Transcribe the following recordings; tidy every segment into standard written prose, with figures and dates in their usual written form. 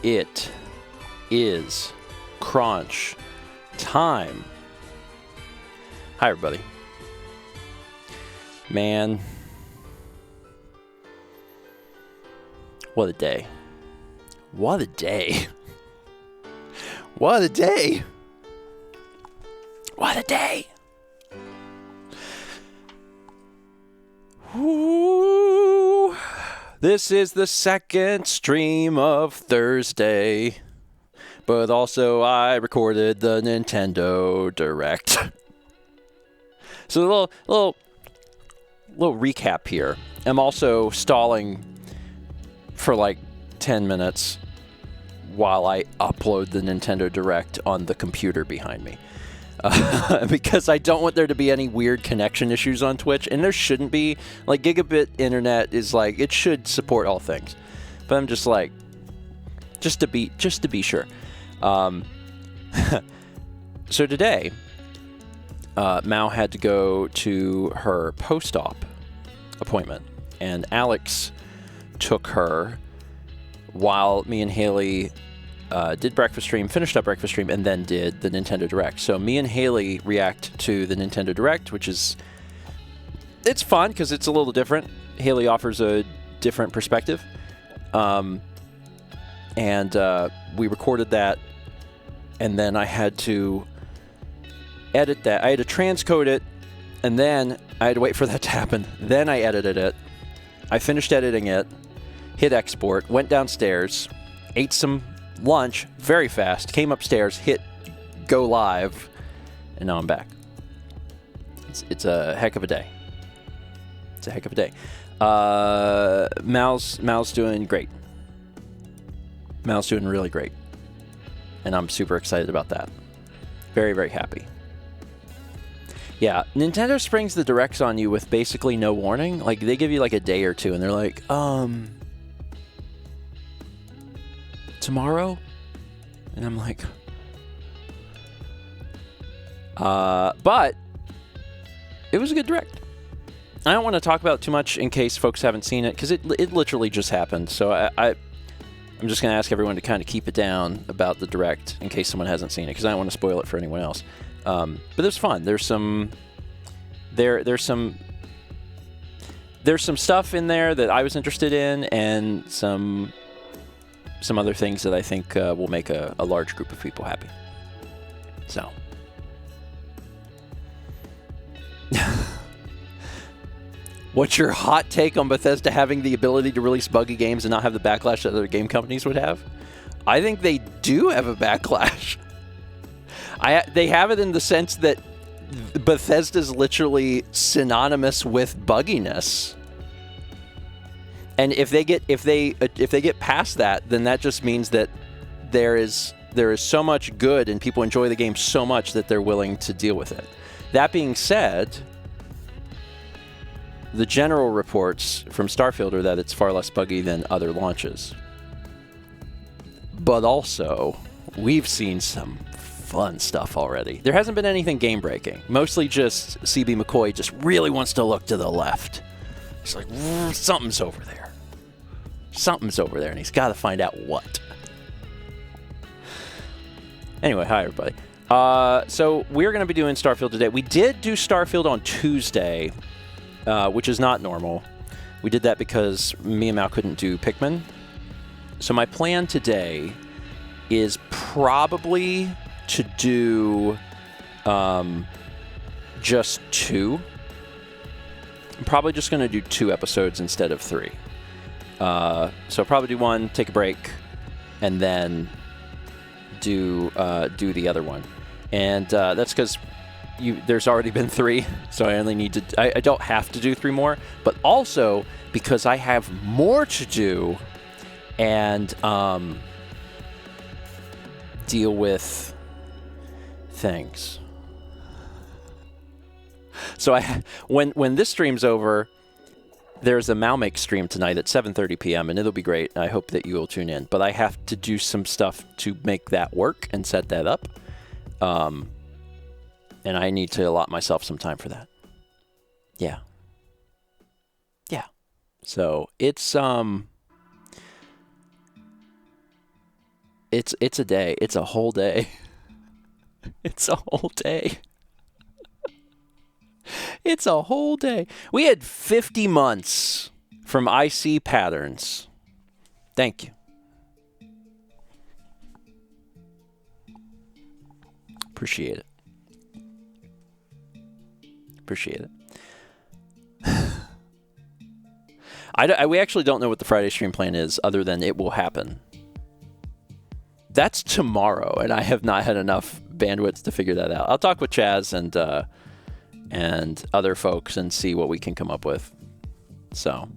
It is crunch time. Hi, everybody. Man, what a day. What a day. What a day. What a day. Ooh. This is the second stream of Thursday, but also I recorded the Nintendo Direct. So a little recap here. I'm also stalling for like 10 minutes while I upload the Nintendo Direct on the computer behind me. Because I don't want there to be any weird connection issues on Twitch, and there shouldn't be. Like, gigabit internet is like, it should support all things, but I'm just like, just to be sure. So today, Mao had to go to her post-op appointment, and Alex took her while me and Haley did breakfast stream, finished up breakfast stream, and then did the Nintendo Direct. So me and Haley react to the Nintendo Direct, which is, it's fun because it's a little different. Haley offers a different perspective. And we recorded that, and then I had to edit that. I had to transcode it, and then I had to wait for that to happen. Then I edited it. I finished editing it, hit export, went downstairs, ate some lunch very fast, came upstairs, hit go live, and now I'm back. It's a heck of a day. It's a heck of a day. Mal's doing great. Mal's doing really great, and I'm super excited about that. Very, very happy. Yeah, Nintendo springs the directs on you with basically no warning. Like, they give you like a day or two, and they're like, tomorrow? And I'm like, but it was a good direct. I don't want to talk about it too much in case folks haven't seen it, because it literally just happened. So I'm just going to ask everyone to kind of keep it down about the direct in case someone hasn't seen it, because I don't want to spoil it for anyone else. But it was fun. There's some stuff in there that I was interested in, and some other things that I think will make a large group of people happy. So. What's your hot take on Bethesda having the ability to release buggy games and not have the backlash that other game companies would have? I think they do have a backlash. They have it in the sense that Bethesda's literally synonymous with bugginess. And if they get past that, then that just means that there is so much good and people enjoy the game so much that they're willing to deal with it. That being said, the general reports from Starfield are that it's far less buggy than other launches. But also, we've seen some fun stuff already. There hasn't been anything game-breaking. Mostly just CB McCoy just really wants to look to the left. He's like, something's over there. Something's over there, and he's got to find out what. Anyway, hi, everybody. So we're going to be doing Starfield today. We did do Starfield on Tuesday, which is not normal. We did that because me and Mal couldn't do Pikmin. So my plan today is probably to do just 2. I'm probably just going to do 2 episodes instead of 3. So I'll probably do 1, take a break, and then do the other one. And that's because there's already been 3, so I only need to. I don't have to do 3 more, but also because I have more to do and deal with things. So when this stream's over, there's a Malmake stream tonight at 7:30 p.m. and it'll be great. I hope that you will tune in. But I have to do some stuff to make that work and set that up. And I need to allot myself some time for that. Yeah. So it's It's a day. It's a whole day. It's a whole day. It's a whole day. We had 50 months from IC Patterns. Thank you. Appreciate it. Appreciate it. We actually don't know what the Friday stream plan is, other than it will happen. That's tomorrow, and I have not had enough bandwidth to figure that out. I'll talk with Chaz and other folks and see what we can come up with. So,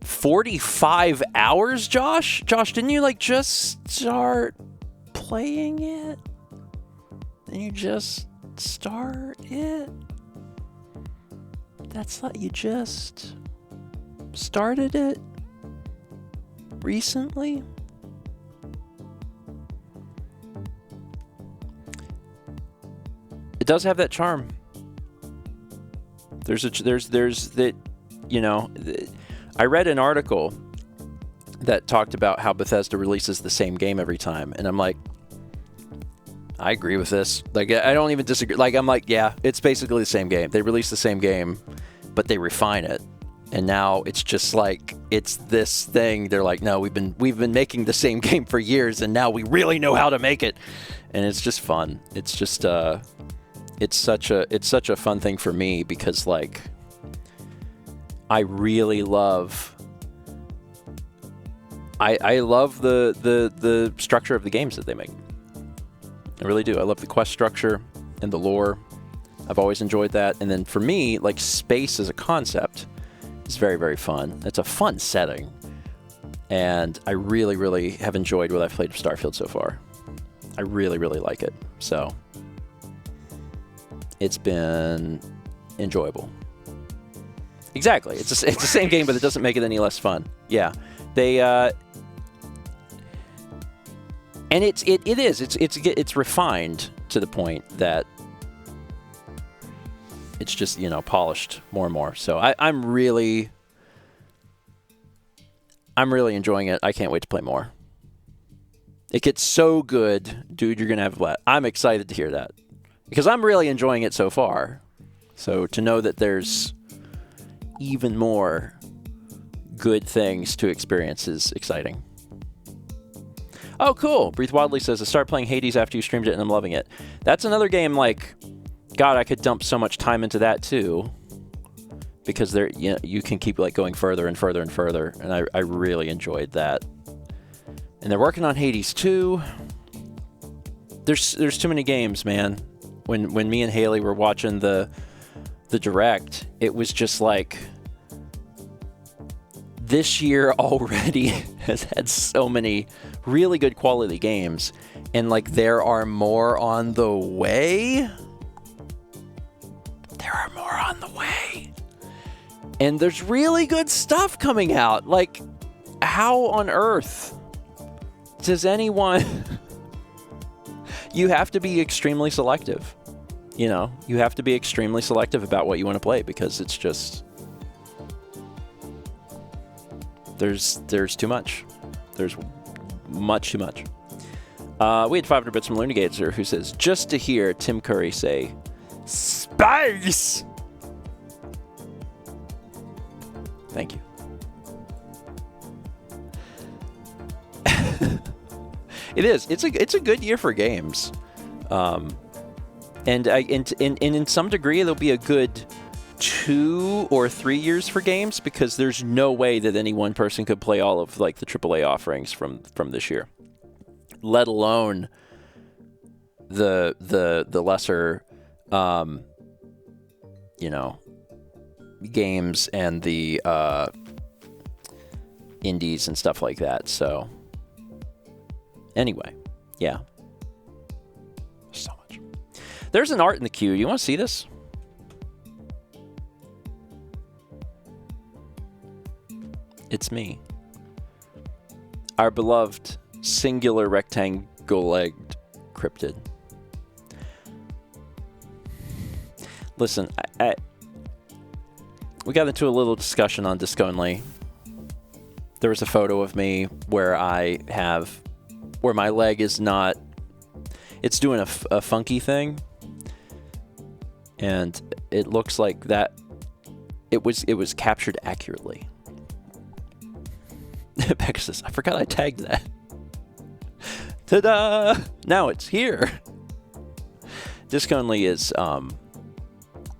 45 hours, Josh? Josh, didn't you like just start playing it? Then you just start it? That's like you just started it recently? It does have that charm. There's that, you know, I read an article that talked about how Bethesda releases the same game every time, and I'm like, I agree with this. Like, I don't even disagree. Like, I'm like, yeah, it's basically the same game. They release the same game, but they refine it. And now it's just like, it's this thing. They're like, no, we've been making the same game for years, and now we really know how to make it. And it's just fun. It's just it's such a fun thing for me, because like, I really love I love the structure of the games that they make. I really do. I love the quest structure and the lore. I've always enjoyed that. And then for me, like, space as a concept is very, very fun. It's a fun setting. And I really, really have enjoyed what I've played of Starfield so far. I really, really like it. So it's been enjoyable. Exactly. It's the same game, but it doesn't make it any less fun. Yeah. They and it's refined to the point that it's just, you know, polished more and more. So I'm really enjoying it. I can't wait to play more. It gets so good, dude. You're gonna have I'm excited to hear that, because I'm really enjoying it so far. So to know that there's even more good things to experience is exciting. Oh, cool. Breathe Wildly says, I started playing Hades after you streamed it, and I'm loving it. That's another game, like, God, I could dump so much time into that too, because there, you know, you can keep like going further and further and further, and I really enjoyed that. And they're working on Hades 2. There's too many games, man. When me and Haley were watching the direct, it was just like, this year already has had so many really good quality games, and like, there are more on the way. There are more on the way. And there's really good stuff coming out. Like, how on earth does anyone... You have to be extremely selective. You know, you have to be extremely selective about what you want to play, because it's just... There's too much. There's much too much. We had 500 bits from Lunagatzer, who says, just to hear Tim Curry say, space! Thank you. It is. It's a good year for games. And in some degree, it'll be a good 2 or 3 years for games, because there's no way that any one person could play all of like the AAA offerings from this year, let alone the lesser you know, games and the indies and stuff like that. So anyway, yeah, so much. There's an art in the queue. You want to see this? It's me. Our beloved singular rectangle-legged cryptid. Listen, we got into a little discussion on Disc Only there was a photo of me where where my leg is not, it's doing a funky thing. And it looks like that it was captured accurately. Becca says, I forgot I tagged that. Ta-da! Now it's here. Disc only is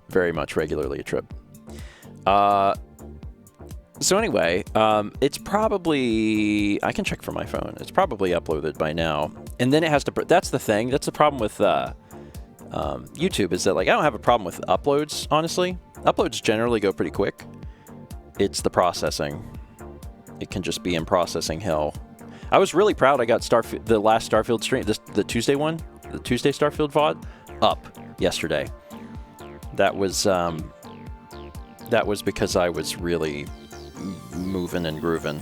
very much regularly a trip. So anyway, it's probably, I can check from my phone. It's probably uploaded by now. And then it has to, that's the thing. That's the problem with YouTube, is that like I don't have a problem with uploads, honestly. Uploads generally go pretty quick. It's the processing. It can just be in processing hell. I was really proud I got the last Starfield stream, the Tuesday one, the Tuesday Starfield VOD, up yesterday. That was because I was really moving and grooving.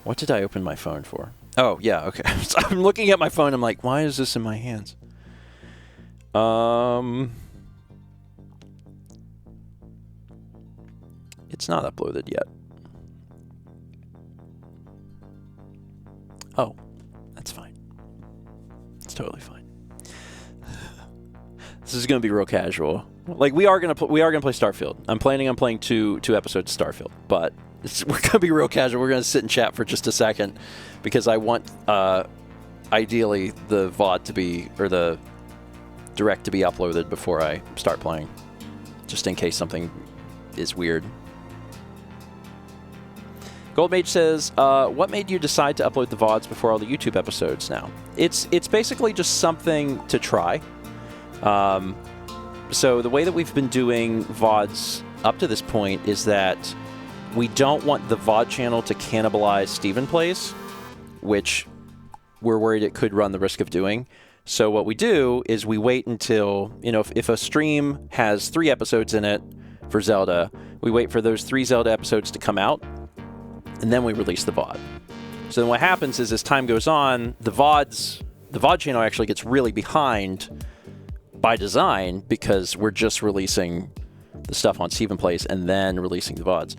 What did I open my phone for? Oh, yeah, okay. So I'm looking at my phone, I'm like, why is this in my hands? It's not uploaded yet. Oh, that's fine. It's totally fine. This is going to be real casual. Like we are going to play Starfield. I'm planning on playing two episodes of Starfield, but we're going to be real casual. We're going to sit and chat for just a second because I want ideally the VOD to be, or the direct to be uploaded before I start playing, just in case something is weird. Goldmage says, what made you decide to upload the VODs before all the YouTube episodes now? It's basically just something to try. So the way that we've been doing VODs up to this point is that we don't want the VOD channel to cannibalize Steven Plays, which we're worried it could run the risk of doing. So what we do is we wait until, if a stream has 3 episodes in it for Zelda, we wait for those 3 Zelda episodes to come out, and then we release the VOD. So then what happens is as time goes on, the VOD channel actually gets really behind by design because we're just releasing the stuff on Steven Plays and then releasing the VODs.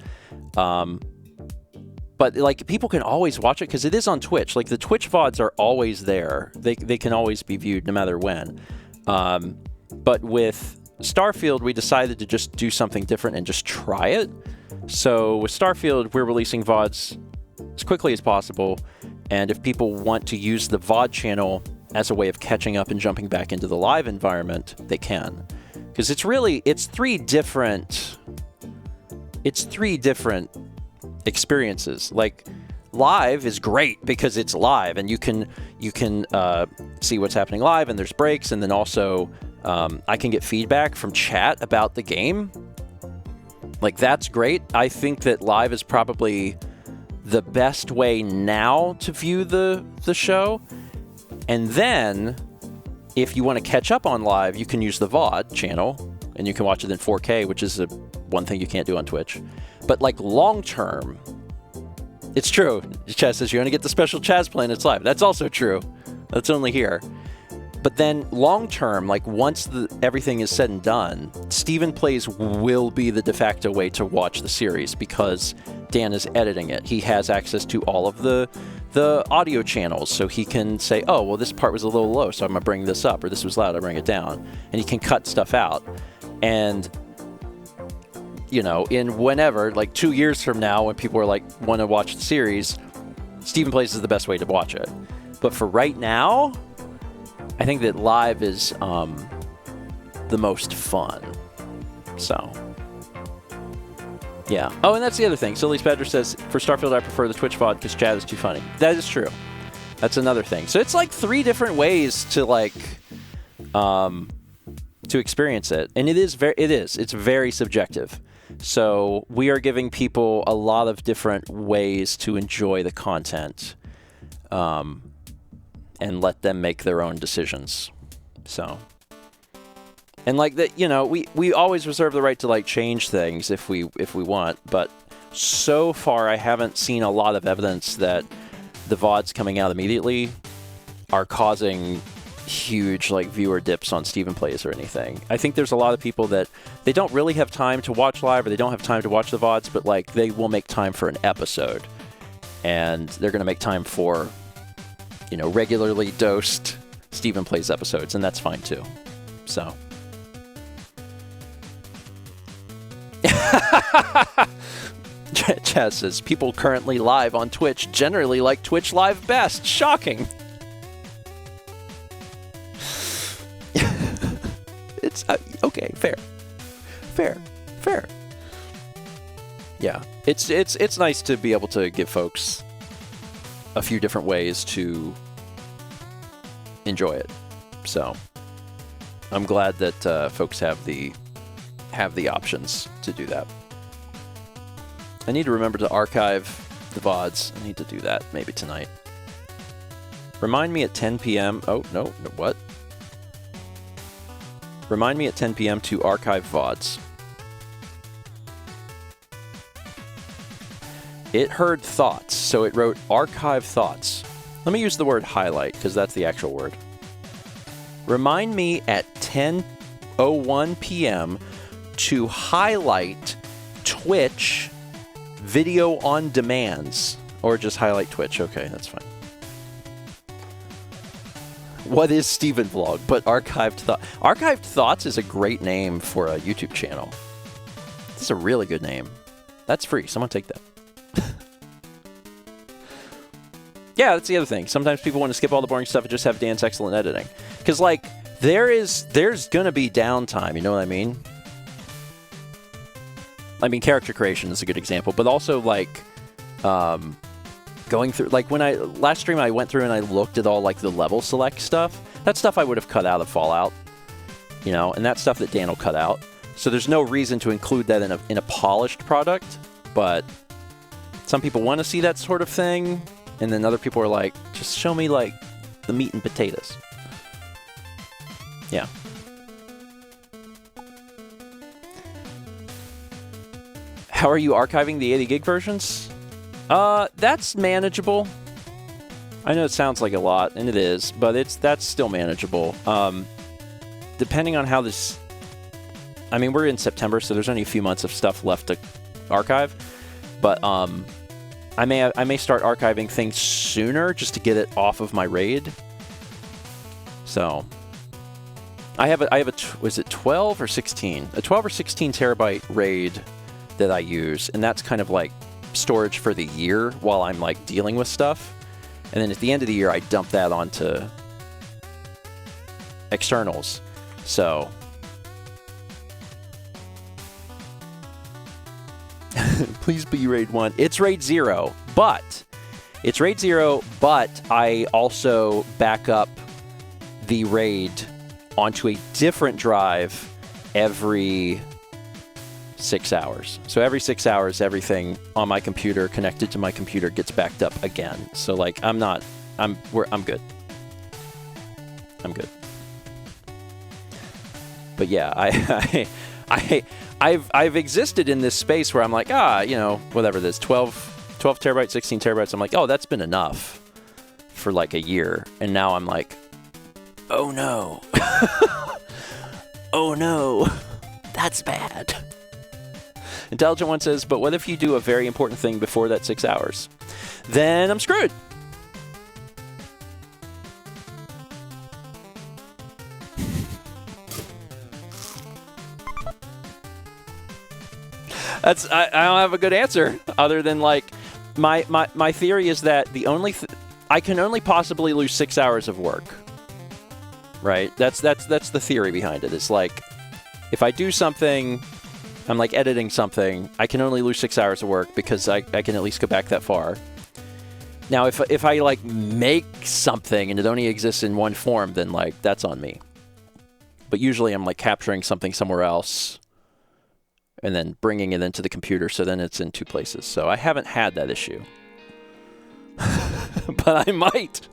But like people can always watch it because it is on Twitch. Like the Twitch VODs are always there. They can always be viewed no matter when. But with Starfield, we decided to just do something different and just try it. So with Starfield, we're releasing VODs as quickly as possible. And if people want to use the VOD channel as a way of catching up and jumping back into the live environment, they can. Because it's 3 different experiences. Like live is great because it's live and you can see what's happening live, and there's breaks, and then also I can get feedback from chat about the game. Like that's great. I think that live is probably the best way now to view the show. And then if you want to catch up on live, you can use the VOD channel and you can watch it in 4K, which is one thing you can't do on Twitch. But like long term, it's true. Chaz says you're going to get the special Chaz plan. It's live. That's also true. That's only here. But then long term, like once everything is said and done, Steven Plays will be the de facto way to watch the series because Dan is editing it. He has access to all of the audio channels, so he can say, oh, well, this part was a little low, so I'm going to bring this up, or this was loud, I'll bring it down. And he can cut stuff out. And, in whenever, like 2 years from now, when people are like, want to watch the series, Steven Plays is the best way to watch it. But for right now, I think that live is the most fun. So, yeah. Oh, and that's the other thing. Silly Badger says, for Starfield, I prefer the Twitch VOD because Chad is too funny. That is true. That's another thing. So it's like 3 different ways to to experience it. And it's very subjective. So we are giving people a lot of different ways to enjoy the content. And let them make their own decisions. So, and like that, we always reserve the right to like change things if we want, but so far I haven't seen a lot of evidence that the VODs coming out immediately are causing huge like viewer dips on Steven Plays or anything. I think there's a lot of people that they don't really have time to watch live, or they don't have time to watch the VODs, but like they will make time for an episode. and they're going to make time for, you know, regularly dosed Steven Plays episodes, and that's fine too. So. Chaz says, people currently live on Twitch generally like Twitch Live best. Shocking. It's okay, fair. Yeah, it's nice to be able to give folks a few different ways to enjoy it. So I'm glad that folks have the options to do that. I need to remember to archive the VODs. I need to do that maybe tonight. Remind me at 10 p.m. Oh, no, what? Remind me at 10 p.m. to archive VODs. It heard thoughts, so it wrote archive thoughts. Let me use the word highlight, because that's the actual word. Remind me at 10:01 p.m. to highlight Twitch video on demands. Or just highlight Twitch. Okay, that's fine. What is Steven Vlog? But Archived Thoughts. Archived Thoughts is a great name for a YouTube channel. This is a really good name. That's free. Someone take that. Yeah, that's the other thing. Sometimes people want to skip all the boring stuff and just have Dan's excellent editing. Because, like, there's going to be downtime. You know what I mean? I mean, character creation is a good example. But also, like, going through... Like, when last stream, I went through and I looked at all, like, the level select stuff. That stuff I would have cut out of Fallout. You know? And that stuff that Dan will cut out. So there's no reason to include that in a polished product. But some people want to see that sort of thing. And then other people are like, just show me, like, the meat and potatoes. Yeah. How are you archiving the 80 gig versions? That's manageable. I know it sounds like a lot, and it is, but that's still manageable. Depending on how this... I mean, we're in September, so there's only a few months of stuff left to archive. But, I may start archiving things sooner just to get it off of my RAID. So I have a was it 12 or 16? A 12 or 16 terabyte RAID that I use, and that's kind of like storage for the year while I'm like dealing with stuff. And then at the end of the year, I dump that onto externals. So please be RAID 1. It's RAID 0, but I also back up the RAID onto a different drive every 6 hours. So every 6 hours, everything on my computer connected to my computer gets backed up again. So like I'm good. I'm good. But yeah, I've existed in this space where I'm like, you know, whatever this 12 terabytes, 16 terabytes. I'm like, oh, that's been enough for like a year. And now I'm like, oh no. Oh no. That's bad. Intelligent One says, but what if you do a very important thing before that 6 hours? Then I'm screwed. I don't have a good answer other than like my theory is that I can only possibly lose 6 hours of work. Right? That's the theory behind it. It's like if I do something, I'm like editing something, I can only lose 6 hours of work because I can at least go back that far. Now if I like make something and it only exists in one form, then like that's on me. But usually I'm like capturing something somewhere else and then bringing it into the computer, so then it's in two places. So I haven't had that issue. But I might.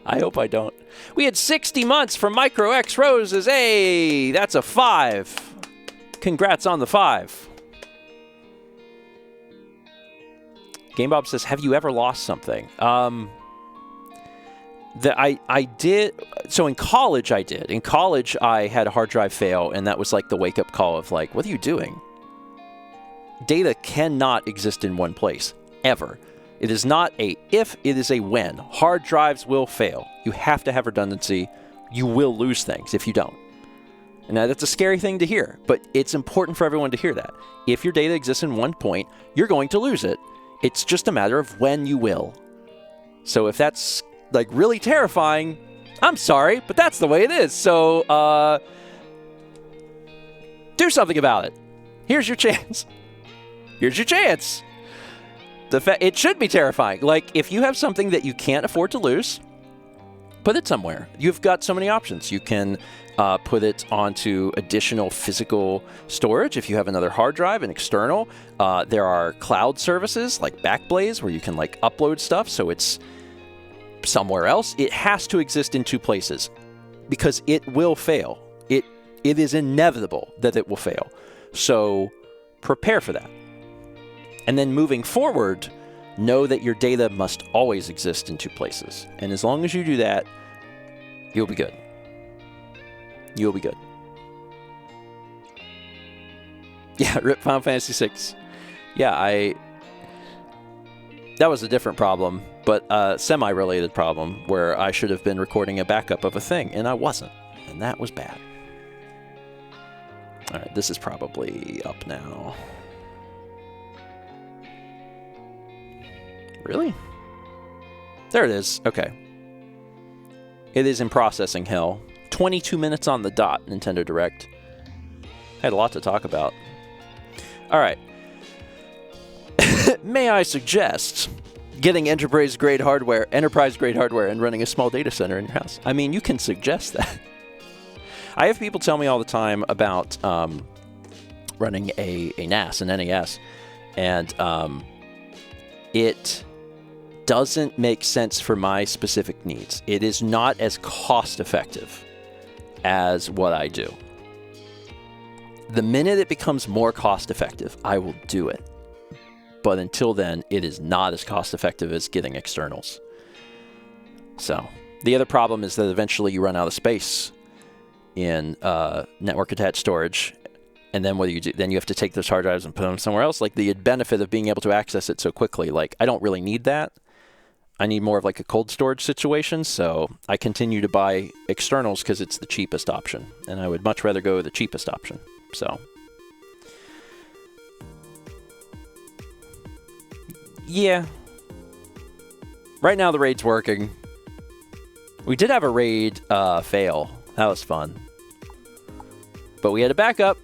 I hope I don't. We had 60 months from Micro X Roses. Hey, that's a 5. Congrats on the 5. GameBob says, have you ever lost something? I did. So in college, I did. In college, I had a hard drive fail, and that was like the wake-up call of like, what are you doing? Data cannot exist in one place, ever. It is not a if, it is a when. Hard drives will fail. You have to have redundancy. You will lose things if you don't. And now that's a scary thing to hear, but it's important for everyone to hear that. If your data exists in one point, you're going to lose it. It's just a matter of when you will. So if that's like really terrifying, I'm sorry, but that's the way it is. So do something about it. Here's your chance. Here's your chance. It should be terrifying. Like, if you have something that you can't afford to lose, put it somewhere. You've got so many options. You can put it onto additional physical storage if you have another hard drive, an external. There are cloud services like Backblaze where you can like upload stuff so it's somewhere else. It has to exist in two places because it will fail. It is inevitable that it will fail. So prepare for that. And then moving forward, know that your data must always exist in two places. And as long as you do that, you'll be good. You'll be good. Yeah, rip Final Fantasy VI. Yeah, that was a different problem, but a semi-related problem where I should have been recording a backup of a thing, and I wasn't. And that was bad. All right, this is probably up now. Really? There it is. Okay. It is in processing hell. 22 minutes on the dot, Nintendo Direct. Had a lot to talk about. All right. May I suggest getting enterprise-grade hardware, and running a small data center in your house? I mean, you can suggest that. I have people tell me all the time about running a NAS, an NAS, and it doesn't make sense for my specific needs. It is not as cost-effective as what I do. The minute it becomes more cost-effective, I will do it. But until then, it is not as cost-effective as getting externals. So, the other problem is that eventually you run out of space in network-attached storage, and then what do you do? Then you have to take those hard drives and put them somewhere else. Like, the benefit of being able to access it so quickly, like, I don't really need that. I need more of like a cold storage situation, so I continue to buy externals because it's the cheapest option, and I would much rather go with the cheapest option. So, yeah. Right now the raid's working. We did have a raid fail. That was fun. But we had a backup.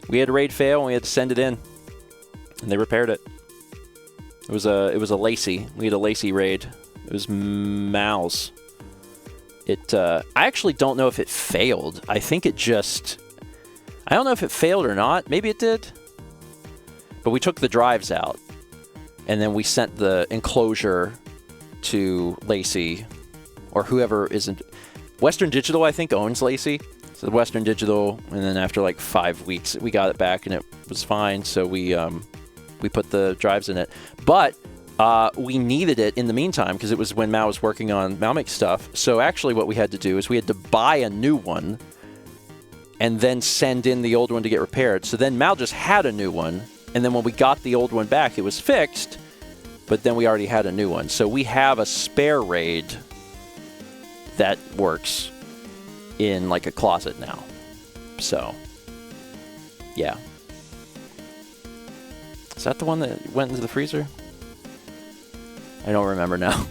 We had a raid fail, and we had to send it in, and they repaired it. It was a Lacey. We had a Lacey raid. It was Mal's. I actually don't know if it failed. I think it just... I don't know if it failed or not. Maybe it did. But we took the drives out. And then we sent the enclosure to Lacey. Or whoever isn't... Western Digital, I think, owns Lacey. So the Western Digital. And then after like 5 weeks, we got it back and it was fine. So we put the drives in it. But we needed it in the meantime because it was when Mao was working on Mao Make stuff. So actually what we had to do is we had to buy a new one and then send in the old one to get repaired. So then Mao just had a new one. And then when we got the old one back, it was fixed. But then we already had a new one. So we have a spare RAID that works in like a closet now. So, yeah. Is that the one that went into the freezer? I don't remember now.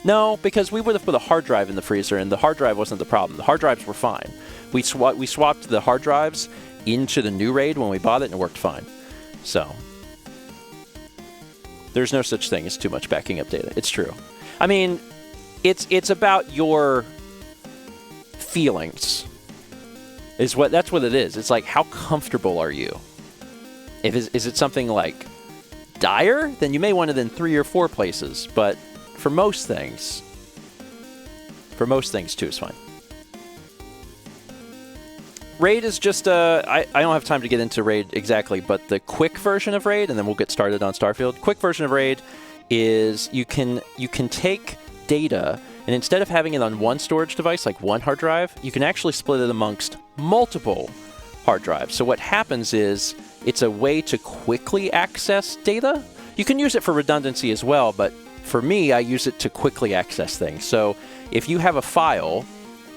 No, because we would have put a hard drive in the freezer, and the hard drive wasn't the problem. The hard drives were fine. We swapped the hard drives into the new RAID when we bought it, and it worked fine. So, there's no such thing as too much backing up data. It's true. I mean, it's about your feelings. That's what it is. It's like, how comfortable are you? Is it something like dire? Then you may want it in 3 or 4 places. But for most things 2 is fine. RAID is just I don't have time to get into RAID exactly, but the quick version of RAID, and then we'll get started on Starfield. Quick version of RAID is you can take data, and instead of having it on one storage device, like one hard drive, you can actually split it amongst multiple hard drives. So what happens is it's a way to quickly access data You can use it for redundancy as well, but for me, I use it to quickly access things. So if you have a file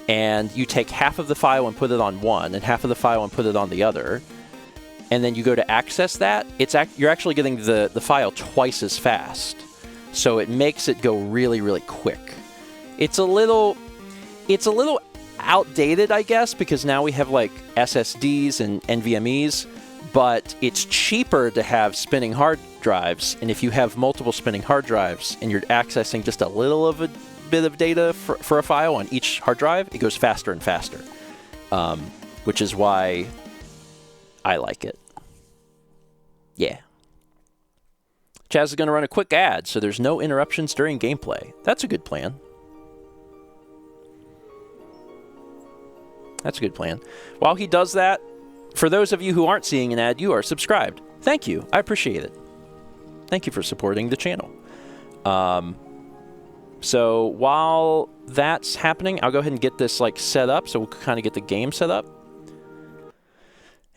and you take half of the file and put it on one and half of the file and put it on the other, and then you go to access that, you're actually getting the file twice as fast. So it makes it go really, really quick. It's a little outdated, I guess, because now we have like SSDs and NVMEs, but it's cheaper to have spinning hard drives. And if you have multiple spinning hard drives and you're accessing just a little of a bit of data for a file on each hard drive, it goes faster and faster, which is why I like it. Yeah. Chaz is going to run a quick ad, so there's no interruptions during gameplay. That's a good plan. That's a good plan. While he does that, for those of you who aren't seeing an ad, you are subscribed. Thank you. I appreciate it. Thank you for supporting the channel. So while that's happening, I'll go ahead and get this like set up so we'll kind of get the game set up.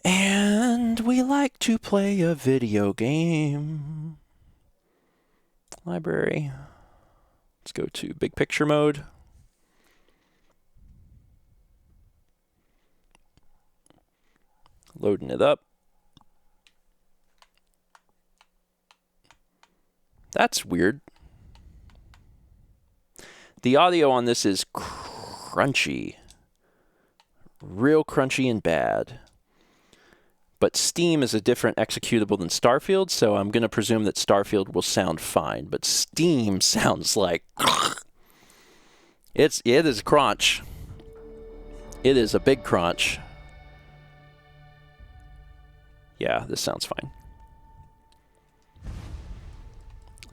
And we like to play a video game. Library. Let's go to big picture mode. Loading it up. That's weird. The audio on this is crunchy. Real crunchy and bad. But Steam is a different executable than Starfield, so I'm going to presume that Starfield will sound fine. But Steam sounds like... It is crunch. It is a big crunch. Yeah, this sounds fine.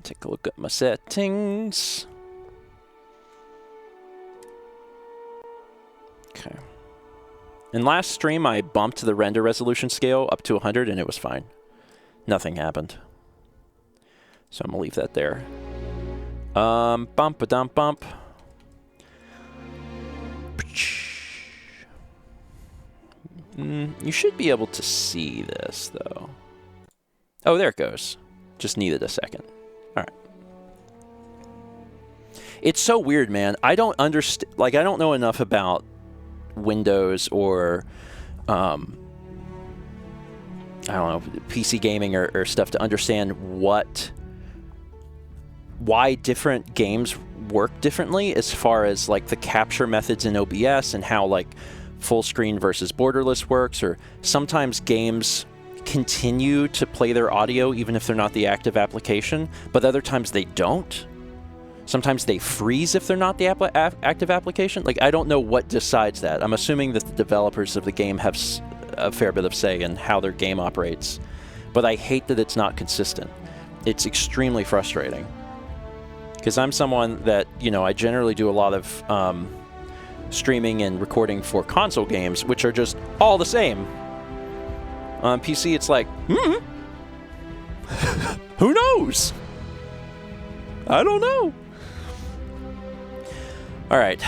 Take a look at my settings. Okay. In last stream, I bumped the render resolution scale up to 100, and it was fine. Nothing happened. So I'm going to leave that there. Bump-a-dump-bump. You should be able to see this, though. Oh, there it goes. Just needed a second. All right. It's so weird, man. I don't understand. Like, I don't know enough about Windows or, I don't know, PC gaming or stuff to understand why different games work differently as far as, like, the capture methods in OBS and how, like, full screen versus borderless works, or sometimes games continue to play their audio even if they're not the active application, but other times they don't. Sometimes they freeze if they're not the active application. Like, I don't know what decides that. I'm assuming that the developers of the game have a fair bit of say in how their game operates, but I hate that it's not consistent. It's extremely frustrating because I'm someone that, you know, I generally do a lot of streaming and recording for console games, which are just all the same. On PC, it's like, who knows? I don't know. All right.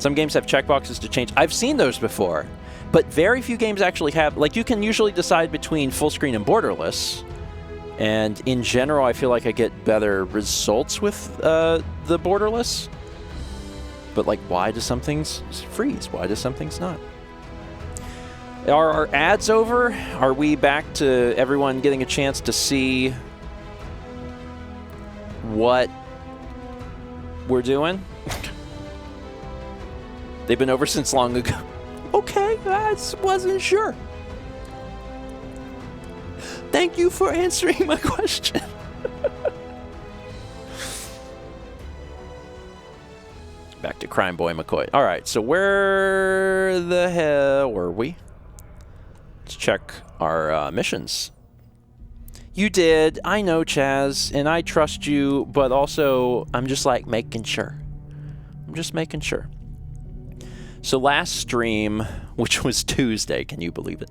Some games have checkboxes to change. I've seen those before, but very few games actually have. Like, you can usually decide between full screen and borderless, and in general, I feel like I get better results with the borderless. But, like, why do some things freeze? Why do some things not? Are our ads over? Are we back to everyone getting a chance to see what we're doing? They've been over since long ago. Okay, I wasn't sure. Thank you for answering my question. Back to Crime Boy McCoy. All right, so where the hell were we? Let's check our missions. You did. I know, Chaz, and I trust you, but also I'm just like making sure. I'm just making sure. So last stream, which was Tuesday, can you believe it?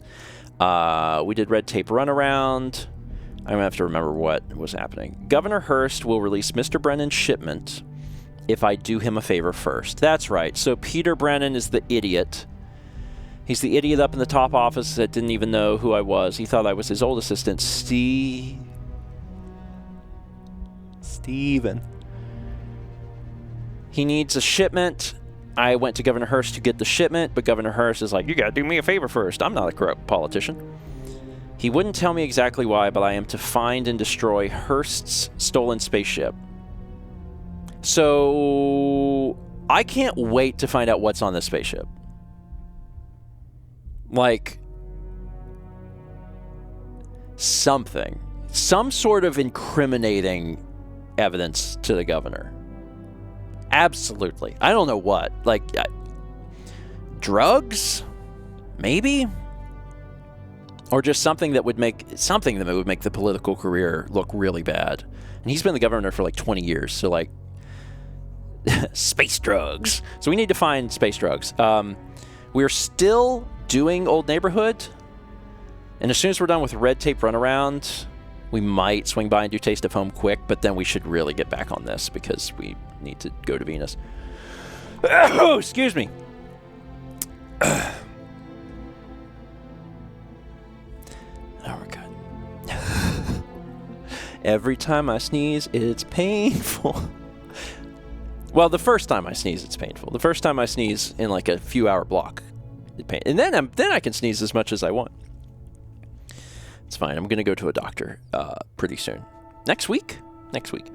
We did Red Tape Runaround. I'm going to have to remember what was happening. Governor Hurst will release Mr. Brennan's shipment if I do him a favor first. That's right. So Peter Brennan is the idiot He's the idiot up in the top office that didn't even know who I was. He thought I was his old assistant, Steven. He needs a shipment. I went to Governor Hurst to get the shipment, but Governor Hurst is like, you gotta do me a favor first. I'm not a corrupt politician. He wouldn't tell me exactly why, but I am to find and destroy Hurst's stolen spaceship. So I can't wait to find out what's on this spaceship. Like, something. Some sort of incriminating evidence to the governor. Absolutely. I don't know what. Like, drugs? Maybe? Or just something that would make the political career look really bad. And he's been the governor for like 20 years, so like space drugs. So we need to find space drugs. We're still doing Old Neighborhood, and as soon as we're done with Red Tape Runaround, we might swing by and do Taste of Home quick, but then we should really get back on this because we need to go to Venus. Oh, excuse me. Oh, we're good. Every time I sneeze, it's painful. Well, the first time I sneeze, it's painful. The first time I sneeze in like a few-hour block, it pains. And then I can sneeze as much as I want. It's fine. I'm going to go to a doctor pretty soon. Next week? Next week.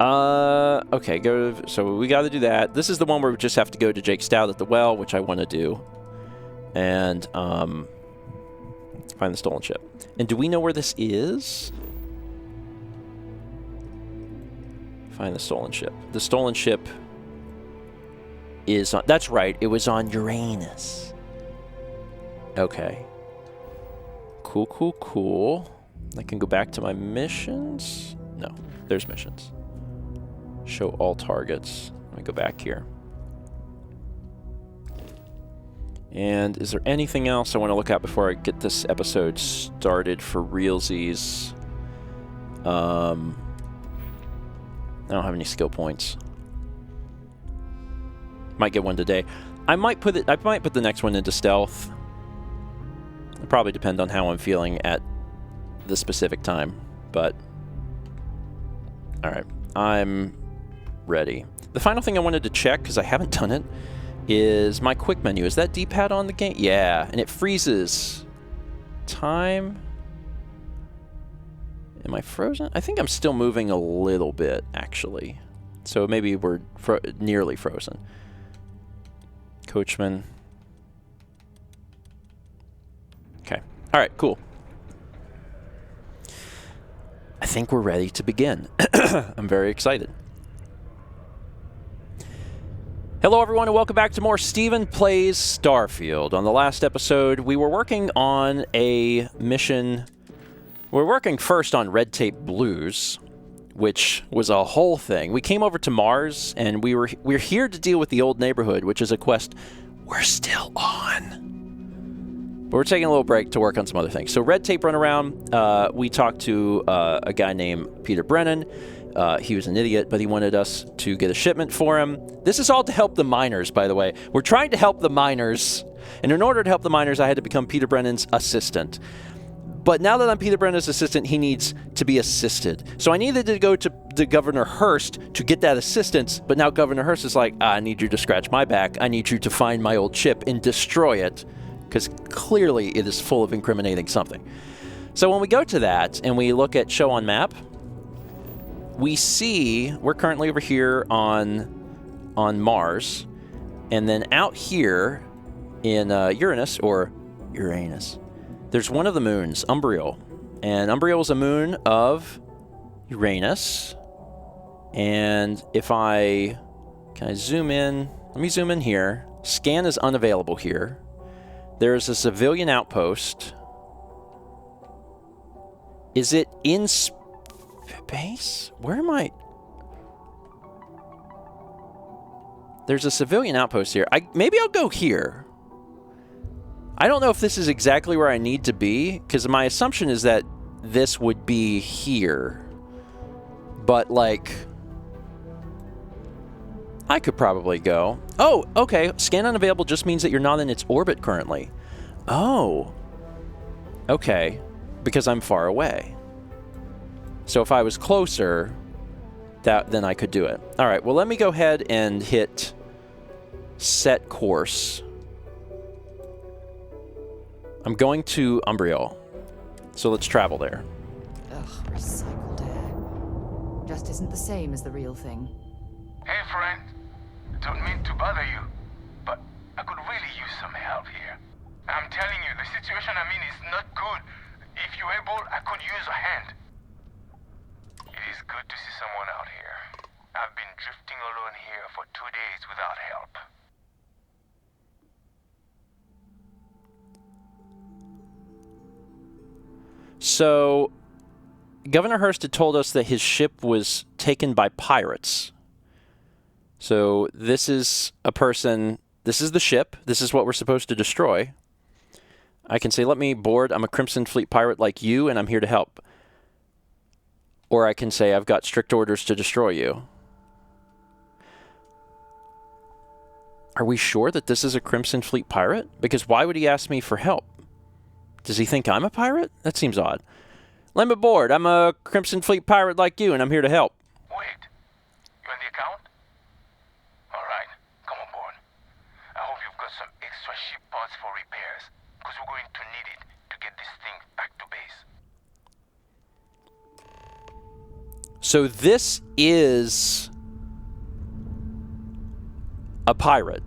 Okay, so we got to do that. This is the one where we just have to go to Jake Stout at the well, which I want to do. And find the stolen ship. And do we know where this is? Find the stolen ship. The stolen ship is on... That's right. It was on Uranus. Okay. Cool. I can go back to my missions. No, there's missions. Show all targets. Let me go back here. And is there anything else I want to look at before I get this episode started for realsies? I don't have any skill points. Might get one today. I might put the next one into stealth. It'll probably depend on how I'm feeling at the specific time, but all right, I'm ready. The final thing I wanted to check, because I haven't done it, is my quick menu. Is that D-pad on the game? Yeah, and it freezes time. Am I frozen? I think I'm still moving a little bit, actually. So maybe we're nearly frozen. Coachman. Okay. All right, cool. I think we're ready to begin. I'm very excited. Hello, everyone, and welcome back to more Steven Plays Starfield. On the last episode, we were working on a mission. We're working first on Red Tape Blues, which was a whole thing. We came over to Mars, and we're here to deal with the Old Neighborhood, which is a quest we're still on. But we're taking a little break to work on some other things. So Red Tape Runaround, we talked to a guy named Peter Brennan. He was an idiot, but he wanted us to get a shipment for him. This is all to help the miners, by the way. We're trying to help the miners, and in order to help the miners, I had to become Peter Brennan's assistant. But now that I'm Peter Brennan's assistant, he needs to be assisted. So I needed to go to Governor Hurst to get that assistance, but now Governor Hurst is like, I need you to scratch my back. I need you to find my old ship and destroy it, because clearly it is full of incriminating something. So when we go to that and we look at Show on Map, we see we're currently over here on Mars, and then out here in Uranus, there's one of the moons, Umbriel. And Umbriel is a moon of Uranus. And if can I zoom in? Let me zoom in here. Scan is unavailable here. There's a civilian outpost. Is it in space? Where am I? There's a civilian outpost here. Maybe I'll go here. I don't know if this is exactly where I need to be, because my assumption is that this would be here. But, like, I could probably go. Oh, okay. Scan unavailable just means that you're not in its orbit currently. Oh. Okay. Because I'm far away. So if I was closer, then I could do it. All right, well, let me go ahead and hit set course. I'm going to Umbriel. So let's travel there. Ugh, recycled air. Just isn't the same as the real thing. Hey, friend. Don't mean to bother you, but I could really use some help here. I'm telling you, the situation I'm in is not good. If you're able, I could use a hand. It is good to see someone out here. I've been drifting alone here for 2 days without help. So, Governor Hurst had told us that his ship was taken by pirates. So, this is a person, this is the ship, this is what we're supposed to destroy. I can say, let me board, I'm a Crimson Fleet pirate like you, and I'm here to help. Or I can say, I've got strict orders to destroy you. Are we sure that this is a Crimson Fleet pirate? Because why would he ask me for help? Does he think I'm a pirate? That seems odd. Let me aboard. I'm a Crimson Fleet pirate like you, and I'm here to help. Wait. You on the account? Alright, come on board. I hope you've got some extra ship parts for repairs, because we're going to need it to get this thing back to base. So this is a pirate,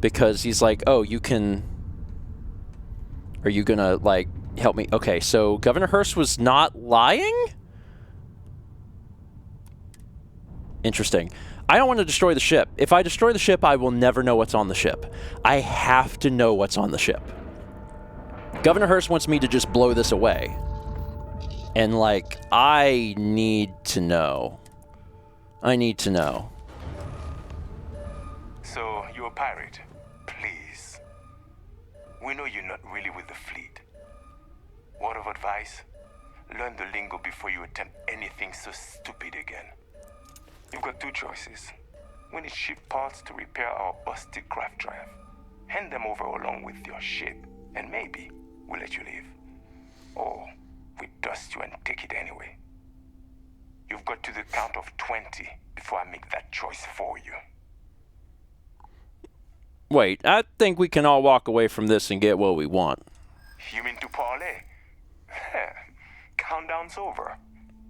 because he's like, oh, you can... Are you gonna, like, help me? Okay, so Governor Hurst was not lying? Interesting. I don't want to destroy the ship. If I destroy the ship, I will never know what's on the ship. I have to know what's on the ship. Governor Hurst wants me to just blow this away. And, like, I need to know. I need to know. So, you're a pirate. Please. We know you're not really with the fleet. Word of advice? Learn the lingo before you attempt anything so stupid again. You've got two choices. We need ship parts to repair our busted craft drive. Hand them over along with your ship, and maybe we'll let you leave. Or we dust you and take it anyway. You've got to the count of 20 before I make that choice for you. Wait, I think we can all walk away from this and get what we want. You mean to parlay? Countdown's over.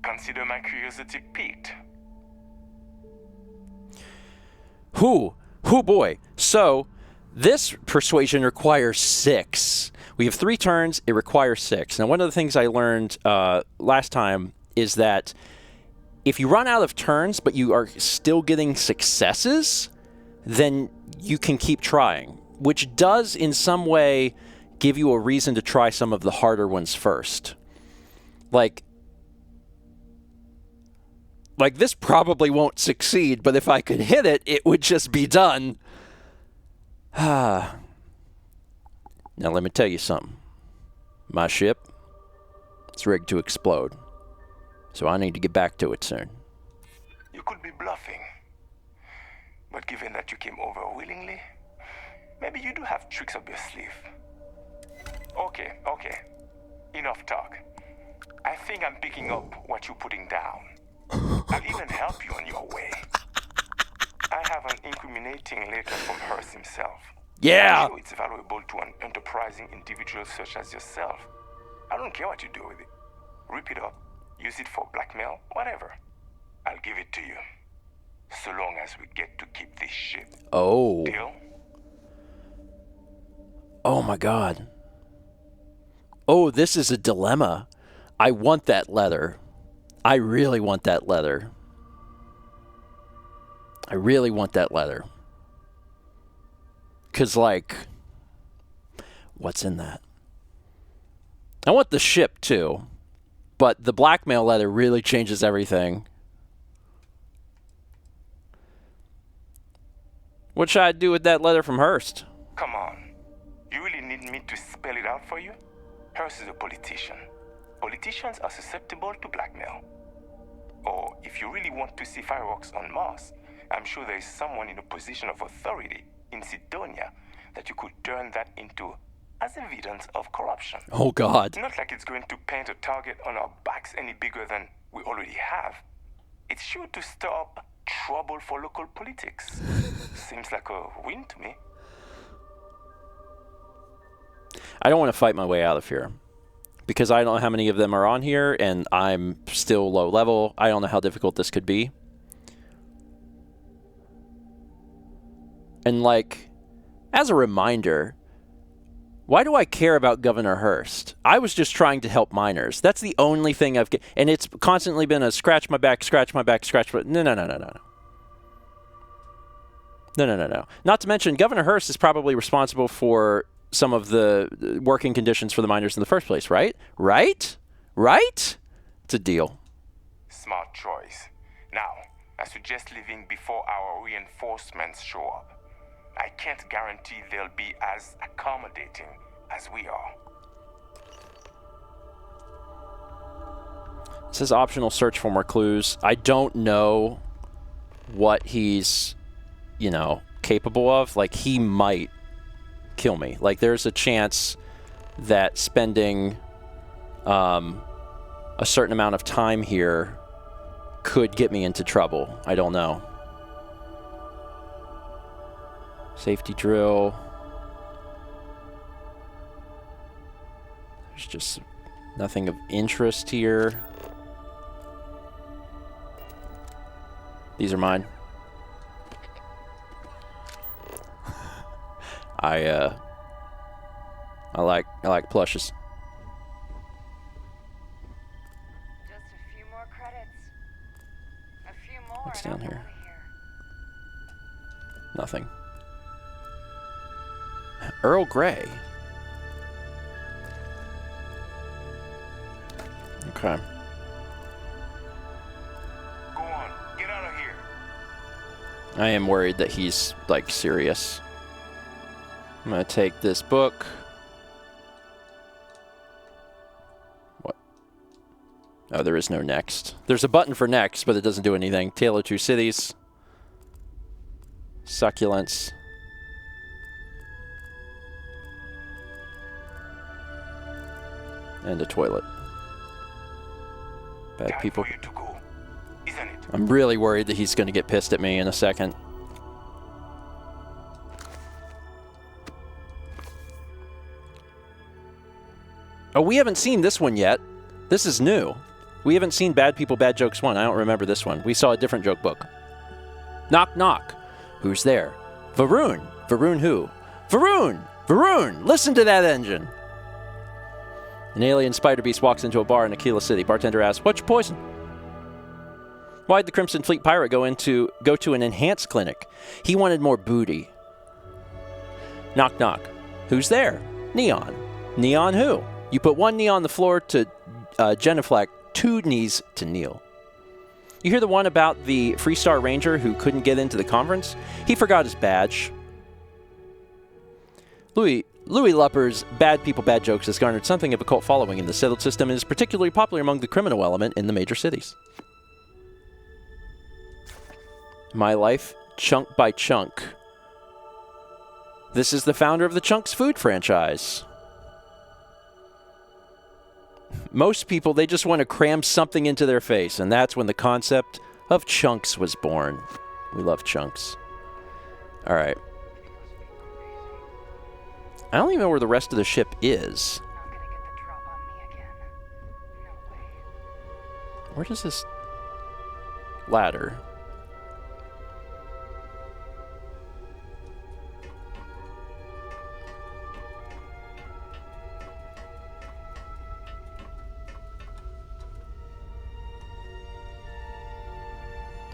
Consider my curiosity piqued. Who boy. So, this persuasion requires 6. We have 3 turns, it requires 6. Now, one of the things I learned last time is that if you run out of turns, but you are still getting successes, then you can keep trying, which does in some way give you a reason to try some of the harder ones first. Like this probably won't succeed, but if I could hit it, it would just be done. Now let me tell you something. My ship, it's rigged to explode. So I need to get back to it soon. You could be bluffing. But given that you came over willingly, maybe you do have tricks up your sleeve. Okay. Enough talk. I think I'm picking up what you're putting down. I'll even help you on your way. I have an incriminating letter from Hurst himself. Yeah! I'm sure it's valuable to an enterprising individual such as yourself. I don't care what you do with it. Rip it up, use it for blackmail, whatever. I'll give it to you. So long as we get to keep this ship. Oh. Deal? Oh my god. Oh, this is a dilemma. I want that leather. I really want that leather. I really want that leather. 'Cause, like, what's in that? I want the ship, too. But the blackmail leather really changes everything. What should I do with that leather from Hurst? Come on. You really need me to spell it out for you? Hurst is a politician. Politicians are susceptible to blackmail. Or if you really want to see fireworks on Mars, I'm sure there is someone in a position of authority in Sidonia that you could turn that into as evidence of corruption. Oh, God. Not like it's going to paint a target on our backs any bigger than we already have. It's sure to stir up trouble for local politics. Seems like a win to me. I don't want to fight my way out of here because I don't know how many of them are on here and I'm still low level. I don't know how difficult this could be. And like, as a reminder, why do I care about Governor Hurst? I was just trying to help miners. That's the only thing and it's constantly been a scratch my back, scratch my back, scratch my... No. Not to mention, Governor Hurst is probably responsible for some of the working conditions for the miners in the first place, right? Right? It's a deal. Smart choice. Now, I suggest leaving before our reinforcements show up. I can't guarantee they'll be as accommodating as we are. It says optional search for more clues. I don't know what he's, capable of. Like, he might kill me. Like, there's a chance that spending a certain amount of time here could get me into trouble. I don't know. Safety drill. There's just nothing of interest here. These are mine. I like plushes. Just a few more credits. A few more. What's down here? Nothing. Earl Grey. Okay. Go on, get out of here. I am worried that he's, like, serious. I'm going to take this book. What? Oh, there is no next. There's a button for next, but it doesn't do anything. Tale of Two Cities. Succulents. And a toilet. Bad Time people. for you to go, isn't it? I'm really worried that he's going to get pissed at me in a second. Oh, we haven't seen this one yet. This is new. We haven't seen Bad People, Bad Jokes 1. I don't remember this one. We saw a different joke book. Knock, knock. Who's there? Varun. Varun who? Varun! Varun! Listen to that engine! An alien spider beast walks into a bar in Aquila City. Bartender asks, "What's your poison?" Why'd the Crimson Fleet pirate go to an enhanced clinic? He wanted more booty. Knock, knock. Who's there? Neon. Neon who? You put one knee on the floor to genuflect, two knees to kneel. You hear the one about the Freestar Ranger who couldn't get into the conference? He forgot his badge. Louis Lupper's Bad People, Bad Jokes has garnered something of a cult following in the settled system and is particularly popular among the criminal element in the major cities. My life, chunk by chunk. This is the founder of the Chunks food franchise. Most people, they just want to cram something into their face, and that's when the concept of chunks was born. We love chunks. All right. I don't even know where the rest of the ship is. Not gonna get the drop on me again. No way. Where does this ladder?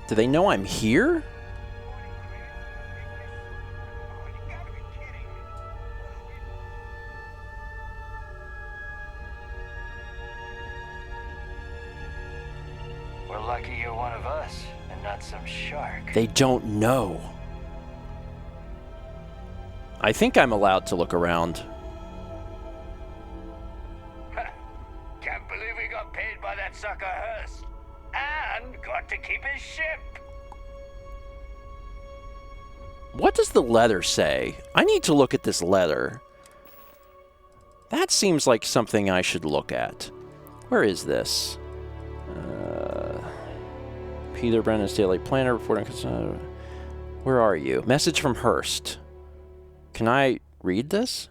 Do they know I'm here? We're lucky you're one of us and not some shark. They don't know. I think I'm allowed to look around. Can't believe we got paid by that sucker Hurst. And got to keep his ship. What does the letter say? I need to look at this letter. That seems like something I should look at. Where is this? Peter Brennan's Daily Planner reporting. Where are you? Message from Hearst. Can I read this?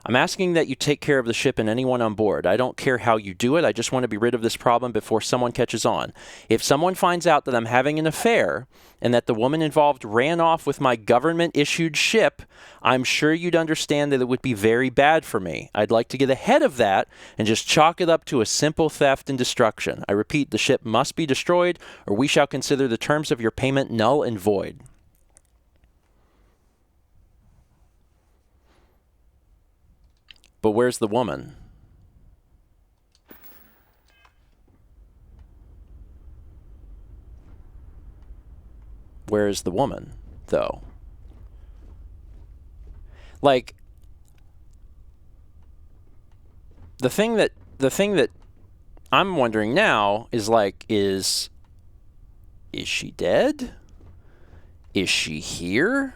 I'm asking that you take care of the ship and anyone on board. I don't care how you do it. I just want to be rid of this problem before someone catches on. If someone finds out that I'm having an affair and that the woman involved ran off with my government-issued ship, I'm sure you'd understand that it would be very bad for me. I'd like to get ahead of that and just chalk it up to a simple theft and destruction. I repeat, the ship must be destroyed, or we shall consider the terms of your payment null and void. But where's the woman? Where is the woman, though? Like, the thing that I'm wondering now is like, is she dead? Is she here?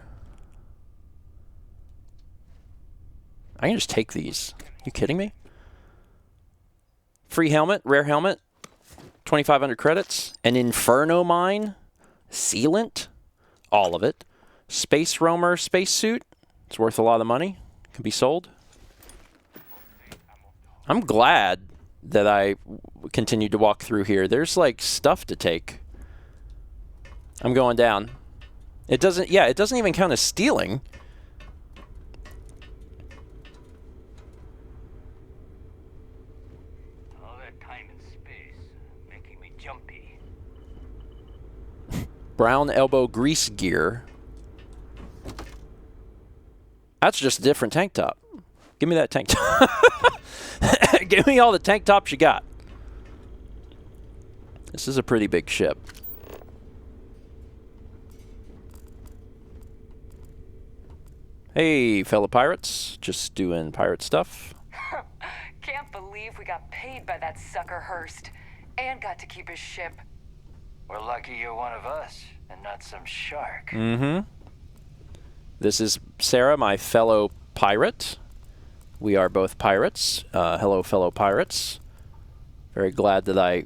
I can just take these. You kidding me? Free helmet, rare helmet, 2,500 credits, an Inferno mine, sealant, all of it. Space roamer spacesuit, it's worth a lot of money, can be sold. I'm glad that I continued to walk through here. There's like stuff to take. I'm going down. It doesn't even count as stealing. Brown elbow grease gear. That's just a different tank top. Give me that tank top. Give me all the tank tops you got. This is a pretty big ship. Hey, fellow pirates. Just doing pirate stuff. Can't believe we got paid by that sucker Hearst and got to keep his ship. We're lucky you're one of us and not some shark. Mm-hmm. This is Sarah, my fellow pirate. We are both pirates. Hello, fellow pirates. Very glad that I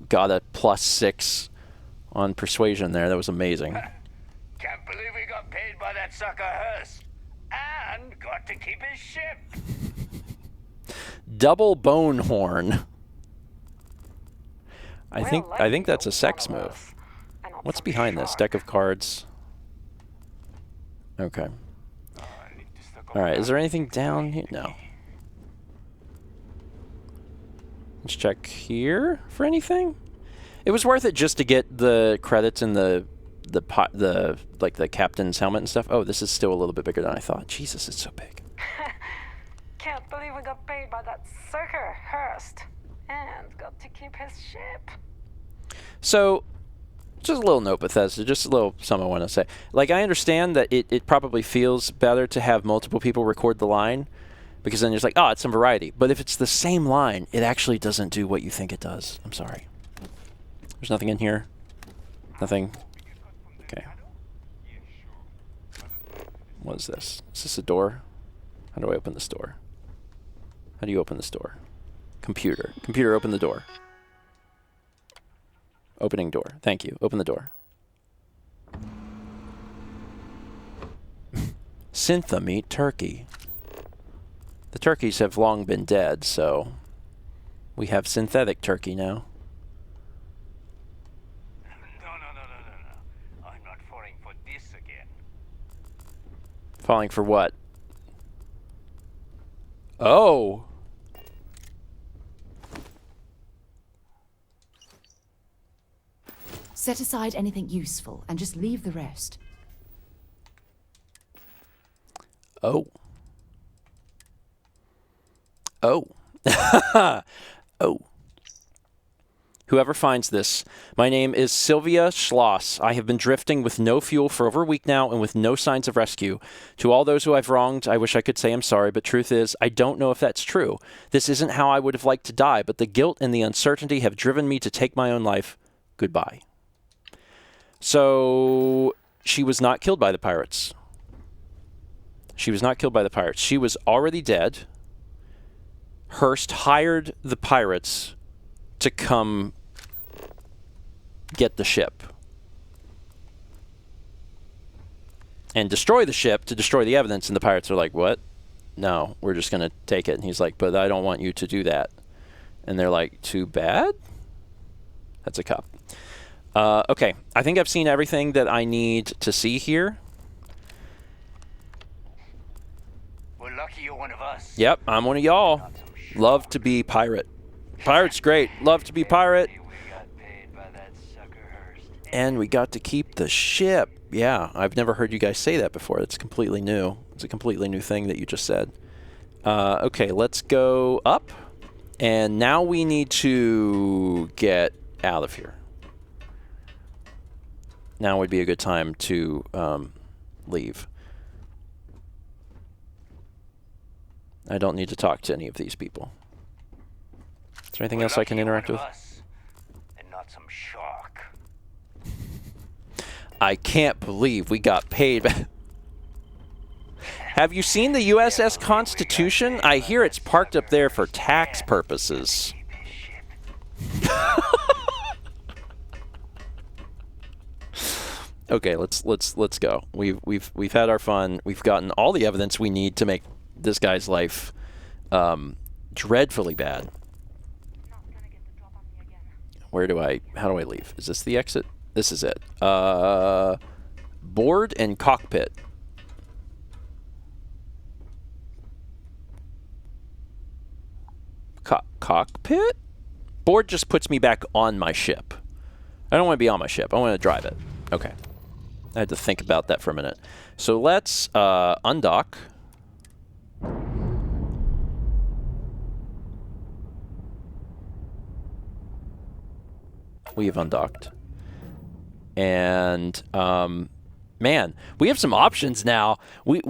got a +6 on persuasion there. That was amazing. Can't believe we got paid by that sucker Hearst and got to keep his ship. Double bone horn. I think that's a sex move. What's behind this? Deck of cards. Okay. Alright, is there anything down here? No. Let's check here for anything. It was worth it just to get the credits and the captain's helmet and stuff. Oh, this is still a little bit bigger than I thought. Jesus, it's so big. Can't believe we got paid by that sucker Hearst and got to keep his ship. So, just a little note, Bethesda, just a little something I want to say. Like, I understand that it probably feels better to have multiple people record the line, because then you're just like, oh, it's some variety. But if it's the same line, it actually doesn't do what you think it does. I'm sorry. There's nothing in here. Nothing. Okay. What is this? Is this a door? How do I open this door? How do you open this door? Computer. Computer, open the door. Opening door. Thank you. Open the door. Syntha meat turkey. The turkeys have long been dead, so we have synthetic turkey now. No. I'm not falling for this again. Falling for what? Oh! Set aside anything useful and just leave the rest. Oh. Oh. Oh. Whoever finds this, my name is Sylvia Schloss. I have been drifting with no fuel for over a week now and with no signs of rescue. To all those who I've wronged, I wish I could say I'm sorry, but truth is, I don't know if that's true. This isn't how I would have liked to die, but the guilt and the uncertainty have driven me to take my own life. Goodbye. So, she was not killed by the pirates. She was not killed by the pirates. She was already dead. Hearst hired the pirates to come get the ship and destroy the ship to destroy the evidence. And the pirates are like, what? No, we're just going to take it. And he's like, but I don't want you to do that. And they're like, too bad? That's a cop. Okay, I think I've seen everything that I need to see here. We're lucky you're one of us. Yep, I'm one of y'all. Love to be pirate. Pirate's great. Love to be pirate. We got paid by that sucker Hearst. And we got to keep the ship. Yeah, I've never heard you guys say that before. It's completely new. It's a completely new thing that you just said. Okay, let's go up. And now we need to get out of here. Now would be a good time to leave. I don't need to talk to any of these people. Is there anything else I can interact with? And not some shark. I can't believe we got paid. Have you seen the USS Constitution? I hear it's parked up there for tax purposes. Okay, let's go. We've had our fun. We've gotten all the evidence we need to make this guy's life dreadfully bad. How do I leave? Is this the exit? This is it. Board and cockpit. Cockpit? Board just puts me back on my ship. I don't want to be on my ship. I want to drive it. Okay. I had to think about that for a minute. So let's undock. We have undocked. And man, we have some options now. We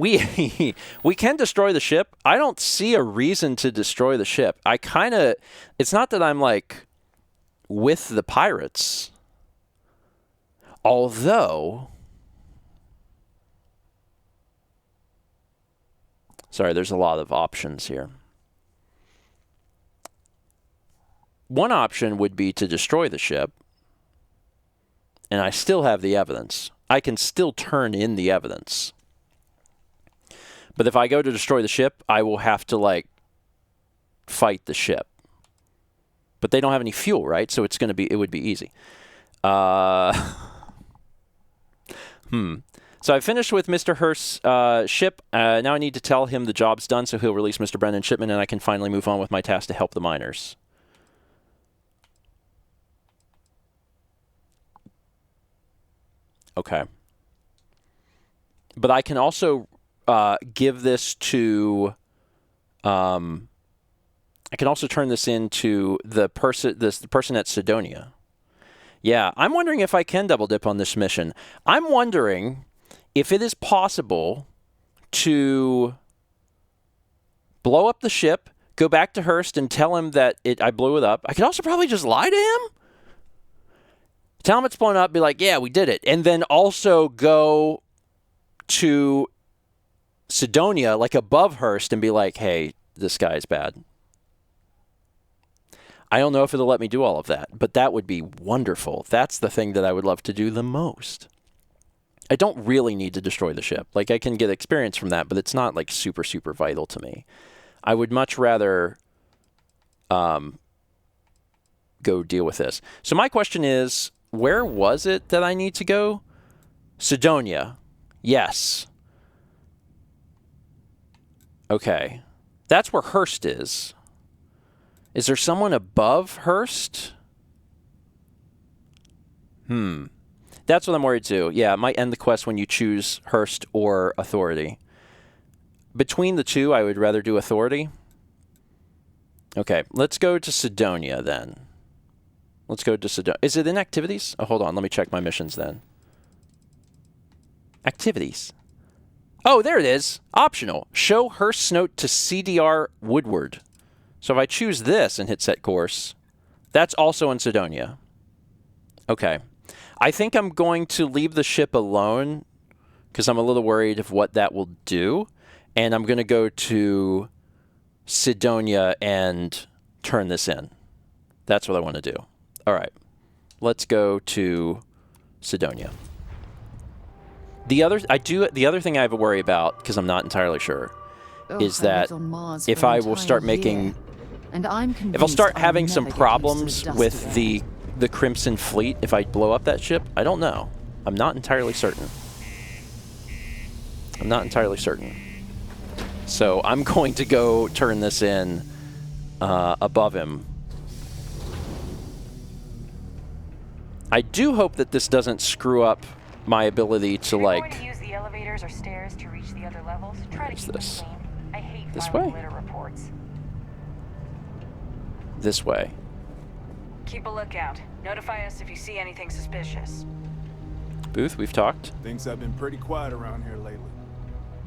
we can destroy the ship. I don't see a reason to destroy the ship. It's not that I'm like with the pirates. Although, sorry, there's a lot of options here. One option would be to destroy the ship, and I still have the evidence. I can still turn in the evidence. But if I go to destroy the ship, I will have to, like, fight the ship. But they don't have any fuel, right? So it would be easy. So I finished with Mr. Hearst's ship. Now I need to tell him the job's done, so he'll release Mr. Brennan's shipment, and I can finally move on with my task to help the miners. Okay. But I can also give this to... I can also turn this into the person at Sidonia. Yeah, I'm wondering if I can double dip on this mission. I'm wondering if it is possible to blow up the ship, go back to Hearst and tell him that I blew it up. I could also probably just lie to him. Tell him it's blown up, be like, yeah, we did it. And then also go to Sidonia, like above Hearst, and be like, hey, this guy's bad. I don't know if it'll let me do all of that, but that would be wonderful. That's the thing that I would love to do the most. I don't really need to destroy the ship. Like, I can get experience from that, but it's not, like, super, super vital to me. I would much rather go deal with this. So my question is, where was it that I need to go? Sidonia. Yes. Okay. That's where Hearst is. Is there someone above Hearst? That's what I'm worried too. Yeah, it might end the quest when you choose Hearst or Authority. Between the two, I would rather do Authority. Okay, let's go to Sidonia then. Let's go to Sidonia. Is it in Activities? Oh, hold on. Let me check my missions then. Activities. Oh, there it is. Optional. Show Hearst's note to CDR Woodward. So if I choose this and hit set course, that's also in Sidonia. Okay. I think I'm going to leave the ship alone because I'm a little worried of what that will do. And I'm going to go to Sidonia and turn this in. That's what I want to do. All right. Let's go to Sidonia. The other thing I have a worry about, because I'm not entirely sure, is that if I will start making... if I'll start having some problems with the Crimson Fleet if I blow up that ship, I don't know. I'm not entirely certain. I'm not entirely certain. So I'm going to go turn this in above him. I do hope that this doesn't screw up my ability to, like... If you're going to use the elevators or stairs to reach the other levels, try to keep them clean. I hate This filing way? litter reports. This way. Keep a lookout. Notify us if you see anything suspicious. Booth, we've talked. Things have been pretty quiet around here lately.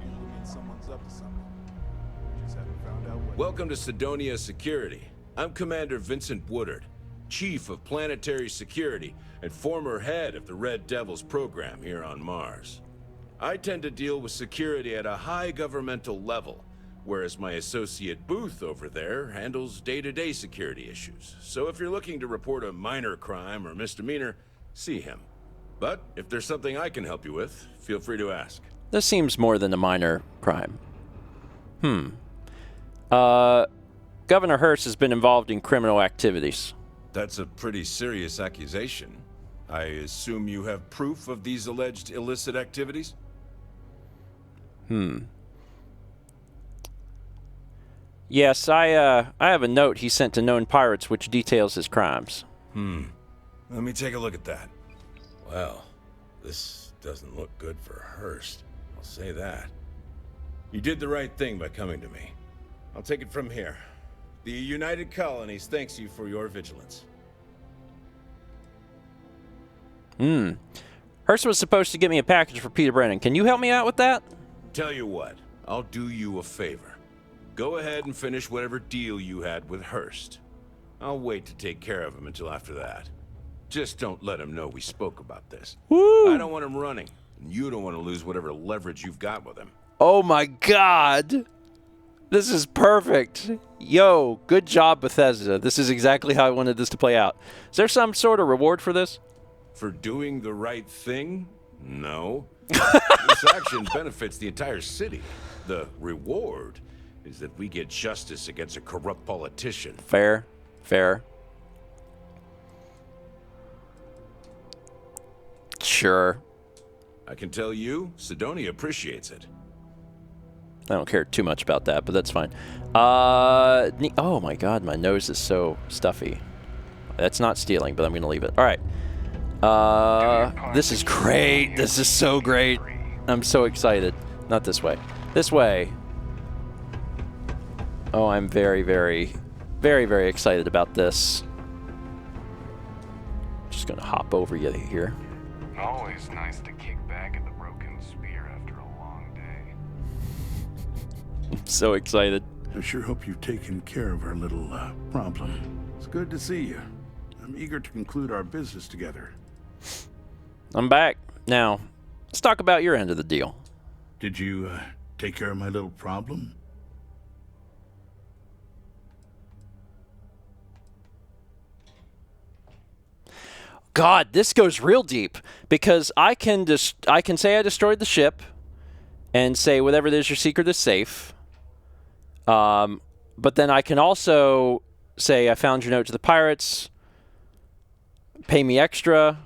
Usually means someone's up to something. Just haven't found out what. Welcome to Sidonia Security. I'm Commander Vincent Woodard, Chief of Planetary Security and former head of the Red Devils program here on Mars. I tend to deal with security at a high governmental level, whereas my associate Booth over there handles day-to-day security issues. So if you're looking to report a minor crime or misdemeanor, see him. But if there's something I can help you with, feel free to ask. This seems more than a minor crime. Governor Hurst has been involved in criminal activities. That's a pretty serious accusation. I assume you have proof of these alleged illicit activities? Yes, I have a note he sent to known pirates which details his crimes. Let me take a look at that. Well, this doesn't look good for Hurst. I'll say that. You did the right thing by coming to me. I'll take it from here. The United Colonies thanks you for your vigilance. Hurst was supposed to get me a package for Peter Brennan. Can you help me out with that? Tell you what, I'll do you a favor. Go ahead and finish whatever deal you had with Hurst. I'll wait to take care of him until after that. Just don't let him know we spoke about this. Woo! I don't want him running, and you don't want to lose whatever leverage you've got with him. Oh my God! This is perfect. Yo, good job, Bethesda. This is exactly how I wanted this to play out. Is there some sort of reward for this? For doing the right thing? No. This action benefits the entire city. The reward is that we get justice against a corrupt politician. Fair. Fair. Sure. I can tell you, Sidonia appreciates it. I don't care too much about that, but that's fine. Oh my God, my nose is so stuffy. That's not stealing, but I'm going to leave it. All right. This is great. This is so great. I'm so excited. Not this way. This way. Oh, I'm very, very, very, very excited about this. Just going to hop over you here. Always nice to kick back at the broken spear after a long day. I'm so excited. I sure hope you've taken care of our little problem. It's good to see you. I'm eager to conclude our business together. I'm back. Now, let's talk about your end of the deal. Did you take care of my little problem? God, this goes real deep because I can say I destroyed the ship and say whatever it is your secret is safe. But then I can also say I found your note to the pirates. Pay me extra.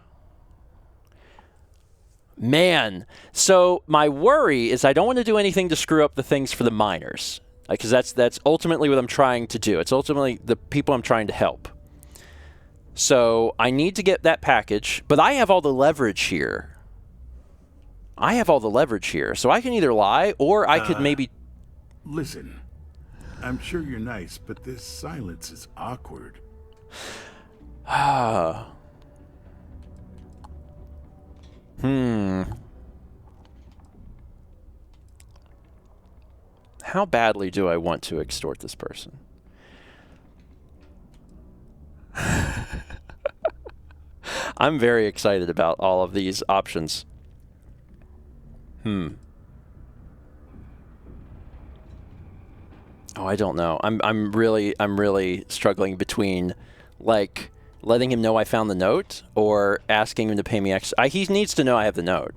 Man, so my worry is I don't want to do anything to screw up the things for the miners, because that's ultimately what I'm trying to do. It's ultimately the people I'm trying to help. So I need to get that package, but I have all the leverage here. So I can either lie or I could maybe... Listen, I'm sure you're nice, but this silence is awkward. How badly do I want to extort this person? I'm very excited about all of these options. Oh, I don't know. I'm really struggling between, like, letting him know I found the note or asking him to pay me extra. He needs to know I have the note.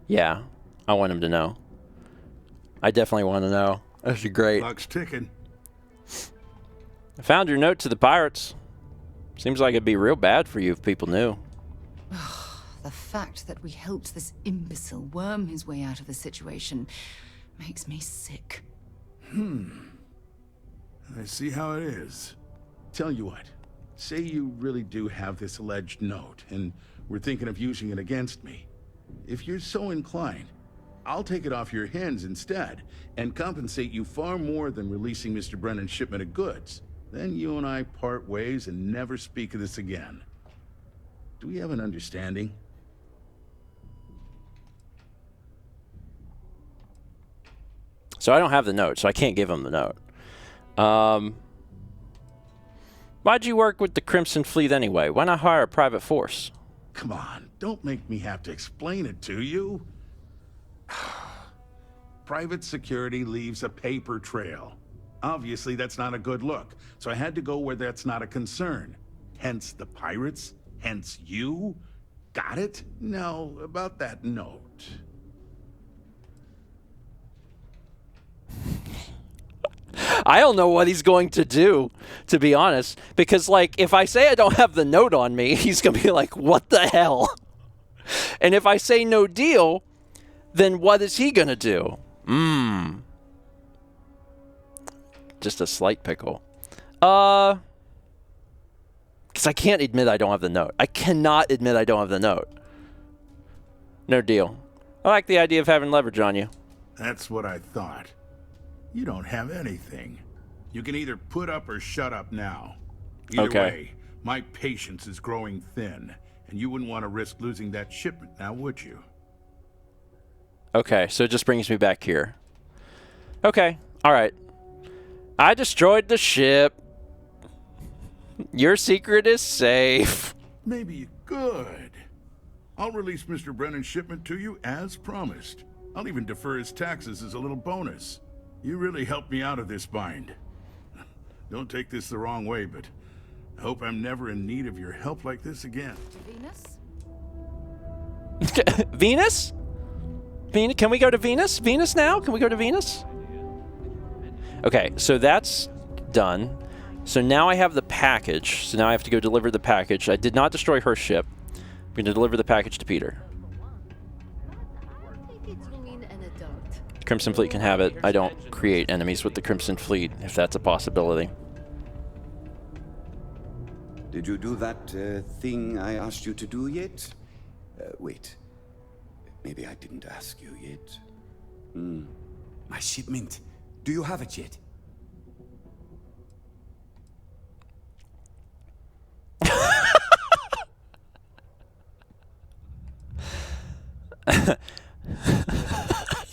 Yeah, I want him to know. I definitely want to know. That'd be great. Clock's ticking. I found your note to the pirates. Seems like it'd be real bad for you if people knew. The fact that we helped this imbecile worm his way out of the situation makes me sick. I see how it is. Tell you what, say you really do have this alleged note, and we're thinking of using it against me. If you're so inclined, I'll take it off your hands instead, and compensate you far more than releasing Mr. Brennan's shipment of goods. Then you and I part ways and never speak of this again. Do we have an understanding? So I don't have the note, so I can't give him the note. Why'd you work with the Crimson Fleet anyway? Why not hire a private force? Come on, don't make me have to explain it to you. Private security leaves a paper trail. Obviously, that's not a good look, so I had to go where that's not a concern. Hence the pirates, hence you. Got it? Now, about that note. I don't know what he's going to do, to be honest. Because, like, if I say I don't have the note on me, he's going to be like, what the hell? And if I say no deal, then what is he going to do? Just a slight pickle. Because I can't admit I don't have the note. I cannot admit I don't have the note. No deal. I like the idea of having leverage on you. That's what I thought. You don't have anything. You can either put up or shut up now. Either way, my patience is growing thin, and you wouldn't want to risk losing that shipment now, would you? Okay, so it just brings me back here. Okay, alright. I destroyed the ship. Your secret is safe. Maybe good. I'll release Mr. Brennan's shipment to you as promised. I'll even defer his taxes as a little bonus. You really helped me out of this bind. Don't take this the wrong way, but I hope I'm never in need of your help like this again. Venus? Venus? Can we go to Venus? Venus now? Can we go to Venus? Okay, so that's done. So now I have the package. So now I have to go deliver the package. I did not destroy her ship. I'm going to deliver the package to Peter. Crimson Fleet can have it. I don't create enemies with the Crimson Fleet, if that's a possibility. Did you do that thing I asked you to do yet? Wait. Maybe I didn't ask you yet. My shipment. Do you have it yet?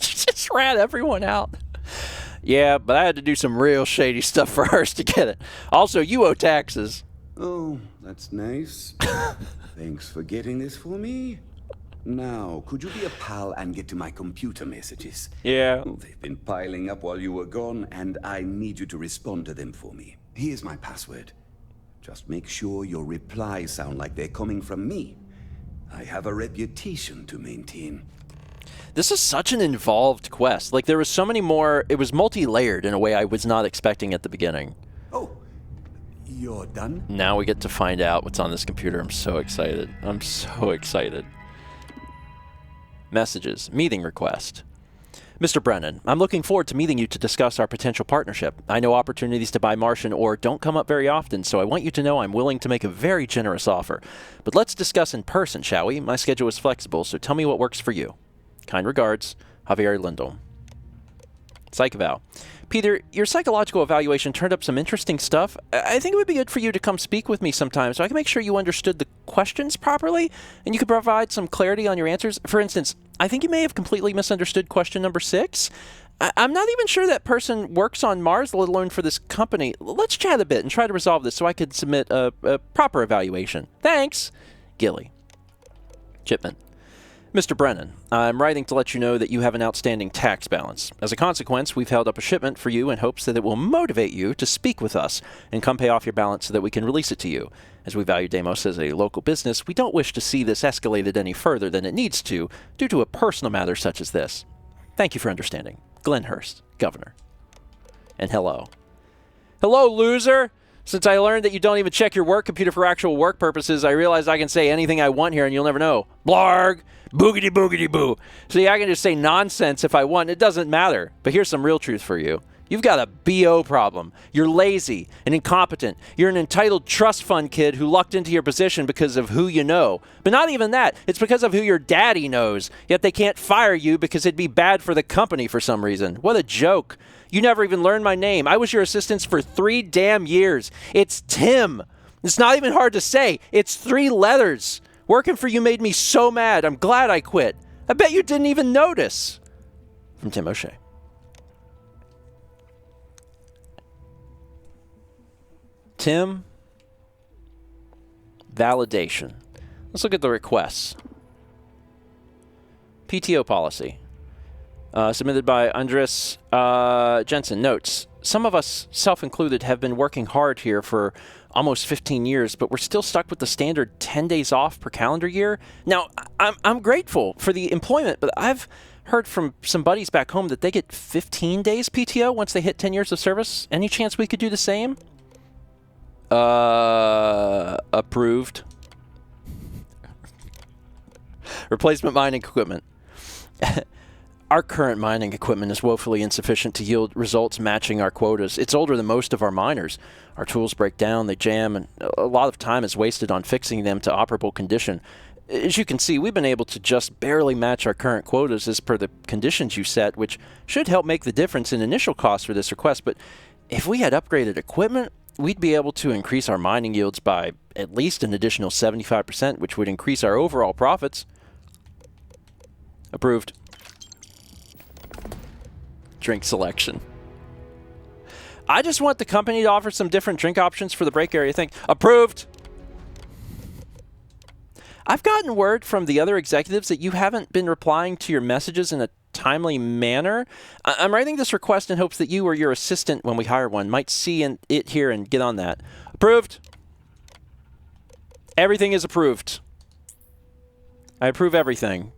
Just rat everyone out. Yeah, but I had to do some real shady stuff first to get it. Also, you owe taxes. Oh, that's nice. Thanks for getting this for me. Now, could you be a pal and get to my computer messages? Yeah. Oh, they've been piling up while you were gone, and I need you to respond to them for me. Here's my password. Just make sure your replies sound like they're coming from me. I have a reputation to maintain. This is such an involved quest. Like, there was so many more... It was multi-layered in a way I was not expecting at the beginning. Oh, you're done? Now we get to find out what's on this computer. I'm so excited. I'm so excited. Messages. Meeting request. Mr. Brennan, I'm looking forward to meeting you to discuss our potential partnership. I know opportunities to buy Martian ore don't come up very often, so I want you to know I'm willing to make a very generous offer. But let's discuss in person, shall we? My schedule is flexible, so tell me what works for you. Kind regards, Javier Lindell. Psych eval. Peter, your psychological evaluation turned up some interesting stuff. I think it would be good for you to come speak with me sometime so I can make sure you understood the questions properly and you could provide some clarity on your answers. For instance, I think you may have completely misunderstood question number 6. I'm not even sure that person works on Mars, let alone for this company. Let's chat a bit and try to resolve this so I could submit a proper evaluation. Thanks. Gilly. Chipman. Mr. Brennan, I'm writing to let you know that you have an outstanding tax balance. As a consequence, we've held up a shipment for you in hopes that it will motivate you to speak with us and come pay off your balance so that we can release it to you. As we value Deimos as a local business, we don't wish to see this escalated any further than it needs to due to a personal matter such as this. Thank you for understanding. Glenn Hurst, Governor. And hello. Hello, loser! Since I learned that you don't even check your work computer for actual work purposes, I realize I can say anything I want here and you'll never know. Blarg! Boogity boogity boo! See, I can just say nonsense if I want. It doesn't matter. But here's some real truth for you. You've got a BO problem. You're lazy and incompetent. You're an entitled trust fund kid who lucked into your position because of who you know. But not even that. It's because of who your daddy knows. Yet they can't fire you because it'd be bad for the company for some reason. What a joke. You never even learned my name. I was your assistant for 3 damn years. It's Tim. It's not even hard to say. It's 3 letters. Working for you made me so mad. I'm glad I quit. I bet you didn't even notice. From Tim O'Shea. Tim. Validation. Let's look at the requests. PTO policy. Submitted by Andres Jensen. Notes, some of us, self-included, have been working hard here for almost 15 years, but we're still stuck with the standard 10 days off per calendar year. Now, I'm grateful for the employment, but I've heard from some buddies back home that they get 15 days PTO once they hit 10 years of service. Any chance we could do the same? Approved. Replacement mining equipment. Our current mining equipment is woefully insufficient to yield results matching our quotas. It's older than most of our miners. Our tools break down, they jam, and a lot of time is wasted on fixing them to operable condition. As you can see, we've been able to just barely match our current quotas as per the conditions you set, which should help make the difference in initial costs for this request. But if we had upgraded equipment, we'd be able to increase our mining yields by at least an additional 75%, which would increase our overall profits. Approved. Drink selection. I just want the company to offer some different drink options for the break area thing. Approved. I've gotten word from the other executives that you haven't been replying to your messages in a timely manner. I'm writing this request in hopes that you or your assistant, when we hire one, might see it here and get on that. Approved. Everything is approved. I approve everything.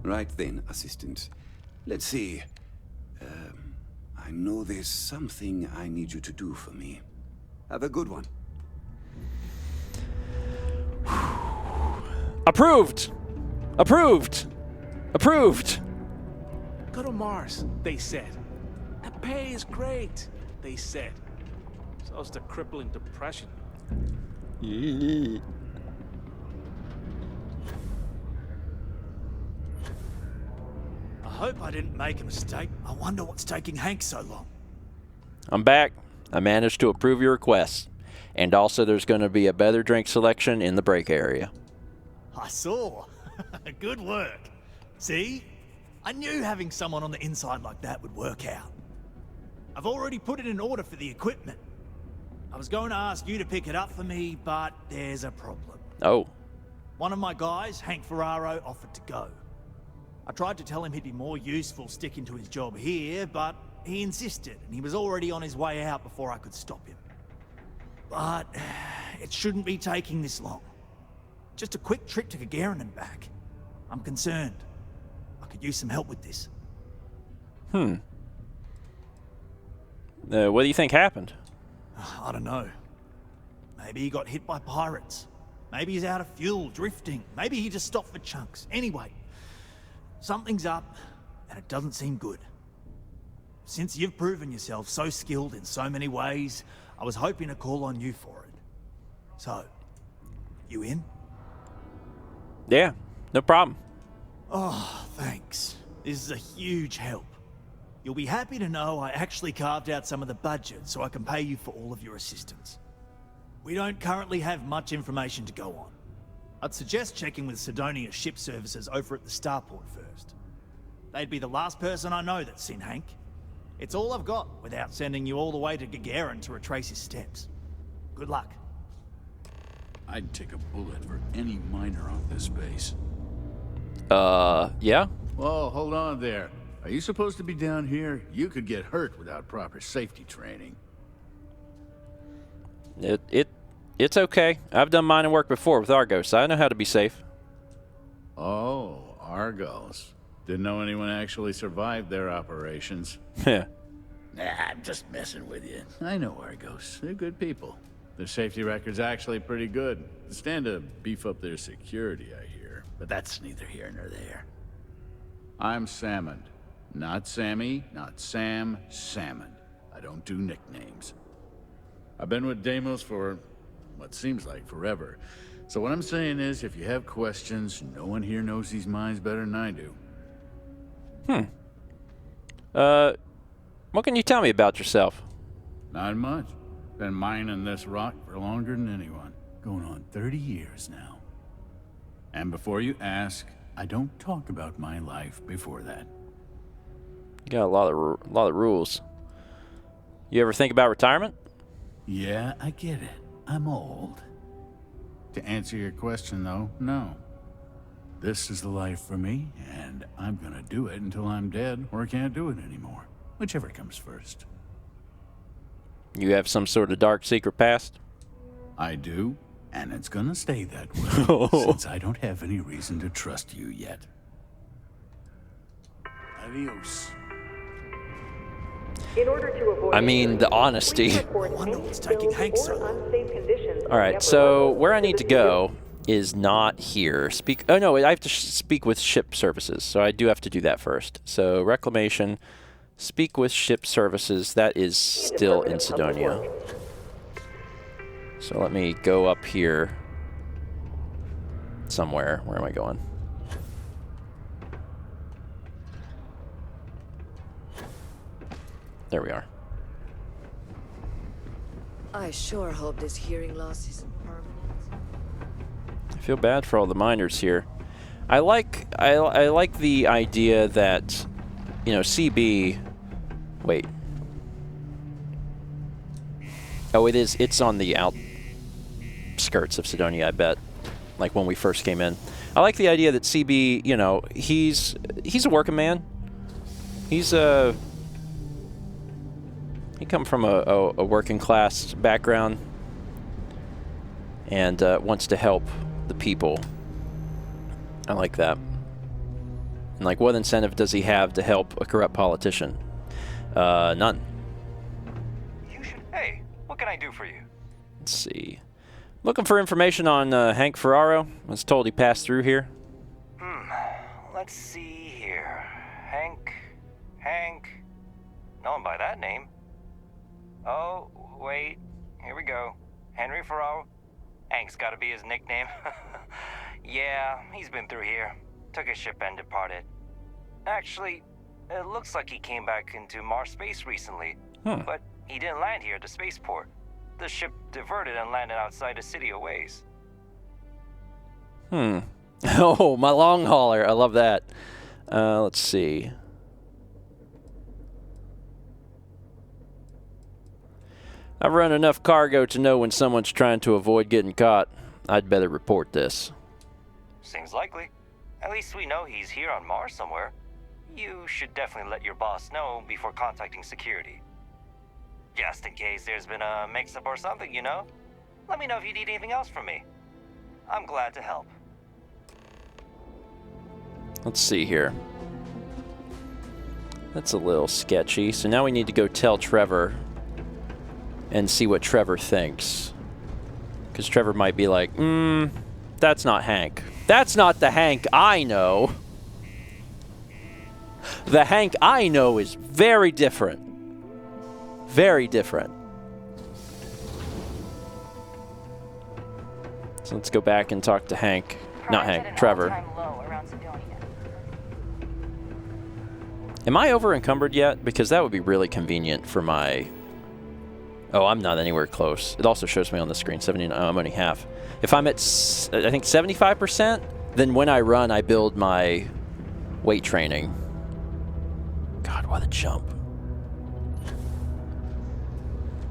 Right then, assistant. Let's see. I know there's something I need you to do for me. Have a good one. Approved! Approved! Approved! Go to Mars, they said. The pay is great, they said. So's the crippling depression. I hope I didn't make a mistake. I wonder what's taking Hank so long. I'm back. I managed to approve your request. And also there's going to be a better drink selection in the break area. I saw. Good work. See? I knew having someone on the inside like that would work out. I've already put it in order for the equipment. I was going to ask you to pick it up for me, but there's a problem. Oh. One of my guys, Hank Ferraro, offered to go. I tried to tell him he'd be more useful sticking to his job here, but he insisted, and he was already on his way out before I could stop him. But it shouldn't be taking this long. Just a quick trip to Gagarin and back. I'm concerned. I could use some help with this. What do you think happened? I don't know. Maybe he got hit by pirates. Maybe he's out of fuel, drifting. Maybe he just stopped for chunks. Anyway, something's up, and it doesn't seem good. Since you've proven yourself so skilled in so many ways, I was hoping to call on you for it. So, you in? Yeah, no problem. Oh, thanks. This is a huge help. You'll be happy to know I actually carved out some of the budget so I can pay you for all of your assistance. We don't currently have much information to go on. I'd suggest checking with Sidonia Ship Services over at the starport first. They'd be the last person I know that's seen Hank. It's all I've got without sending you all the way to Gagarin to retrace his steps. Good luck. I'd take a bullet for any miner on this base. Yeah? Whoa, hold on there. Are you supposed to be down here? You could get hurt without proper safety training. It's okay. I've done mining work before with Argos, so I know how to be safe. Oh, Argos. Didn't know anyone actually survived their operations. Yeah. Nah, I'm just messing with you. I know Argos. They're good people. Their safety record's actually pretty good. They stand to beef up their security, I hear. But that's neither here nor there. I'm Salmond. Not Sammy, not Sam, Salmond. I don't do nicknames. I've been with Deimos for what seems like forever. So what I'm saying is, if you have questions, no one here knows these mines better than I do. What can you tell me about yourself? Not much. Been mining this rock for longer than anyone. Going on 30 years now. And before you ask, I don't talk about my life before that. You got a lot of rules. You ever think about retirement? Yeah, I get it. I'm old. To answer your question, though, no. This is the life for me, and I'm gonna do it until I'm dead or can't do it anymore. Whichever comes first. You have some sort of dark secret past? I do, and it's gonna stay that way, since I don't have any reason to trust you yet. Adios. In order to avoid I mean, the honesty. I wonder what's taking Hank so long. All right, so where I need to go is not here. Oh no, I have to speak with ship services, so I do have to do that first. So reclamation, speak with ship services. That is still in Sidonia. So let me go up here somewhere. Where am I going? There we are. I sure hope this hearing loss isn't permanent. I feel bad for all the miners here. I like the idea that, you know, CB. Wait. Oh, it is. It's on the outskirts of Sidonia, I bet. Like when we first came in. I like the idea that CB, you know, he's a working man. He's a. He come from a working class background and wants to help the people. I like that. And like, what incentive does he have to help a corrupt politician? None. Hey, what can I do for you? Let's see. Looking for information on Hank Ferraro. I was told he passed through here. Let's see here. Hank. No one by that name. Oh, wait. Here we go. Henry Ferraro. Hank's gotta be his nickname. Yeah, he's been through here. Took his ship and departed. Actually, it looks like he came back into Mars space recently. But he didn't land here at the spaceport. The ship diverted and landed outside the city a ways. Oh, my long hauler. I love that. Let's see. I've run enough cargo to know when someone's trying to avoid getting caught. I'd better report this. Seems likely. At least we know he's here on Mars somewhere. You should definitely let your boss know before contacting security. Just in case there's been a mix-up or something, you know? Let me know if you need anything else from me. I'm glad to help. Let's see here. That's a little sketchy. So now we need to go tell Trevor and see what Trevor thinks. Because Trevor might be like, that's not Hank. That's not the Hank I know. The Hank I know is very different. Very different. So let's go back and talk to Hank. Not Hank, Trevor. Am I over encumbered yet? Because that would be really convenient for my... Oh, I'm not anywhere close. It also shows me on the screen 79. I'm only half. If I'm at, I think 75%, then when I run, I build my weight training. God, what a jump!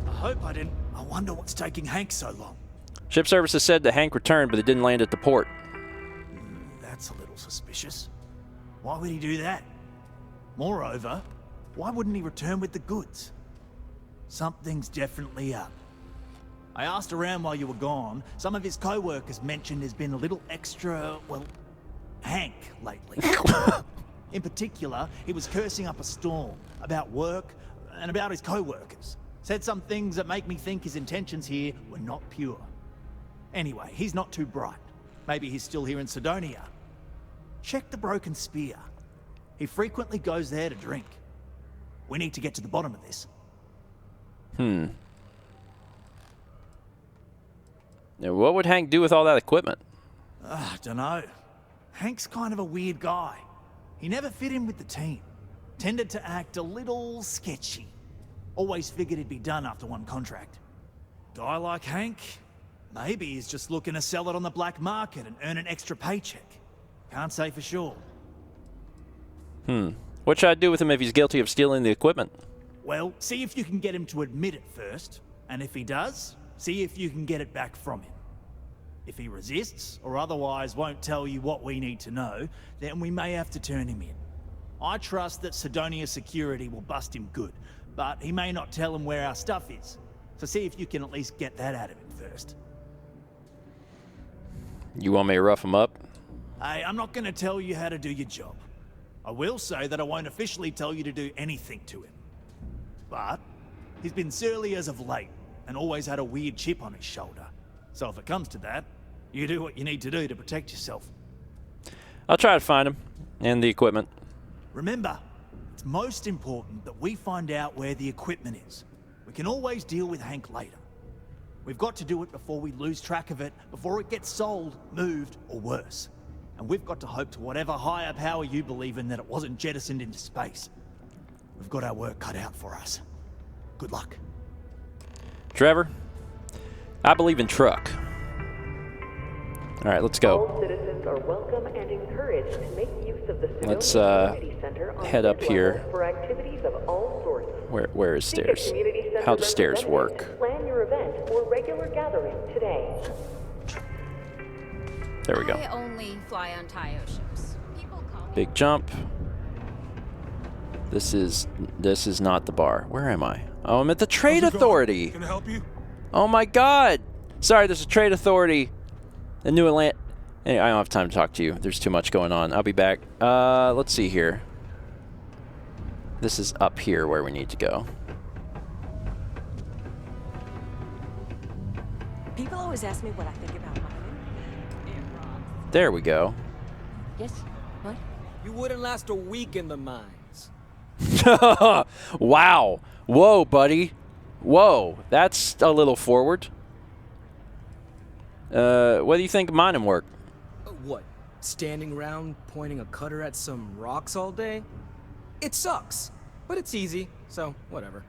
I hope I didn't. I wonder what's taking Hank so long. Ship services said that Hank returned, but it didn't land at the port. That's a little suspicious. Why would he do that? Moreover, why wouldn't he return with the goods? Something's definitely up. I asked around while you were gone. Some of his co-workers mentioned there's been a little extra, well, Hank lately. In particular, he was cursing up a storm about work and about his co-workers. Said some things that make me think his intentions here were not pure. Anyway, he's not too bright. Maybe he's still here in Sidonia. Check the Broken Spear. He frequently goes there to drink. We need to get to the bottom of this. Now, what would Hank do with all that equipment? Dunno. Hank's kind of a weird guy. He never fit in with the team. Tended to act a little sketchy. Always figured he'd be done after one contract. Guy like Hank, maybe he's just looking to sell it on the black market and earn an extra paycheck. Can't say for sure. What should I do with him if he's guilty of stealing the equipment? Well, see if you can get him to admit it first. And if he does, see if you can get it back from him. If he resists, or otherwise won't tell you what we need to know, then we may have to turn him in. I trust that Sidonia Security will bust him good, but he may not tell him where our stuff is. So see if you can at least get that out of him first. You want me to rough him up? Hey, I'm not going to tell you how to do your job. I will say that I won't officially tell you to do anything to him. But he's been surly as of late, and always had a weird chip on his shoulder. So if it comes to that, you do what you need to do to protect yourself. I'll try to find him and the equipment. Remember, it's most important that we find out where the equipment is. We can always deal with Hank later. We've got to do it before we lose track of it, before it gets sold, moved, or worse. And we've got to hope to whatever higher power you believe in that it wasn't jettisoned into space. We've got our work cut out for us. Good luck. Trevor, I believe in truck. All right, let's go. All citizens are welcome and encouraged to make use of the Let's Community Center on head up level here. for activities of all sorts. Where is Seek a stairs? community center How do stairs representative work? to plan your event or regular gathering today. There we go. I only fly on Tayo ships. People call me. Big jump. This is not the bar. Where am I? Oh, I'm at the Trade Authority. Can I help you? Oh my God! Sorry, there's a Trade Authority in New Atlanta. Anyway, I don't have time to talk to you. There's too much going on. I'll be back. Let's see here. This is up here where we need to go. People always ask me what I think about mining. There we go. Yes? What? You wouldn't last a week in the mines. Wow. Whoa, buddy. Whoa. That's a little forward. What do you think of mining work? What? Standing around pointing a cutter at some rocks all day? It sucks, but it's easy, so whatever.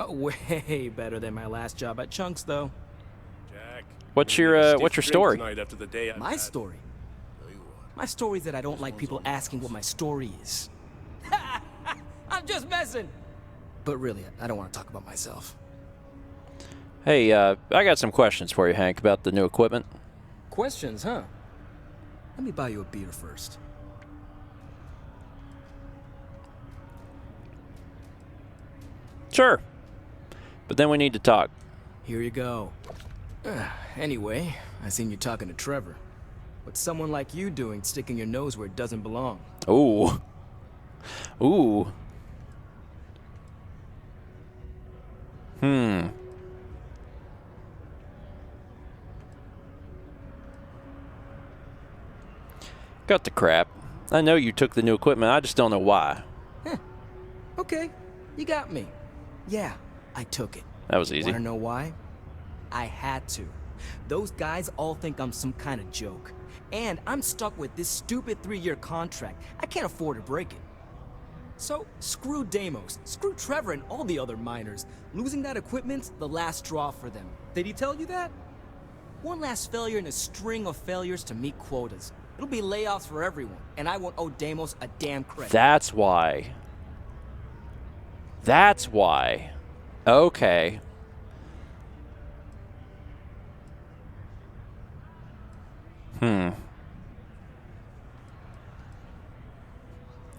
Way better than my last job at Chunks, though. Jack. What's your story? After the day My story? My story is that I don't like people asking what my story is. I'm just messing! But really, I don't want to talk about myself. Hey, I got some questions for you, Hank, about the new equipment. Questions, huh? Let me buy you a beer first. Sure. But then we need to talk. Here you go. Anyway, I seen you talking to Trevor. What's someone like you doing sticking your nose where it doesn't belong? Ooh. Ooh. Got the crap. I know you took the new equipment, I just don't know why. Okay, you got me. Yeah, I took it. That was easy. Wanna know why? I had to. Those guys all think I'm some kind of joke. And I'm stuck with this stupid 3-year contract. I can't afford to break it. So, screw Deimos, screw Trevor and all the other miners. Losing that equipment's the last straw for them. Did he tell you that? One last failure in a string of failures to meet quotas. It'll be layoffs for everyone, and I won't owe Deimos a damn credit. That's why. That's why. Okay.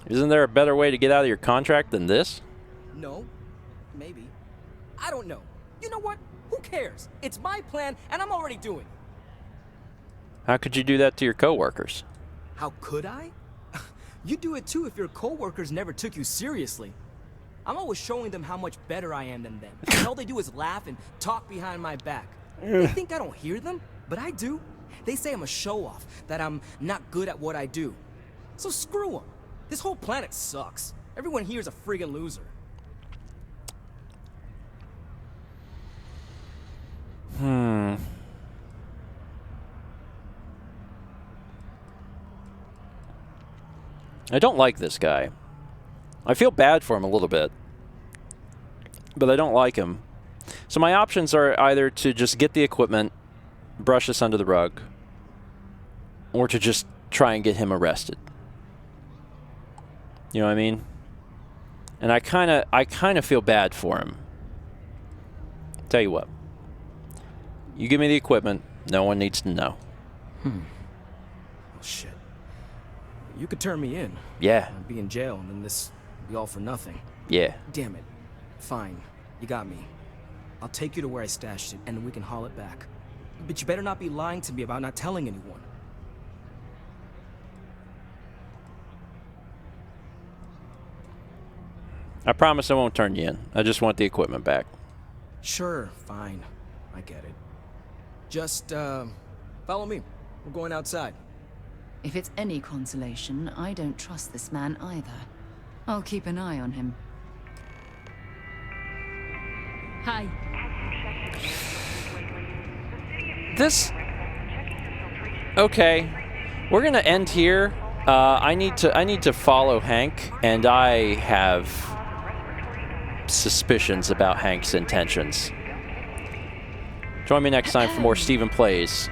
Isn't there a better way to get out of your contract than this? No. Maybe. I don't know. You know what? Who cares? It's my plan, and I'm already doing it. How could you do that to your coworkers? How could I? You'd do it too if your coworkers never took you seriously. I'm always showing them how much better I am than them. And all they do is laugh and talk behind my back. They think I don't hear them, but I do. They say I'm a show-off, that I'm not good at what I do. So screw them. This whole planet sucks. Everyone here is a friggin' loser. I don't like this guy. I feel bad for him a little bit, but I don't like him. So my options are either to just get the equipment, brush this under the rug, or to just try and get him arrested. You know what I mean? And I kind of feel bad for him. Tell you what. You give me the equipment, no one needs to know. Oh, shit. You could turn me in. Yeah. I'd be in jail, and then this would be all for nothing. Yeah. Damn it. Fine. You got me. I'll take you to where I stashed it, and then we can haul it back. But you better not be lying to me about not telling anyone. I promise I won't turn you in. I just want the equipment back. Sure, fine. I get it. Just, follow me. We're going outside. If it's any consolation, I don't trust this man either. I'll keep an eye on him. Hi. This... Okay. We're gonna end here. I need to follow Hank, and I have suspicions about Hank's intentions. Join me next time for more Stephen Plays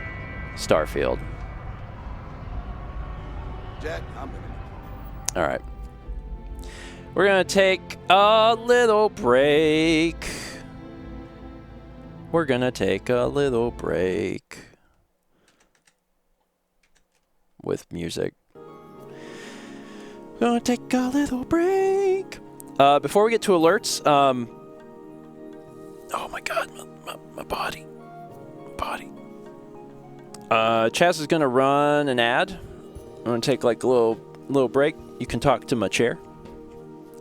Starfield. Jack, I'm in. All right. We're going to take a little break. We're going to take a little break with music. Gonna take a little break. Before we get to alerts, oh my god, my body. Chaz is gonna run an ad. I'm gonna take like a little break. You can talk to my chair.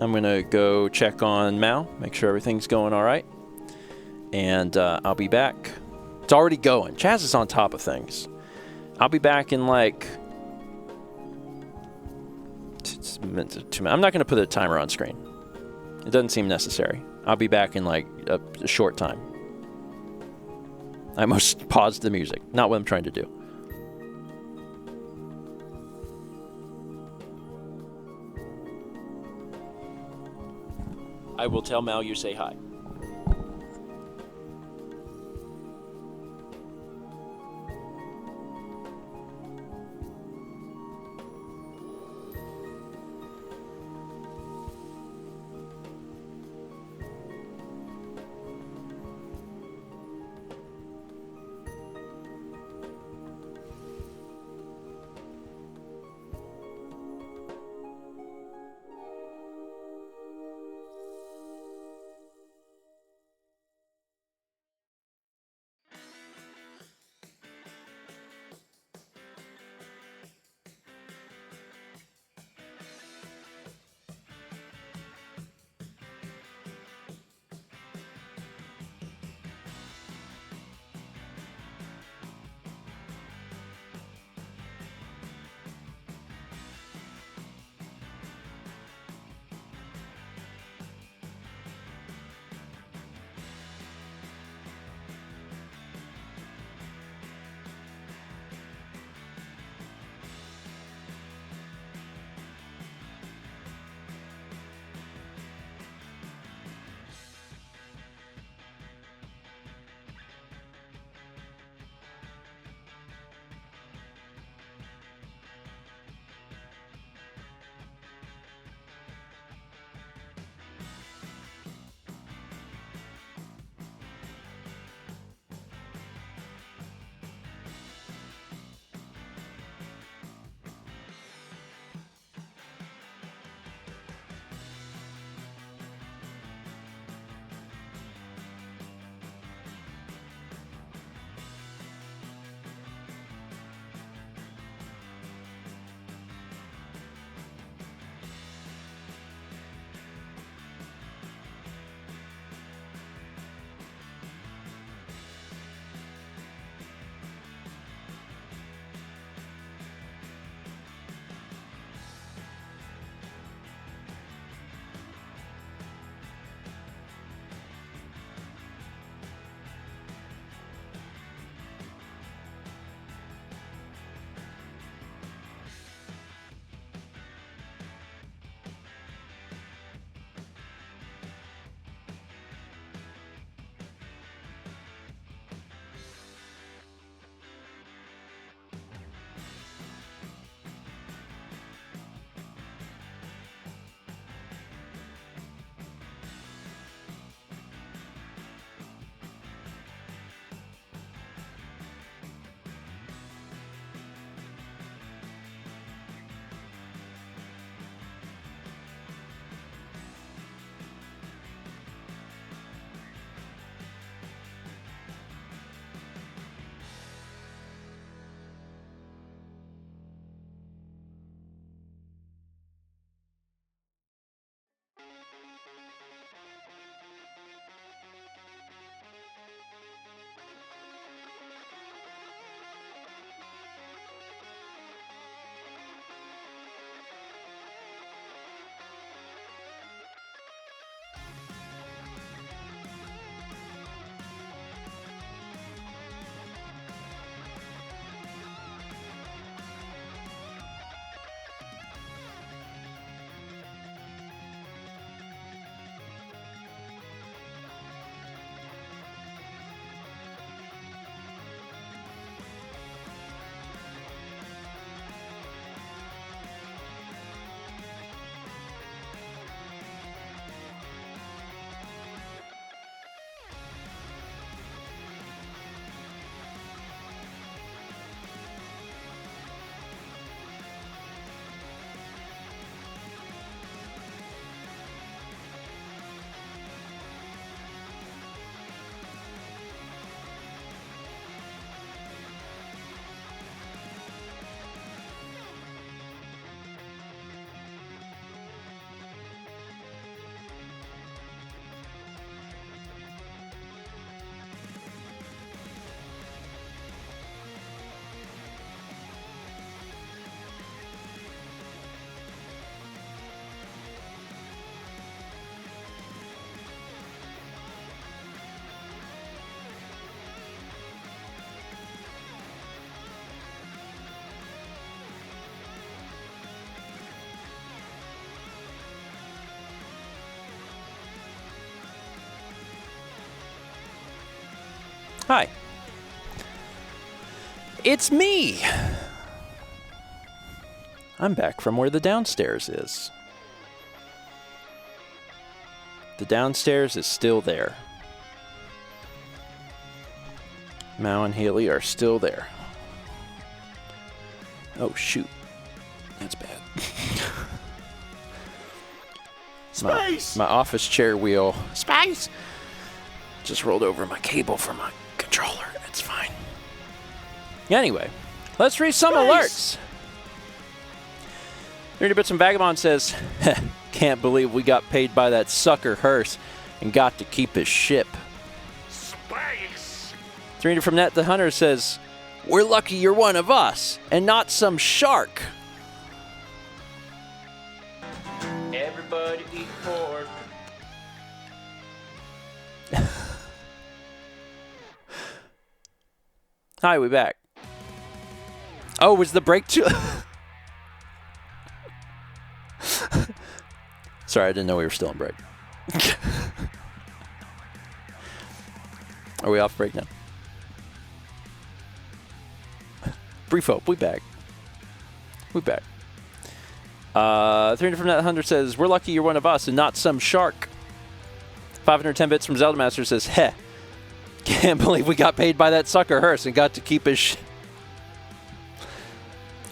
I'm gonna go check on Mal, make sure everything's going all right, and I'll be back. It's already going. Chaz is on top of things. I'll be back in like. I'm not gonna put a timer on screen. It doesn't seem necessary. I'll be back in like a short time. I almost paused the music. Not what I'm trying to do. I will tell Mal you say hi. Hi. It's me! I'm back from where the downstairs is. The downstairs is still there. Mao and Haley are still there. Oh, shoot. That's bad. Space! My office chair wheel. Space! Just rolled over my cable for my controller. It's fine. Anyway, let's read some alerts. 30 Bits from Vagabond says, can't believe we got paid by that sucker Hearst and got to keep his ship. Space! 300 from Net the Hunter says, we're lucky you're one of us and not some shark. Everybody eat pork. Hi, we back. Oh, was the break too... Sorry, I didn't know we were still on break. Are we off break now? Brief hope, we back. We back. 300 from Net Hunter says, we're lucky you're one of us and not some shark. 510 Bits from Zelda Master says, heh. Can't believe we got paid by that sucker Hearst and got to keep his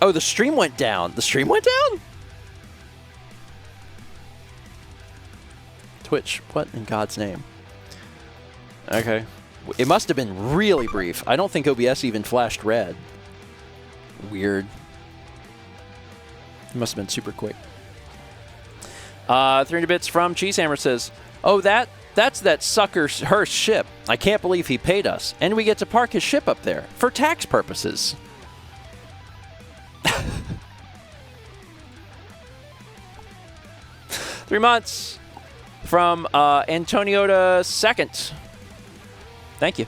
Oh, the stream went down. The stream went down? Twitch, what in God's name? Okay. It must have been really brief. I don't think OBS even flashed red. Weird. It must have been super quick. 300 Bits from Cheesehammer says, oh, that's that sucker Hearst ship. I can't believe he paid us. And we get to park his ship up there for tax purposes. 3 months from Antoniota Second. Thank you.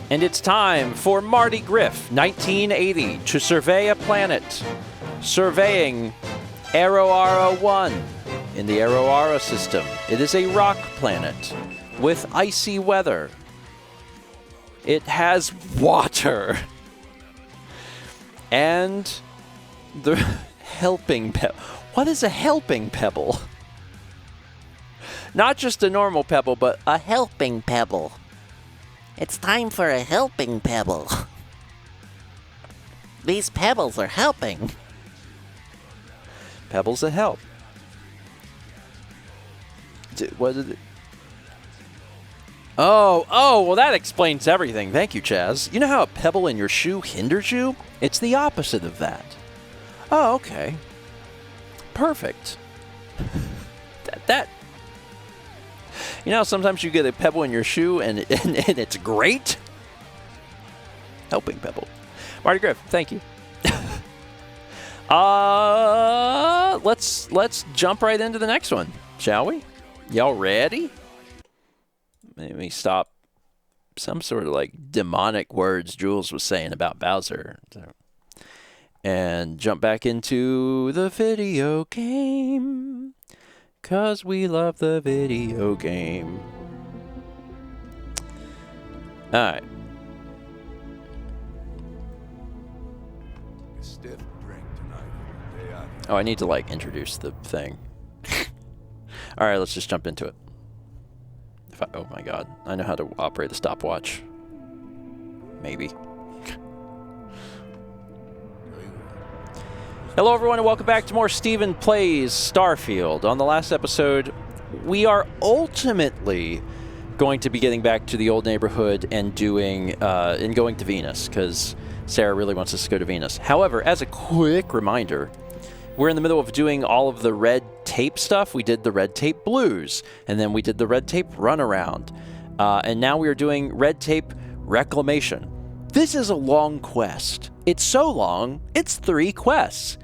And it's time for Marty Griff, 1980, to survey a planet. Surveying Aroara 1 in the Aroara system. It is a rock planet with icy weather. It has water. And the helping pebble. What is a helping pebble? Not just a normal pebble, but a helping pebble. It's time for a helping pebble. These pebbles are helping. Pebbles that help. What is it? Oh, well that explains everything. Thank you, Chaz. You know how a pebble in your shoe hinders you? It's the opposite of that. Oh, okay. Perfect. that You know, sometimes you get a pebble in your shoe and it's great. Helping pebble. Marty Griff, thank you. Let's jump right into the next one, shall we? Y'all ready? Let me stop some sort of like demonic words Jules was saying about Bowser. And jump back into the video game. 'Cause we love the video game. Alright. Stiff drink tonight. Oh, I need to like introduce the thing. Alright, let's just jump into it. Oh my god. I know how to operate the stopwatch. Maybe. Hello everyone and welcome back to more Steven Plays Starfield. On the last episode, we are ultimately going to be getting back to the old neighborhood and doing and going to Venus, because Sarah really wants us to go to Venus. However, as a quick reminder, we're in the middle of doing all of the red tape stuff. We did the red tape blues, and then we did the red tape runaround. And now we are doing red tape reclamation. This is a long quest. It's so long, it's 3 quests.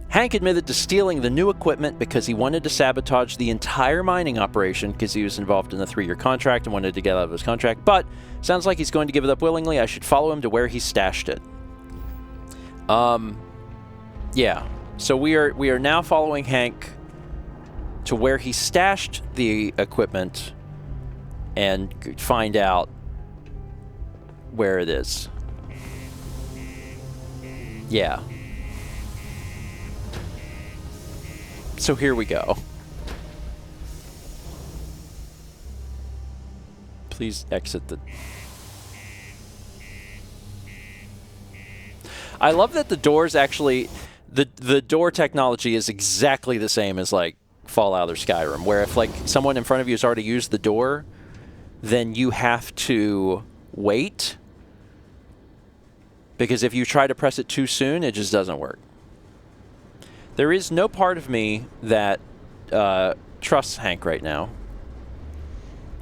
Hank admitted to stealing the new equipment because he wanted to sabotage the entire mining operation because he was involved in a 3-year contract and wanted to get out of his contract, but sounds like he's going to give it up willingly. I should follow him to where he stashed it. Yeah. So we are now following Hank to where he stashed the equipment and find out where it is. Yeah. So here we go. Please exit the... I love that the doors actually... The door technology is exactly the same as, like, Fallout or Skyrim, where if, like, someone in front of you has already used the door, then you have to wait. Because if you try to press it too soon, it just doesn't work. There is no part of me that trusts Hank right now.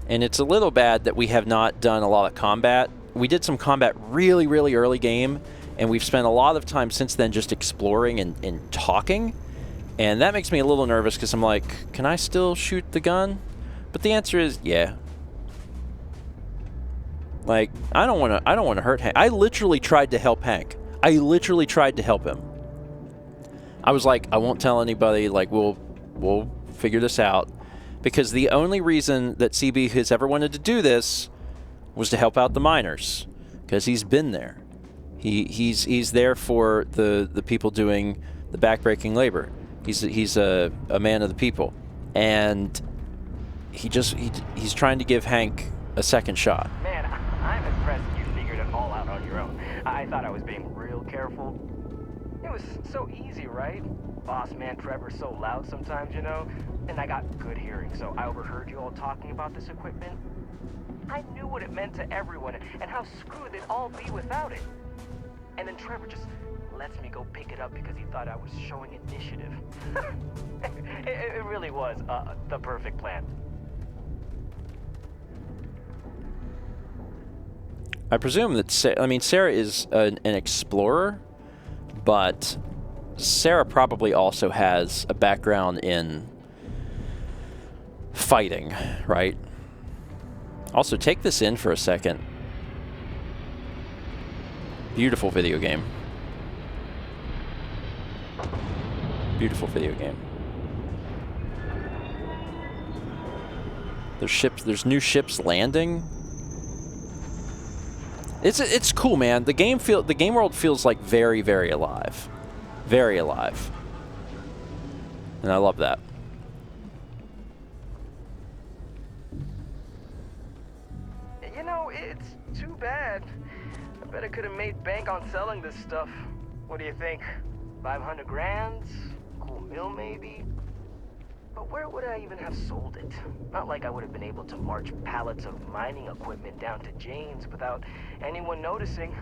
And it's a little bad that we have not done a lot of combat. We did some combat really, really early game, and we've spent a lot of time since then just exploring and talking. And that makes me a little nervous because I'm like, can I still shoot the gun? But the answer is yeah. Like, I don't want to hurt Hank. I literally tried to help Hank. I literally tried to help him. I was like, I won't tell anybody. Like, we'll figure this out. Because the only reason that CB has ever wanted to do this was to help out the miners, because he's been there. He's there for the people doing the backbreaking labor. He's a man of the people, and he's trying to give Hank a second shot. Man, I'm impressed you figured it all out on your own. I thought I was being real careful. It was so easy, right? Boss man Trevor's so loud sometimes, you know? And I got good hearing, so I overheard you all talking about this equipment. I knew what it meant to everyone and how screwed they'd all be without it. And then Trevor just lets me go pick it up because he thought I was showing initiative. It really was the perfect plan. I presume that Sarah is an explorer, but Sarah probably also has a background in fighting, right? Also, take this in for a second. Beautiful video game. Beautiful video game. There's new ships landing. It's cool, man. The game world feels like very, very alive. Very alive. And I love that. You know, it's too bad. I bet I could have made bank on selling this stuff. What do you think? 500 grand? Cool meal, maybe? But where would I even have sold it? Not like I would have been able to march pallets of mining equipment down to Jane's without anyone noticing.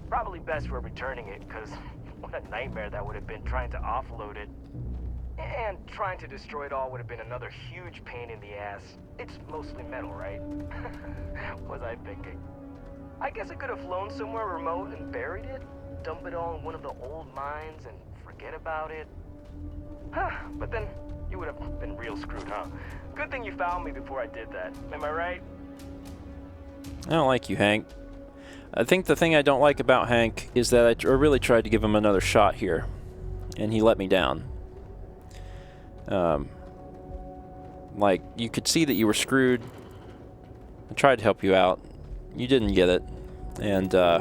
Probably best we're returning it, because what a nightmare that would have been trying to offload it. And trying to destroy it all would have been another huge pain in the ass. It's mostly metal, right? Was I thinking? I guess I could have flown somewhere remote and buried it, dump it all in one of the old mines and forget about it. Huh, but then you would have been real screwed, huh? Good thing you found me before I did that. Am I right? I don't like you, Hank. I think the thing I don't like about Hank is that I really tried to give him another shot here, and he let me down. Like, you could see that you were screwed. I tried to help you out. You didn't get it. And, I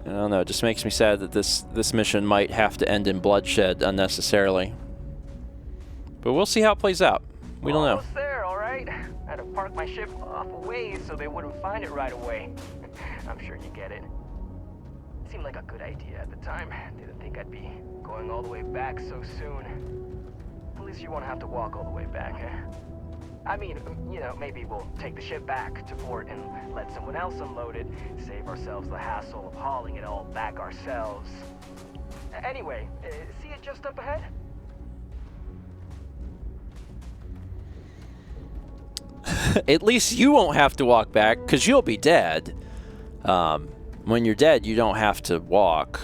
don't know, it just makes me sad that this mission might have to end in bloodshed unnecessarily. But we'll see how it plays out. We don't know. Almost there, all right? I had to park my ship off a ways so they wouldn't find it right away. I'm sure you get it. Seemed like a good idea at the time. Didn't think I'd be going all the way back so soon. At least you won't have to walk all the way back, eh? I mean, you know, maybe we'll take the ship back to port and let someone else unload it, save ourselves the hassle of hauling it all back ourselves. Anyway, see it just up ahead? At least you won't have to walk back, because you'll be dead. When you're dead, you don't have to walk,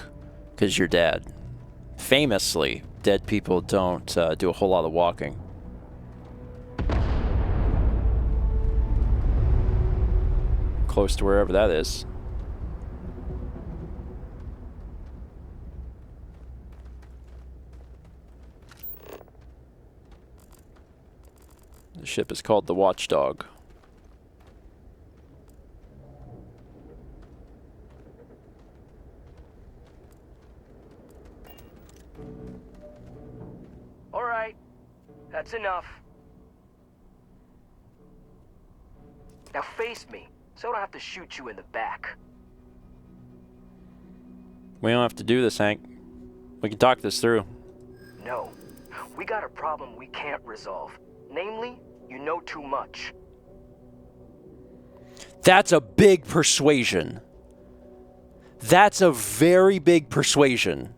because you're dead. Famously, dead people don't do a whole lot of walking. Close to wherever that is. The ship is called the Watchdog. That's enough. Now face me, so I don't have to shoot you in the back. We don't have to do this, Hank. We can talk this through. No. We got a problem we can't resolve. Namely, you know too much. That's a big persuasion. That's a very big persuasion.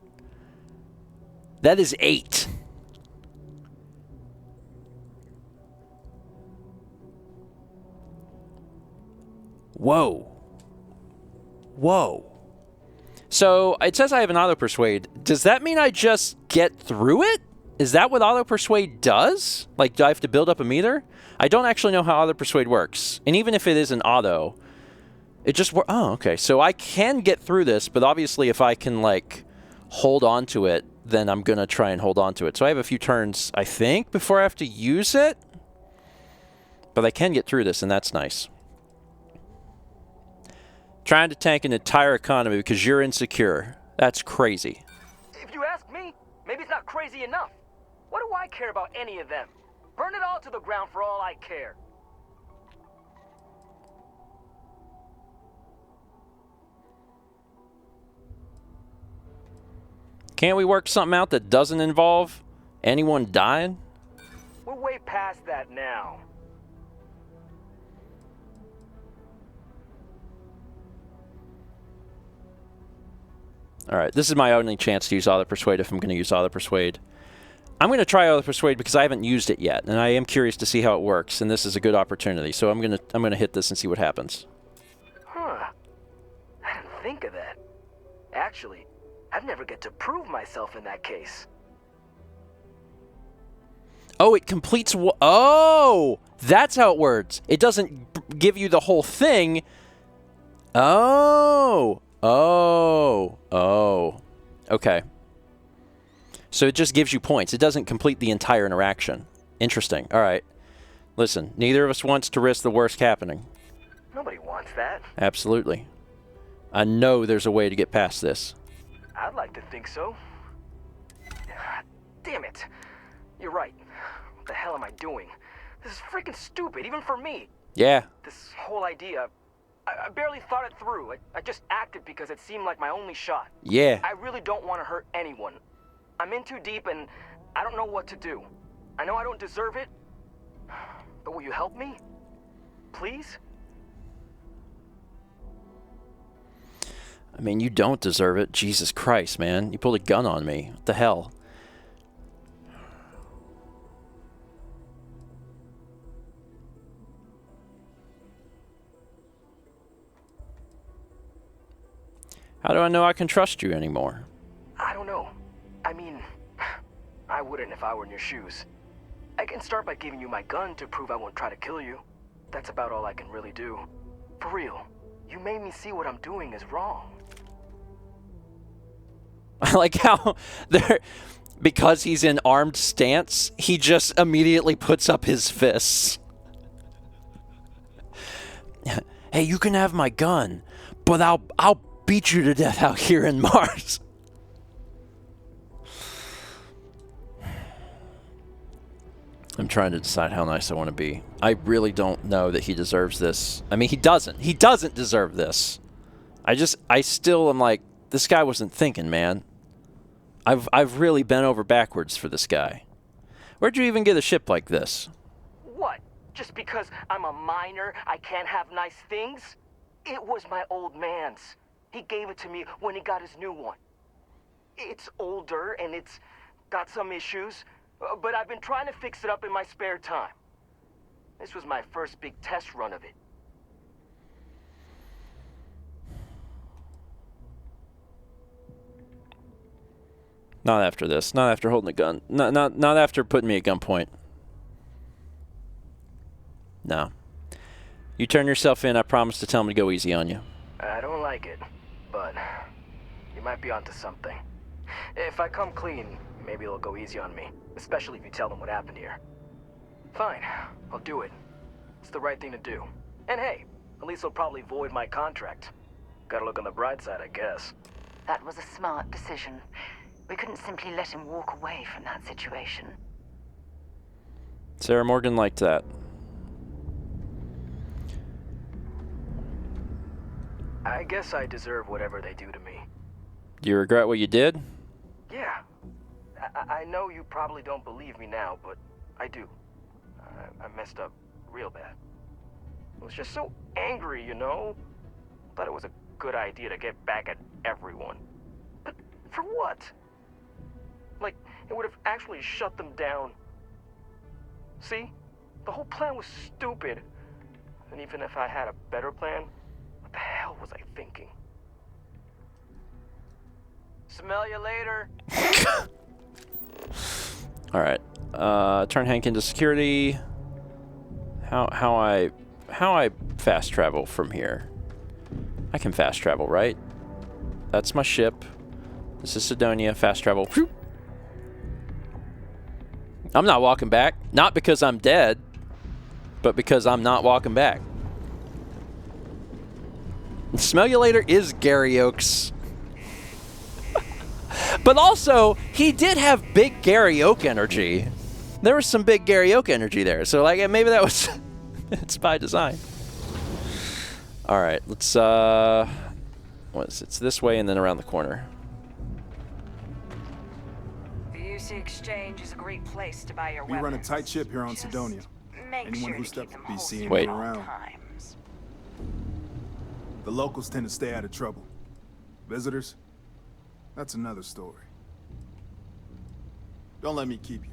That is 8. Whoa. Whoa. So, it says I have an auto-persuade. Does that mean I just get through it? Is that what auto-persuade does? Like, do I have to build up a meter? I don't actually know how auto-persuade works. And even if it is an auto, it just works. Oh, okay. So I can get through this, but obviously if I can, like, hold on to it, then I'm going to try and hold on to it. So I have a few turns, I think, before I have to use it. But I can get through this, and that's nice. Trying to tank an entire economy because you're insecure. That's crazy. If you ask me, maybe it's not crazy enough. What do I care about any of them? Burn it all to the ground for all I care. Can't we work something out that doesn't involve anyone dying? We're way past that now. Alright, this is my only chance to use Auto Persuade if I'm going to use Auto Persuade. I'm going to try Auto Persuade because I haven't used it yet, and I am curious to see how it works, and this is a good opportunity. So I'm gonna hit this and see what happens. Huh. I didn't think of that. Actually, I'd never get to prove myself in that case. Oh, it completes... Oh! That's how it works. It doesn't give you the whole thing. Oh! Oh. Oh. Okay. So it just gives you points. It doesn't complete the entire interaction. Interesting. All right. Listen, neither of us wants to risk the worst happening. Nobody wants that. Absolutely. I know there's a way to get past this. I'd like to think so. Damn it. You're right. What the hell am I doing? This is freaking stupid, even for me. Yeah. This whole idea, I barely thought it through. I just acted because it seemed like my only shot. Yeah. I really don't want to hurt anyone. I'm in too deep and I don't know what to do. I know I don't deserve it, but will you help me? Please? I mean, you don't deserve it. Jesus Christ, man. You pulled a gun on me. What the hell? How do I know I can trust you anymore? I don't know. I mean, I wouldn't if I were in your shoes. I can start by giving you my gun to prove I won't try to kill you. That's about all I can really do. For real, you made me see what I'm doing is wrong. I like how because he's in armed stance, he just immediately puts up his fists. Hey, you can have my gun, but I'll beat you to death out here in Mars. I'm trying to decide how nice I want to be. I really don't know that he deserves this. I mean, he doesn't. He doesn't deserve this. I still am like, this guy wasn't thinking, man. I've really bent over backwards for this guy. Where'd you even get a ship like this? What? Just because I'm a minor, I can't have nice things? It was my old man's. He gave it to me when he got his new one. It's older and it's got some issues, but I've been trying to fix it up in my spare time. This was my first big test run of it. Not after this. Not after holding a gun. Not after putting me at gunpoint. No. You turn yourself in, I promise to tell him to go easy on you. I don't like it, but you might be onto something. If I come clean, maybe it'll go easy on me, especially if you tell them what happened here. Fine, I'll do it. It's the right thing to do. And hey, at least they'll probably void my contract. Gotta look on the bright side, I guess. That was a smart decision. We couldn't simply let him walk away from that situation. Sarah Morgan liked that. I guess I deserve whatever they do to me. Do you regret what you did? Yeah. I know you probably don't believe me now, but I do. I messed up real bad. I was just so angry, you know? Thought it was a good idea to get back at everyone. But for what? Like, it would have actually shut them down. See? The whole plan was stupid. And even if I had a better plan, what the hell was I thinking? Smell you later. All right. Turn Hank into security. How I fast travel from here? I can fast travel, right? That's my ship. This is Sidonia. Fast travel. Whew. I'm not walking back. Not because I'm dead, but because I'm not walking back. Smell you later is Gary Oakes. But also, he did have big Gary Oak energy. There was some big Gary Oak energy there. So, like, maybe that was... it's by design. All right, let's... what is it? It's this way and then around the corner. The UC Exchange is a great place to buy your We weapons. run a tight ship here on Sidonia. Make Anyone sure who to steps keep them be holstered seeing at Wait. all around. times. The locals tend to stay out of trouble. Visitors? That's another story. Don't let me keep you.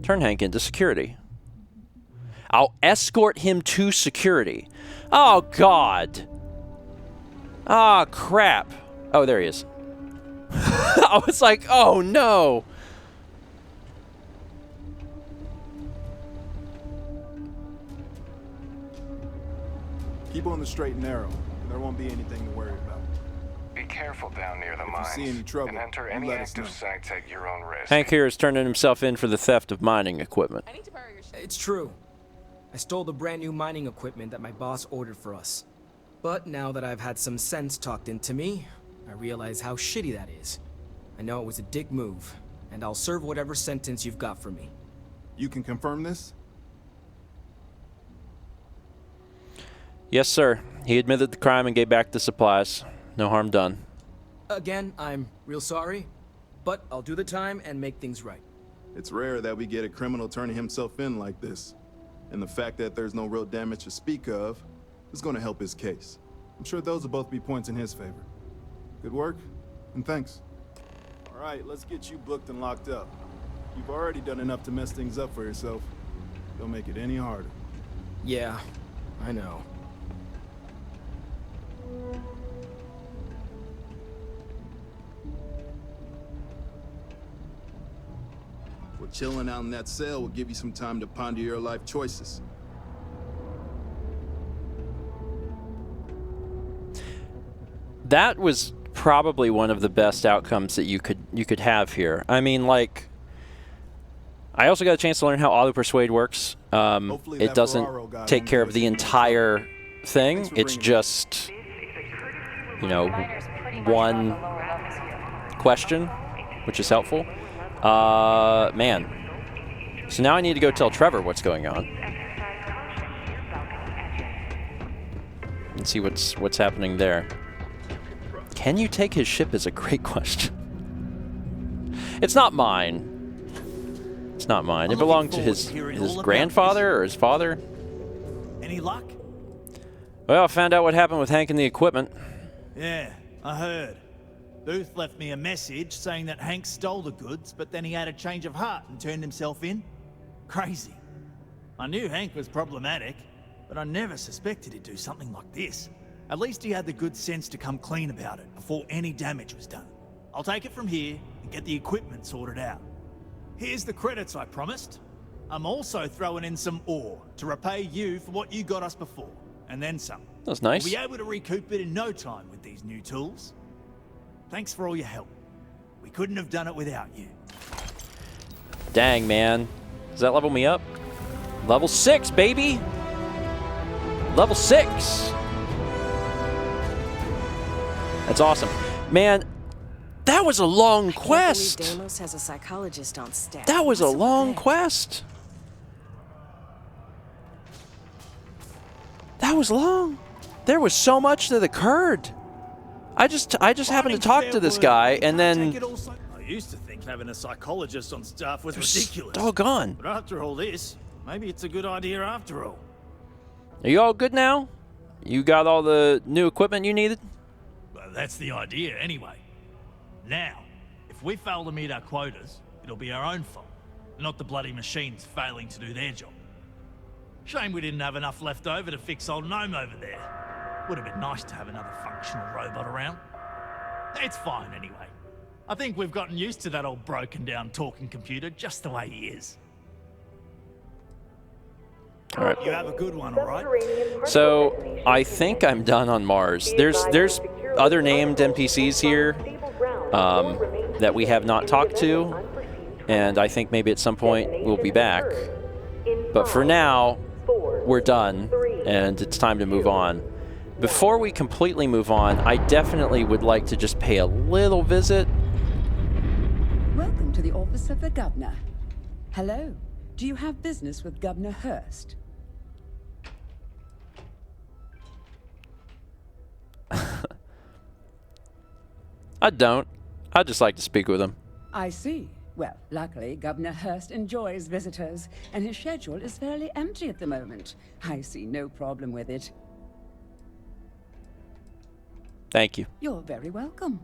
Turn Hank into security. I'll escort him to security. Oh, God. Ah, crap. Oh, there he is. I was like, oh, no. Keep on the straight and narrow. There won't be anything to worry about. Be careful down near the If you mines. see any trouble, and enter you any let us active know. sites at your own risk. Hank here is turning himself in for the theft of mining equipment. It's true. I stole the brand new mining equipment that my boss ordered for us. But now that I've had some sense talked into me, I realize how shitty that is. I know it was a dick move, and I'll serve whatever sentence you've got for me. You can confirm this? Yes, sir. He admitted the crime and gave back the supplies. No harm done. Again, I'm real sorry, but I'll do the time and make things right. It's rare that we get a criminal turning himself in like this. And the fact that there's no real damage to speak of is going to help his case. I'm sure those will both be points in his favor. Good work, and thanks. All right, let's get you booked and locked up. You've already done enough to mess things up for yourself. Don't make it any harder. Yeah, I know. Well, chilling out in that cell will give you some time to ponder your life choices. That was probably one of the best outcomes that you could have here. I mean, like, I also got a chance to learn how auto persuade works. It doesn't take care of the entire thing. It's just, you know, one question, which is helpful. Man. So now I need to go tell Trevor what's going on. And see what's happening there. Can you take his ship is a great question. It's not mine. It's not mine. It belonged to his grandfather or his father. Any luck? Well, I found out what happened with Hank and the equipment. Yeah, I heard. Booth left me a message saying that Hank stole the goods, but then he had a change of heart and turned himself in. Crazy. I knew Hank was problematic, but I never suspected he'd do something like this. At least he had the good sense to come clean about it before any damage was done. I'll take it from here and get the equipment sorted out. Here's the credits I promised. I'm also throwing in some ore to repay you for what you got us before, and then some. That's nice. We'll be able to recoup it in no time with these new tools. Thanks for all your help. We couldn't have done it without you. Dang, man. Does that level me up? Level 6, baby! Level 6! That's awesome. Man, That was a long I quest. can't believe Deimos has a psychologist on staff. That was a What's up with long that? quest. That was long. There was so much that occurred. I just happened to talk to this guy, and then I used to think having a psychologist on staff was ridiculous. doggone. But after all this, maybe it's a good idea after all. Are you all good now? You got all the new equipment you needed? Well, that's the idea, anyway. Now, if we fail to meet our quotas, it'll be our own fault, not the bloody machines failing to do their job. Shame we didn't have enough left over to fix old Gnome over there. Would have been nice to have another functional robot around. It's fine, anyway. I think we've gotten used to that old broken-down talking computer just the way he is. All right. You have a good one, all right? So I think I'm done on Mars. There's other named NPCs here that we have not talked to, and I think maybe at some point we'll be back. But for now, we're done, and it's time to move on. Before we completely move on, I definitely would like to just pay a little visit. Welcome to the office of the governor. Hello. Do you have business with Governor Hurst? I don't. I'd just like to speak with him. I see. Well, luckily, Governor Hurst enjoys visitors, and his schedule is fairly empty at the moment. I see no problem with it. Thank you. You're very welcome.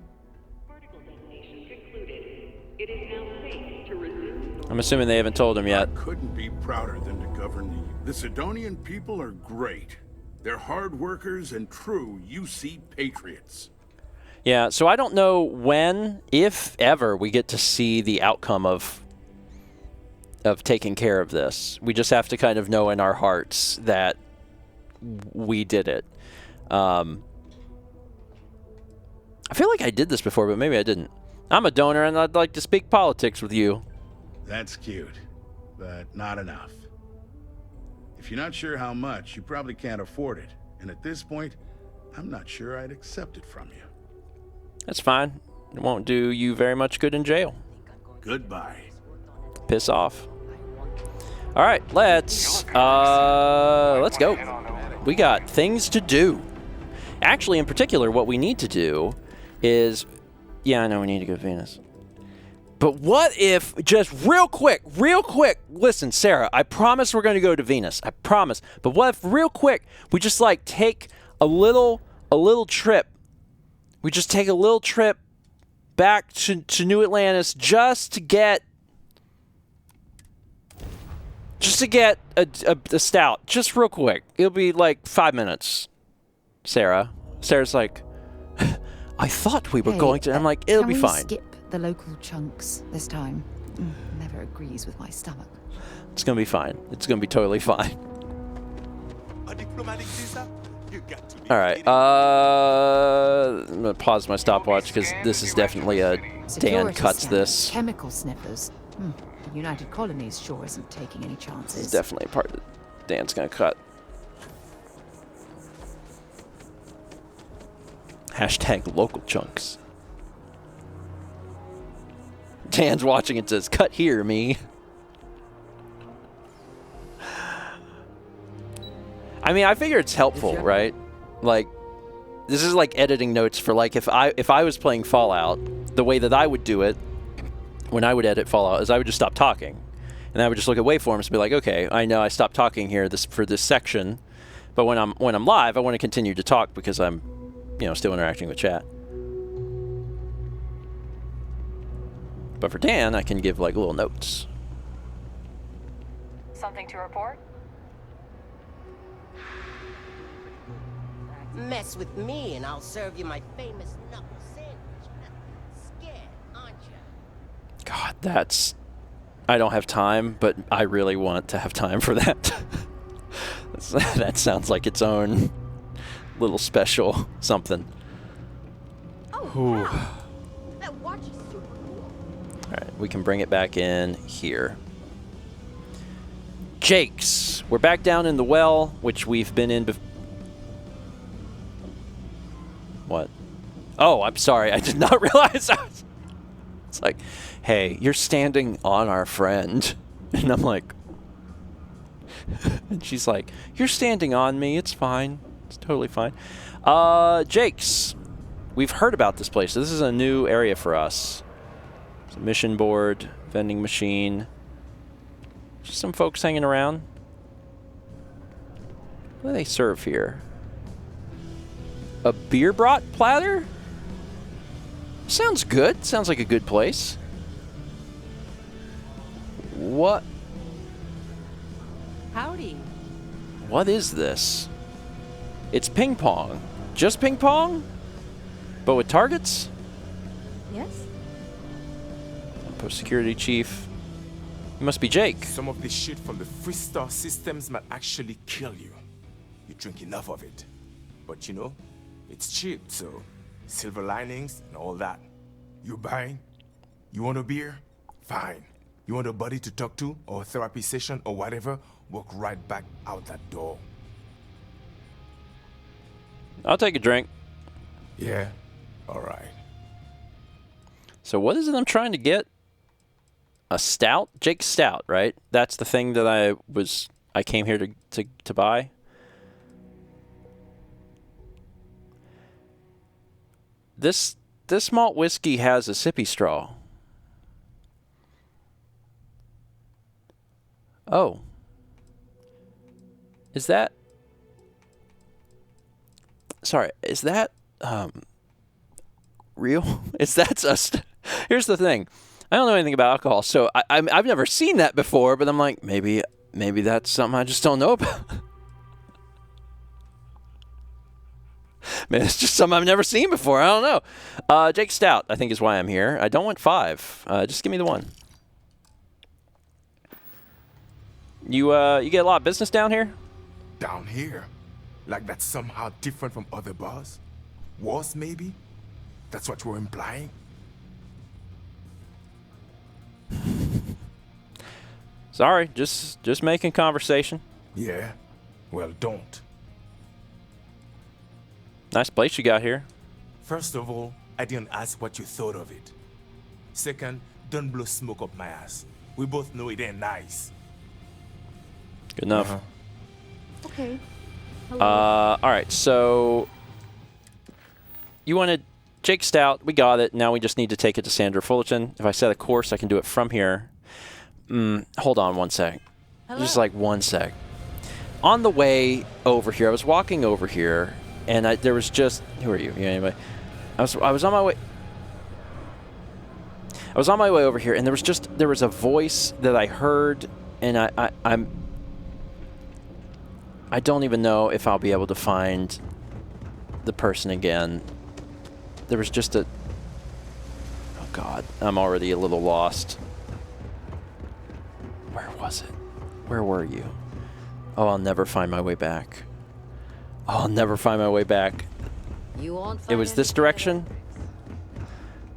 I'm assuming they haven't told him yet. I couldn't be prouder than to govern you. The Sidonian people are great. They're hard workers and true UC patriots. Yeah, so I don't know when, if ever, we get to see the outcome of taking care of this. We just have to kind of know in our hearts that we did it. I feel like I did this before, but maybe I didn't. I'm a donor, and I'd like to speak politics with you. That's cute, but not enough. If you're not sure how much, you probably can't afford it. And at this point, I'm not sure I'd accept it from you. That's fine. It won't do you very much good in jail. Goodbye. Piss off. All right, let's go. We got things to do. Actually, in particular, what we need to do is, yeah, I know we need to go to Venus. But what if, just real quick, listen, Sarah, I promise we're going to go to Venus. I promise. But what if, real quick, we just, like, take a little trip. We just take a little trip back to New Atlantis just to get a stout. Just real quick. It'll be, like, 5 minutes, Sarah. Sarah's like, I thought we were going to. I'm like, it'll be fine. Can we skip the local chunks this time? Never agrees with my stomach. It's going to be fine. It's going to be totally fine. All right. I'm going to pause my stopwatch because this is definitely a Dan cuts this. Chemical sniffers. The United Colonies sure isn't taking any chances. This is definitely a part that Dan's going to cut. Hashtag local chunks. Dan's watching and says, cut here, me. I mean, I figure it's helpful, right? Like, this is like editing notes for, like, if I was playing Fallout, the way that I would do it when I would edit Fallout is I would just stop talking. And I would just look at waveforms and be like, okay, I know I stopped talking here for this section, but when I'm live, I want to continue to talk because I'm, you know, still interacting with chat. But for Dan, I can give, like, little notes. Something to report? Mess with me and I'll serve you my famous knuckle sandwich. Scared, aren't you? God, I don't have time, but I really want to have time for that. That sounds like its own little special something. Oh, that watch is super cool. All right, we can bring it back in here. Jake's. We're back down in the well, which we've been in before. What? Oh, I'm sorry. I did not realize. It's like, hey, you're standing on our friend. And I'm like, and she's like, you're standing on me. It's fine. It's totally fine. Jake's. We've heard about this place. This is a new area for us. It's a mission board, vending machine. Just some folks hanging around. What do they serve here? A beer brat platter? Sounds good. Sounds like a good place. What? Howdy. What is this? It's ping pong. Just ping pong? But with targets? Yes? Post security chief. You must be Jake. Some of the shit from the freestyle systems might actually kill you. You drink enough of it. But you know, it's cheap, so silver linings and all that. You buying? You want a beer? Fine. You want a buddy to talk to, or a therapy session, or whatever? Walk right back out that door. I'll take a drink. Yeah? Alright. So what is it I'm trying to get? A stout? Jake's stout, right? That's the thing that I came here to buy. This malt whiskey has a sippy straw. Oh. Is that... Sorry, is that real? Is that just... Here's the thing. I don't know anything about alcohol, so I've never seen that before, but I'm like, maybe that's something I just don't know about. Man, it's just something I've never seen before. I don't know. Jake Stout, I think, is why I'm here. I don't want 5. Just give me the 1. You get a lot of business down here? Down here? Like that's somehow different from other bars? Worse, maybe? That's what you're implying? Sorry, just making conversation. Yeah? Well, don't. Nice place you got here. First of all, I didn't ask what you thought of it. Second, don't blow smoke up my ass. We both know it ain't nice. Good enough. Okay. All right, so you wanted Jake Stout. We got it. Now we just need to take it to Sandra Fullerton. If I set a course, I can do it from here. Hold on one sec. Just like 1 sec. On the way over here, I was walking over here, and there was just... Who are you? Yeah, anyway. I was on my way... I was on my way over here, and there was a voice that I heard, and I don't even know if I'll be able to find the person again. There was just a... Oh, God. I'm already a little lost. Where was it? Where were you? Oh, I'll never find my way back. Oh, I'll never find my way back. You won't find it was this direction?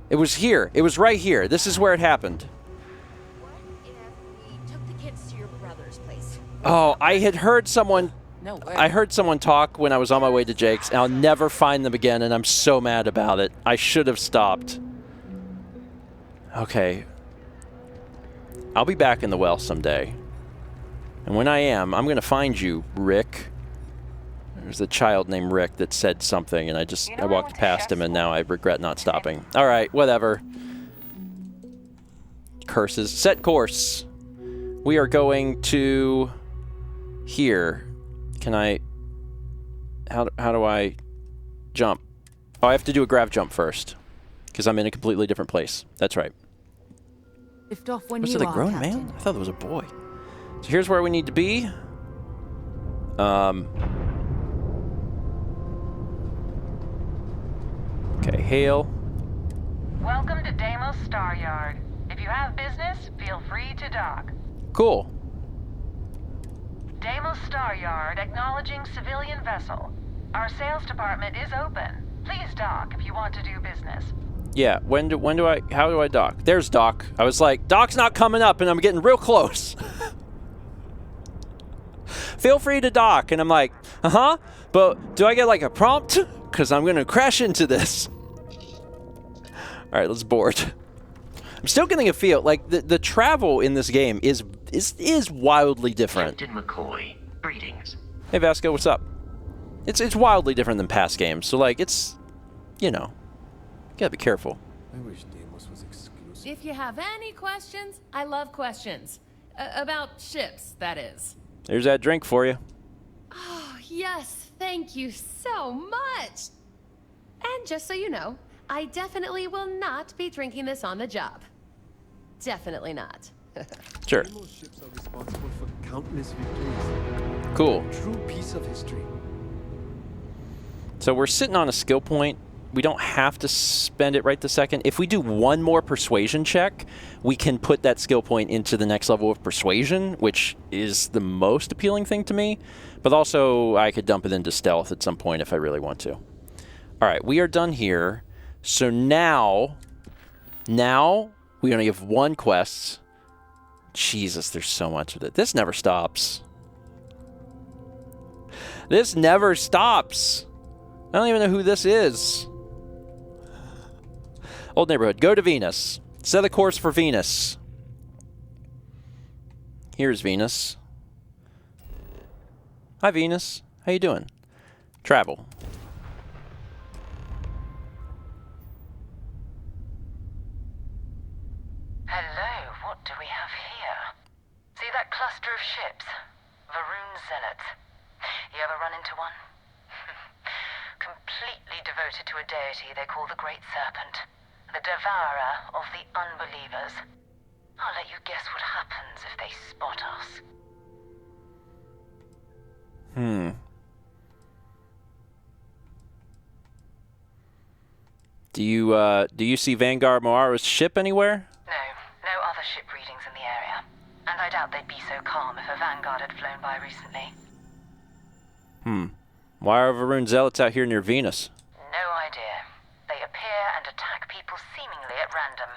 It was here. It was right here. This is where it happened. What if we took the kids to your brother's place? Oh, I had heard someone... No way. I heard someone talk when I was on my way to Jake's, and I'll never find them again, and I'm so mad about it. I should have stopped. Okay. I'll be back in the well someday. And when I am, I'm going to find you, Rick. There's a child named Rick that said something, and I walked past him, and now I regret not stopping. All right, whatever. Curses. Set course. We are going to here. Can I... How do I jump? Oh, I have to do a grav jump first, because I'm in a completely different place. That's right. Lift off when Was you it a are, grown Captain. man? I thought it was a boy. So here's where we need to be. Okay, hail. Welcome to Deimos Star Yard. If you have business, feel free to dock. Cool. Deimos Star Yard acknowledging civilian vessel. Our sales department is open. Please dock if you want to do business. Yeah, how do I dock? There's dock. I was like, dock's not coming up, and I'm getting real close. Feel free to dock, and I'm like, but do I get like a prompt? Because I'm going to crash into this. All right, let's board. I'm still getting a feel like the travel in this game is wildly different. Captain McCoy, greetings. Hey Vasco, what's up? It's wildly different than past games. So like it's, you know, gotta be careful. I wish Deimos was exclusive. If you have any questions, I love questions. About ships, that is. There's that drink for you. Oh, yes, thank you so much. And just so you know, I definitely will not be drinking this on the job. Definitely not. Sure. Deimos ships are responsible for countless victories. Cool. A true piece of history. So we're sitting on a skill point. We don't have to spend it right this second. If we do one more persuasion check, we can put that skill point into the next level of persuasion, which is the most appealing thing to me. But also, I could dump it into stealth at some point if I really want to. All right, we are done here. So now we only have one quest. Jesus, there's so much of it. This never stops. This never stops. I don't even know who this is. Old neighborhood. Go to Venus. Set a course for Venus. Here's Venus. Hi, Venus. How you doing? Travel. Hello, what do we have here? See that cluster of ships? Varun Zealots. You ever run into one? Completely devoted to a deity they call the Great Serpent. The devourer of the unbelievers. I'll let you guess what happens if they spot us. Do you see Vanguard Moara's ship anywhere? No other ship readings in the area. And I doubt they'd be so calm if a Vanguard had flown by recently. Why are Varun Zealots out here near Venus? No idea. They appear and attack people seemingly at random.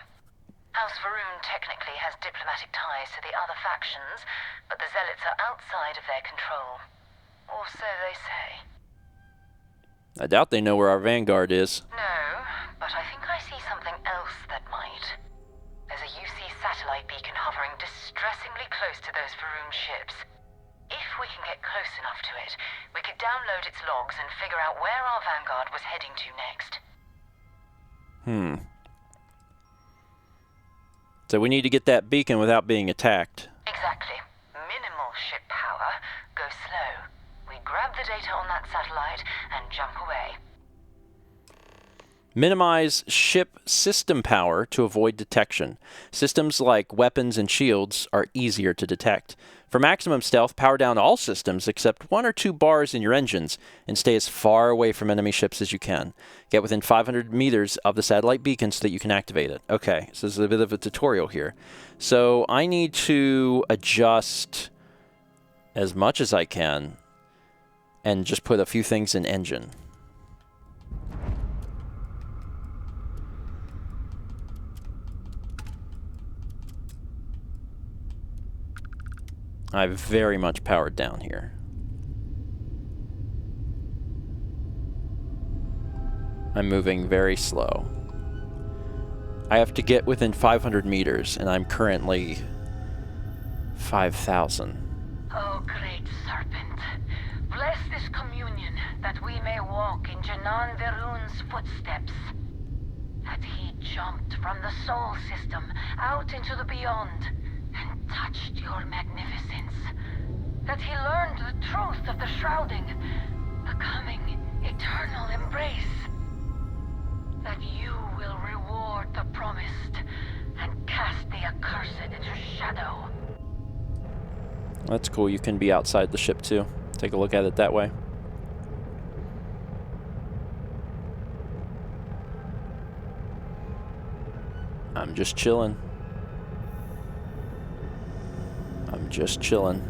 House Varun technically has diplomatic ties to the other factions, but the Zealots are outside of their control. Or so they say. I doubt they know where our Vanguard is. No, but I think I see something else that might. There's a UC satellite beacon hovering distressingly close to those Varun ships. If we can get close enough to it, we could download its logs and figure out where our Vanguard was heading to next. So we need to get that beacon without being attacked. Exactly. Minimal ship power. Go slow. We grab the data on that satellite and jump away. Minimize ship system power to avoid detection. Systems like weapons and shields are easier to detect. For maximum stealth, power down all systems except 1 or 2 bars in your engines and stay as far away from enemy ships as you can. Get within 500 meters of the satellite beacon so that you can activate it. Okay, so this is a bit of a tutorial here. So I need to adjust as much as I can and just put a few things in engine. I've very much powered down here. I'm moving very slow. I have to get within 500 meters, and I'm currently 5,000. Oh, great serpent, bless this communion that we may walk in Janan Verun's footsteps. That he jumped from the soul system out into the beyond and touched your magnificence. That he learned the truth of the shrouding, the coming eternal embrace. That you will reward the promised and cast the accursed into shadow. That's cool. You can be outside the ship too. Take a look at it that way. I'm just chilling. I'm just chilling.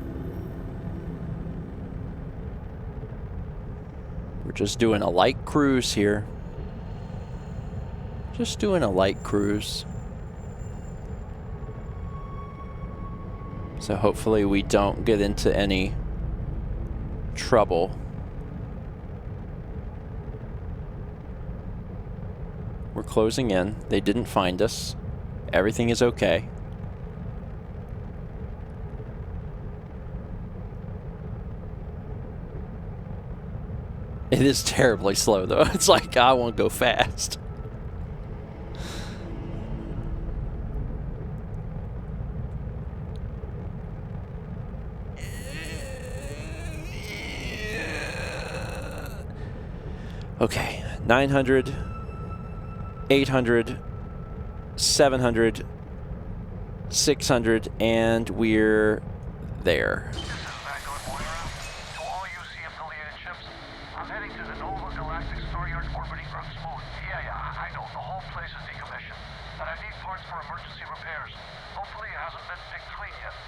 We're just doing a light cruise here. Just doing a light cruise. So hopefully we don't get into any trouble. We're closing in. They didn't find us. Everything is okay. It is terribly slow, though. It's like, I want to go fast. Okay, 900, 800, 700, 600, and we're there.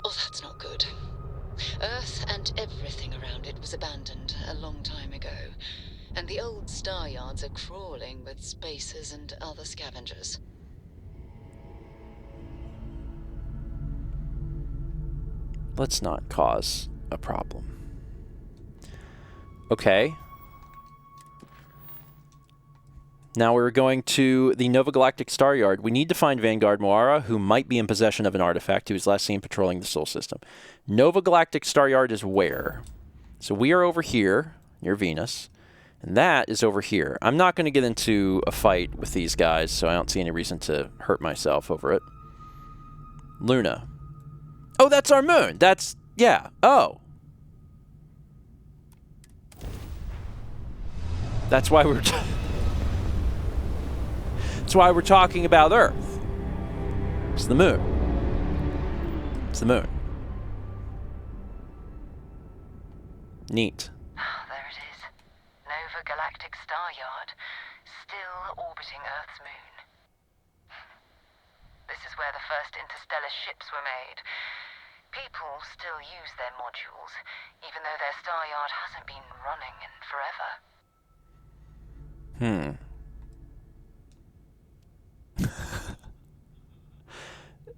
Oh, that's not good. Earth and everything around it was abandoned a long time ago, and the old star yards are crawling with spacers and other scavengers. Let's not cause a problem. Okay. Now we're going to the Nova Galactic Star Yard. We need to find Vanguard Moara, who might be in possession of an artifact. He was last seen patrolling the Sol system. Nova Galactic Star Yard is where? So we are over here, near Venus, and that is over here. I'm not going to get into a fight with these guys, so I don't see any reason to hurt myself over it. Luna. Oh, that's our moon. That's, yeah. Oh. That's why we're... That's why we're talking about Earth. It's the moon. It's the moon. Neat. There it is. Nova Galactic Star Yard, still orbiting Earth's moon. This is where the first interstellar ships were made. People still use their modules, even though their star yard hasn't been running in forever.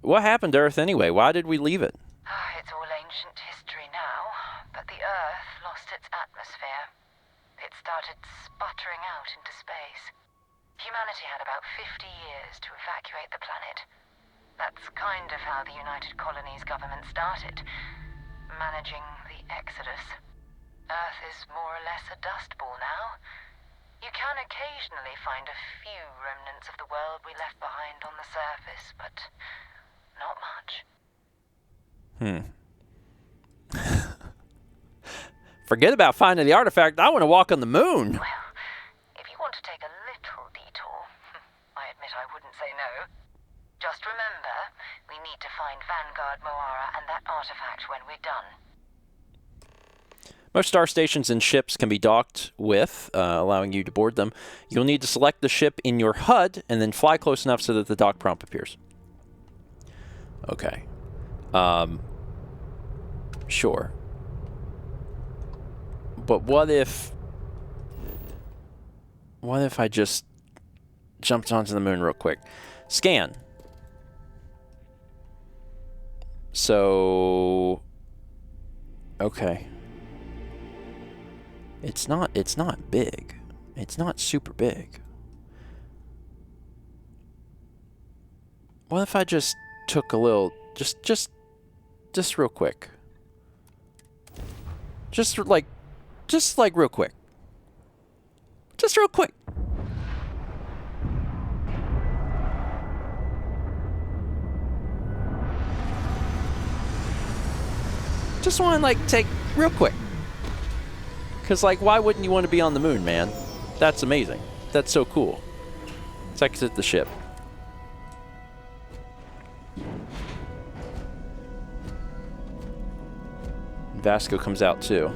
What happened to Earth anyway? Why did we leave it? It's all ancient history now, but the Earth lost its atmosphere. It started sputtering out into space. Humanity had about 50 years to evacuate the planet. That's kind of how the United Colonies government started, managing the exodus. Earth is more or less a dust ball now. You can occasionally find a few remnants of the world we left behind on the surface, but not much. Forget about finding the artifact. I want to walk on the moon. Well, if you want to take a little detour, I admit I wouldn't say no. Just remember, we need to find Vanguard Moara and that artifact when we're done. Most star stations and ships can be docked with, allowing you to board them. You'll need to select the ship in your HUD and then fly close enough so that the dock prompt appears. Okay. Sure. But what if I just jumped onto the moon real quick? Scan. So, okay. It's not big. It's not super big. What if I just took a little, just real quick. Just like real quick. Just real quick. Just want to, like, take real quick. Because, like, why wouldn't you want to be on the moon, man? That's amazing. That's so cool. Let's exit the ship. Vasco comes out, too.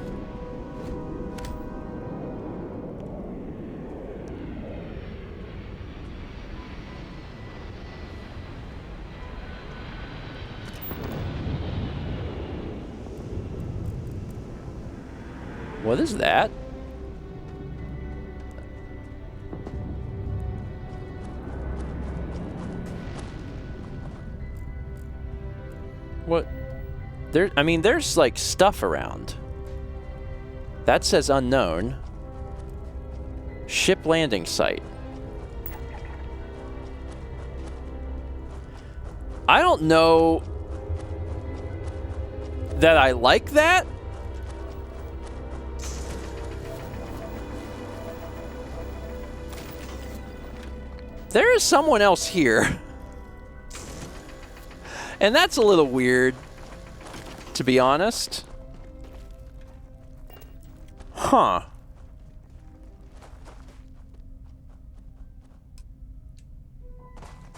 What is that? What? There, I mean, there's like stuff around. That says unknown. Ship landing site. I don't know that I like that. There is someone else here. And that's a little weird, to be honest. Huh.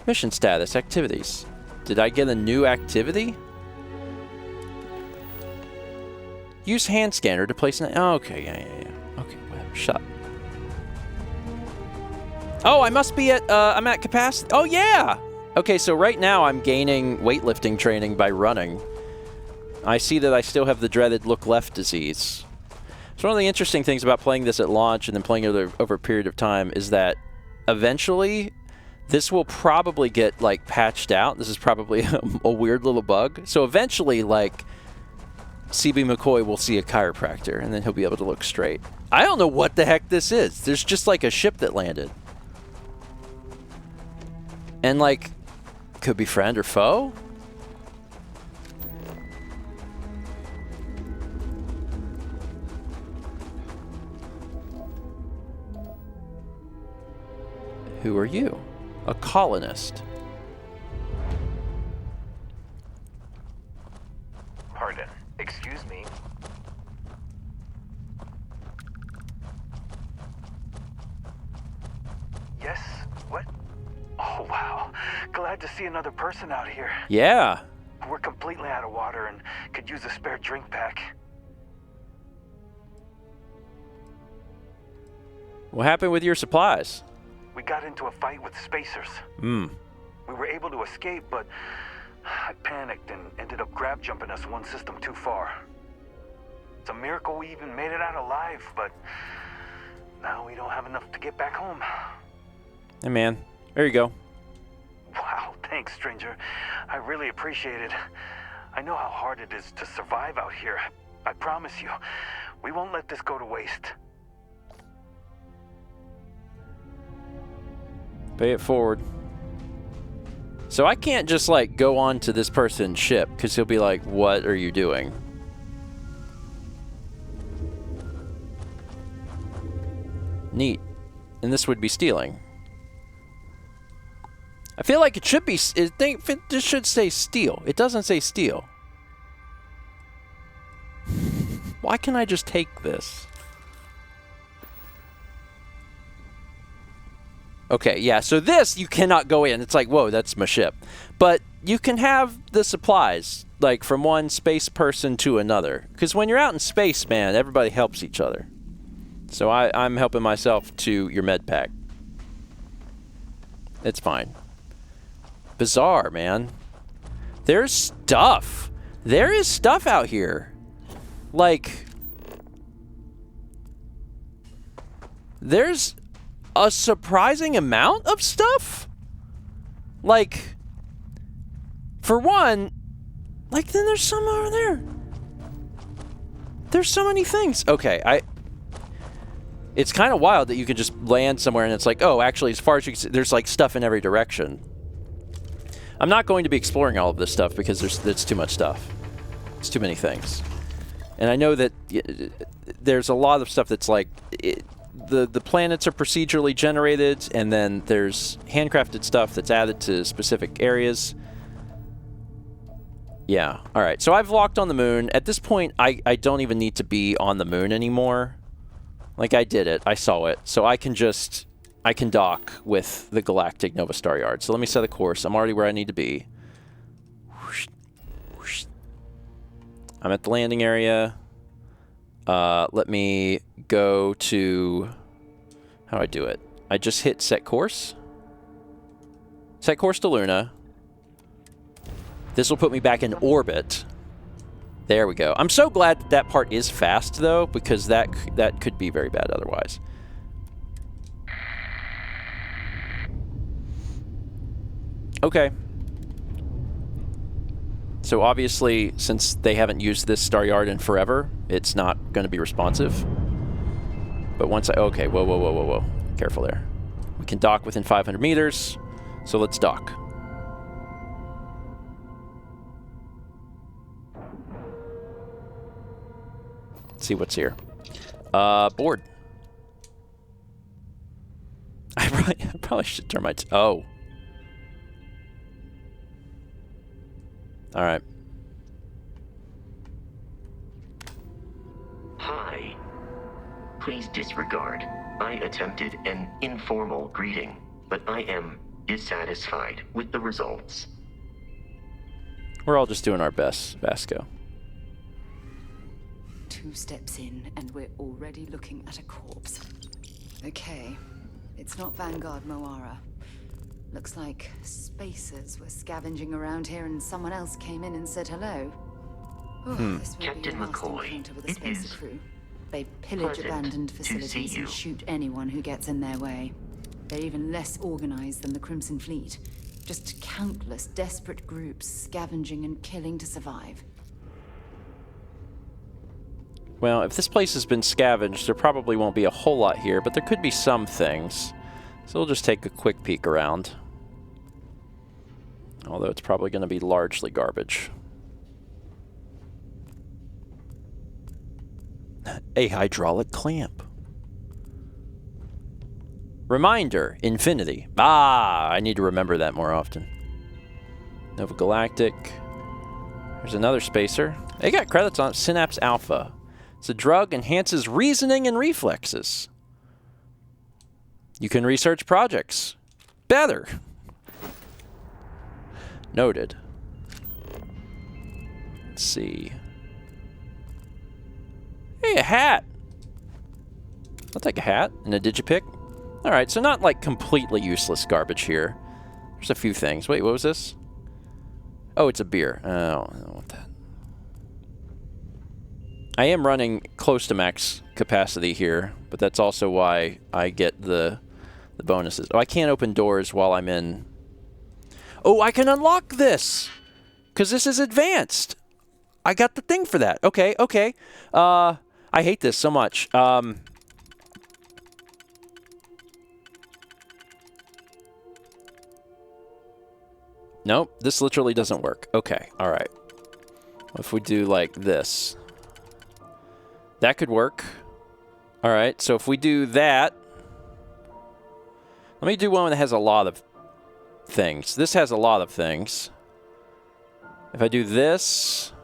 Mission status, activities. Did I get a new activity? Use hand scanner to place an... Oh, okay, yeah. Okay, whatever, shut up. Oh, I must be at, I'm at capacity. Oh, yeah! Okay, so right now I'm gaining weightlifting training by running. I see that I still have the dreaded look left disease. So one of the interesting things about playing this at launch and then playing it over a period of time is that eventually this will probably get, like, patched out. This is probably a weird little bug. So eventually, like, CB McCoy will see a chiropractor and then he'll be able to look straight. I don't know what the heck this is. There's just, like, a ship that landed. And, like, could be friend or foe? Who are you? A colonist. Pardon. Excuse me. Yes? What? Oh, wow. Glad to see another person out here. Yeah. We're completely out of water and could use a spare drink pack. What happened with your supplies? We got into a fight with spacers. Hmm. We were able to escape, but I panicked and ended up grab jumping us one system too far. It's a miracle we even made it out alive, but now we don't have enough to get back home. Hey, man. There you go. Wow, thanks, stranger. I really appreciate it. I know how hard it is to survive out here. I promise you, we won't let this go to waste. Pay it forward. So I can't just, like, go on to this person's ship, because he'll be like, what are you doing? Neat. And this would be stealing. I feel like it should be... This should say steal. It doesn't say steal. Why can't I just take this? Okay, yeah, so this, you cannot go in. It's like, whoa, that's my ship. But you can have the supplies, like, from one space person to another. Because when you're out in space, man, everybody helps each other. So I'm helping myself to your med pack. It's fine. Bizarre, man. There's stuff. There is stuff out here. Like, there's a surprising amount of stuff. Like, for one, like, then there's some over there. There's so many things. Okay, it's kind of wild that you can just land somewhere and it's like, oh, actually, as far as you can see, there's, like, stuff in every direction. I'm not going to be exploring all of this stuff because there's too much stuff. It's too many things. And I know that there's a lot of stuff that's like... The planets are procedurally generated, and then there's handcrafted stuff that's added to specific areas. Yeah, alright. So I've locked on the moon. At this point, I don't even need to be on the moon anymore. Like, I did it. I saw it. So I can dock with the Galactic Nova Star Yard. So let me set a course. I'm already where I need to be. I'm at the landing area. Let me go to... How do I do it? I just hit set course. Set course to Luna. This will put me back in orbit. There we go. I'm so glad that that part is fast, though, because that could be very bad otherwise. Okay. So obviously, since they haven't used this Star Yard in forever, it's not going to be responsive. But once okay, whoa. Careful there. We can dock within 500 meters, so let's dock. see what's here. Board. I probably should turn my... oh. Alright. Hi. Please disregard. I attempted an informal greeting, but I am dissatisfied with the results. We're all just doing our best, Vasco. 2 steps in, and we're already looking at a corpse. Okay. It's not Vanguard Moara. Looks like spacers were scavenging around here and someone else came in and said hello. Oh, this will Captain be a last McCoy, encounter with a it spacer is crew. They pillage pleasant abandoned to facilities see you. and shoot anyone who gets in their way. They're even less organized than the Crimson Fleet. Just countless desperate groups scavenging and killing to survive. Well, if this place has been scavenged, there probably won't be a whole lot here, but there could be some things. So we'll just take a quick peek around. Although it's probably going to be largely garbage. A hydraulic clamp. Reminder, infinity. Ah, I need to remember that more often. Nova Galactic. There's another spacer. They got credits on it. Synapse Alpha. It's a drug, enhances reasoning and reflexes. You can research projects. Better. Noted. Let's see. Hey, a hat. I'll take a hat and a digipick. Alright, so not like completely useless garbage here. There's a few things. Wait, what was this? Oh, it's a beer. Oh, I don't want that. I am running close to max capacity here, but that's also why I get the bonuses. Oh, I can't open doors while I'm in... Oh, I can unlock this! Because this is advanced! I got the thing for that. Okay, okay. I hate this so much. Nope, this literally doesn't work. Okay, alright. If we do like this... That could work. Alright, so if we do that... Let me do one that has a lot of things. This has a lot of things. If I do this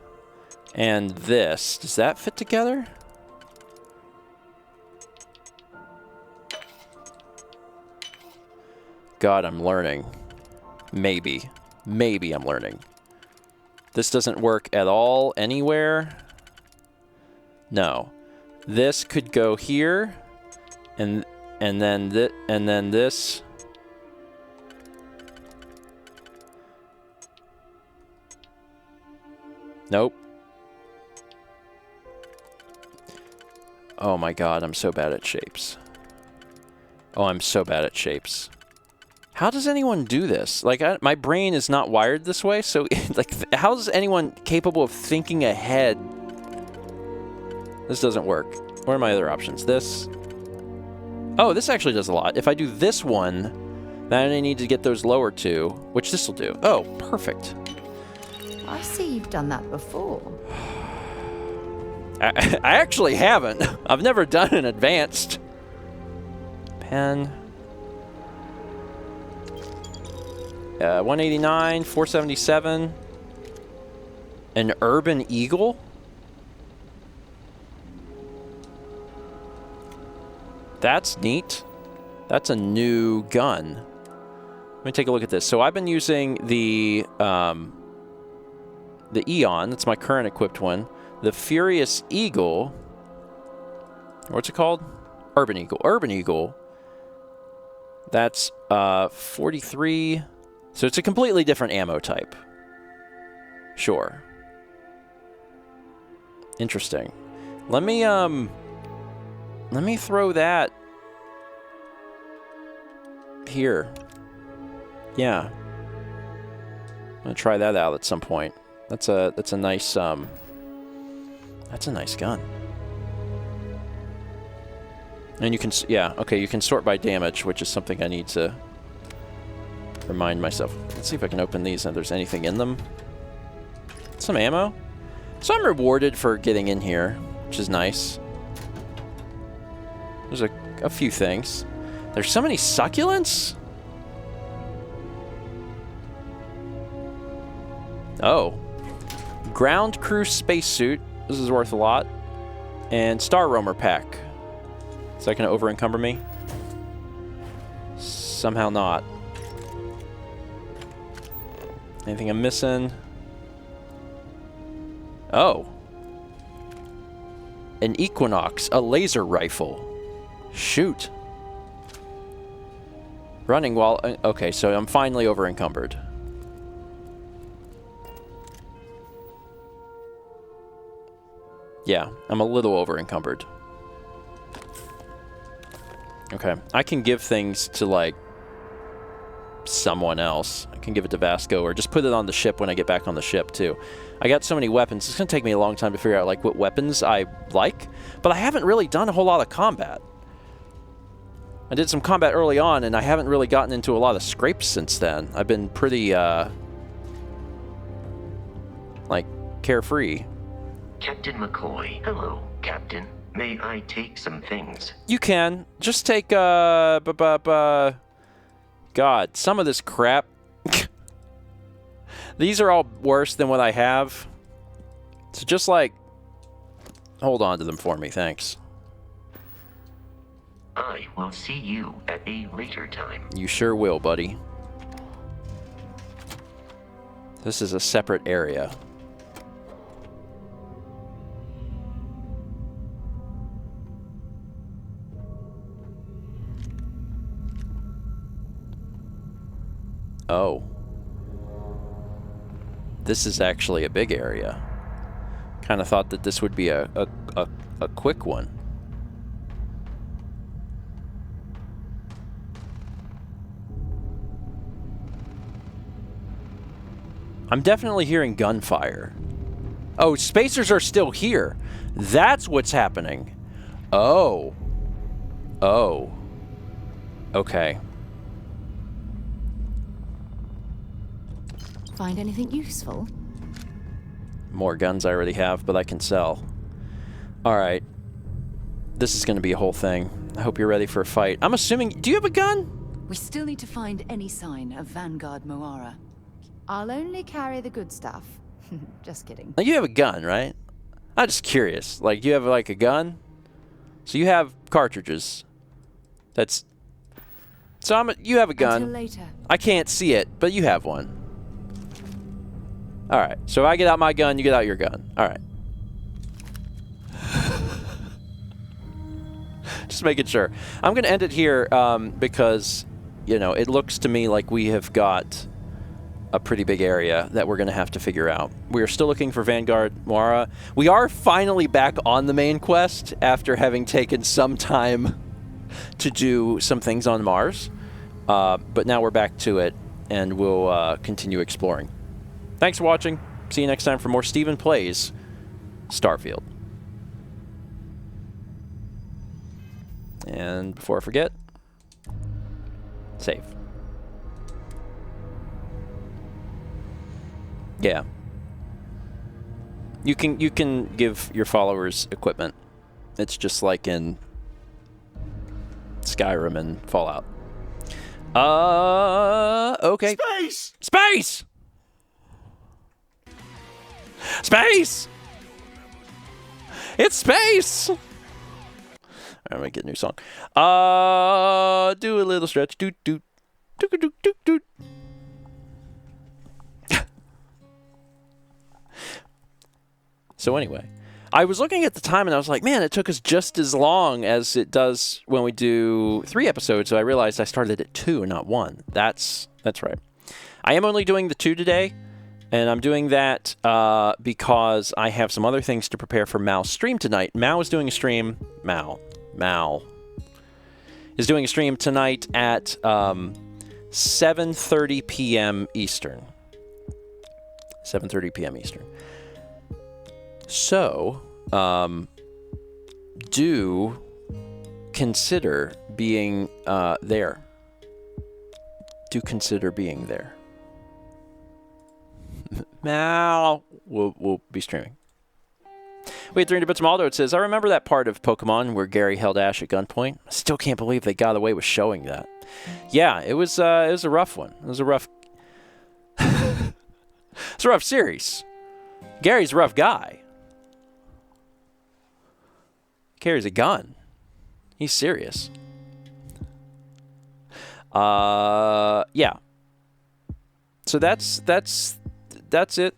and this, does that fit together? God, I'm learning. Maybe. Maybe I'm learning. This doesn't work at all anywhere. No. This could go here, and then this. Nope. Oh my God, I'm so bad at shapes. Oh, I'm so bad at shapes. How does anyone do this? Like, my brain is not wired this way, so like, how is anyone capable of thinking ahead? This doesn't work. What are my other options? This. Oh, this actually does a lot. If I do this one, then I need to get those lower two, which this will do. Oh, perfect. I see you've done that before. I actually haven't. I've never done an advanced. Pen. 189, 477. An Urban Eagle? That's neat. That's a new gun. Let me take a look at this. So I've been using the Eon. That's my current equipped one. The Furious Eagle. What's it called? Urban Eagle. Urban Eagle. That's 43. So it's a completely different ammo type. Sure. Interesting. Let me throw that here. Yeah. I'm gonna try that out at some point. That's a nice that's a nice gun. And you can, yeah, okay, you can sort by damage, which is something I need to remind myself. Let's see if I can open these and if there's anything in them. Some ammo. So I'm rewarded for getting in here, which which is nice. There's a few things. There's so many succulents? Oh. Ground crew spacesuit. This is worth a lot. And Star Roamer pack. Is that going to over-encumber me? Somehow not. Anything I'm missing? Oh. An Equinox, a laser rifle. Shoot. Running while... okay, so I'm finally over-encumbered. Yeah, I'm a little over-encumbered. Okay, I can give things to, like, someone else. I can give it to Vasco, or just put it on the ship when I get back on the ship, too. I got so many weapons. It's going to take me a long time to figure out, like, what weapons I like. But I haven't really done a whole lot of combat. I did some combat early on, and I haven't really gotten into a lot of scrapes since then. I've been pretty, like, carefree. Captain McCoy. Hello, Captain. May I take some things? You can. Just take, God, some of this crap. These are all worse than what I have. So just, like, hold on to them for me, thanks. I will see you at a later time. You sure will, buddy. This is a separate area. Oh. This is actually a big area. Kind of thought that this would be a quick one. I'm definitely hearing gunfire. Oh, spacers are still here. That's what's happening. Oh. Oh. Okay. Find anything useful? More guns I already have, but I can sell. Alright. This is going to be a whole thing. I hope you're ready for a fight. I'm assuming... do you have a gun? We still need to find any sign of Vanguard Moara. I'll only carry the good stuff. Just kidding. You have a gun, right? I'm just curious. Like, you have, like, a gun? So you have cartridges. That's... so you have a gun. Until later. I can't see it, but you have one. Alright, so I get out my gun, you get out your gun. Alright. Just making sure. I'm going to end it here because, you know, it looks to me like we have got a pretty big area that we're going to have to figure out. We are still looking for Vanguard Moara. We are finally back on the main quest after having taken some time to do some things on Mars. But now we're back to it, and we'll continue exploring. Thanks for watching. See you next time for more Steven Plays Starfield. And before I forget, save. Yeah. You can give your followers equipment. It's just like in Skyrim and Fallout. Okay. Space! Space! Space! It's space! I'm gonna get a new song. Do a little stretch. Doot doot. Doot doot doot doot. So anyway, I was looking at the time and I was like, man, it took us just as long as it does when we do 3 episodes. So I realized I started at 2 and not 1. That's right. I am only doing the 2 today. And I'm doing that because I have some other things to prepare for Mal's stream tonight. Mal is doing a stream. Mal is doing a stream tonight at 7:30 p.m. Eastern. 7:30 p.m. Eastern. So, do consider being there. Do consider being there. Mal will be streaming. We had 300 bits from Aldo. It says, I remember that part of Pokemon where Gary held Ash at gunpoint. I still can't believe they got away with showing that. Yeah, it was a rough one. It was a rough... it's a rough series. Gary's a rough guy. Carries a gun. He's serious. Yeah. So that's it.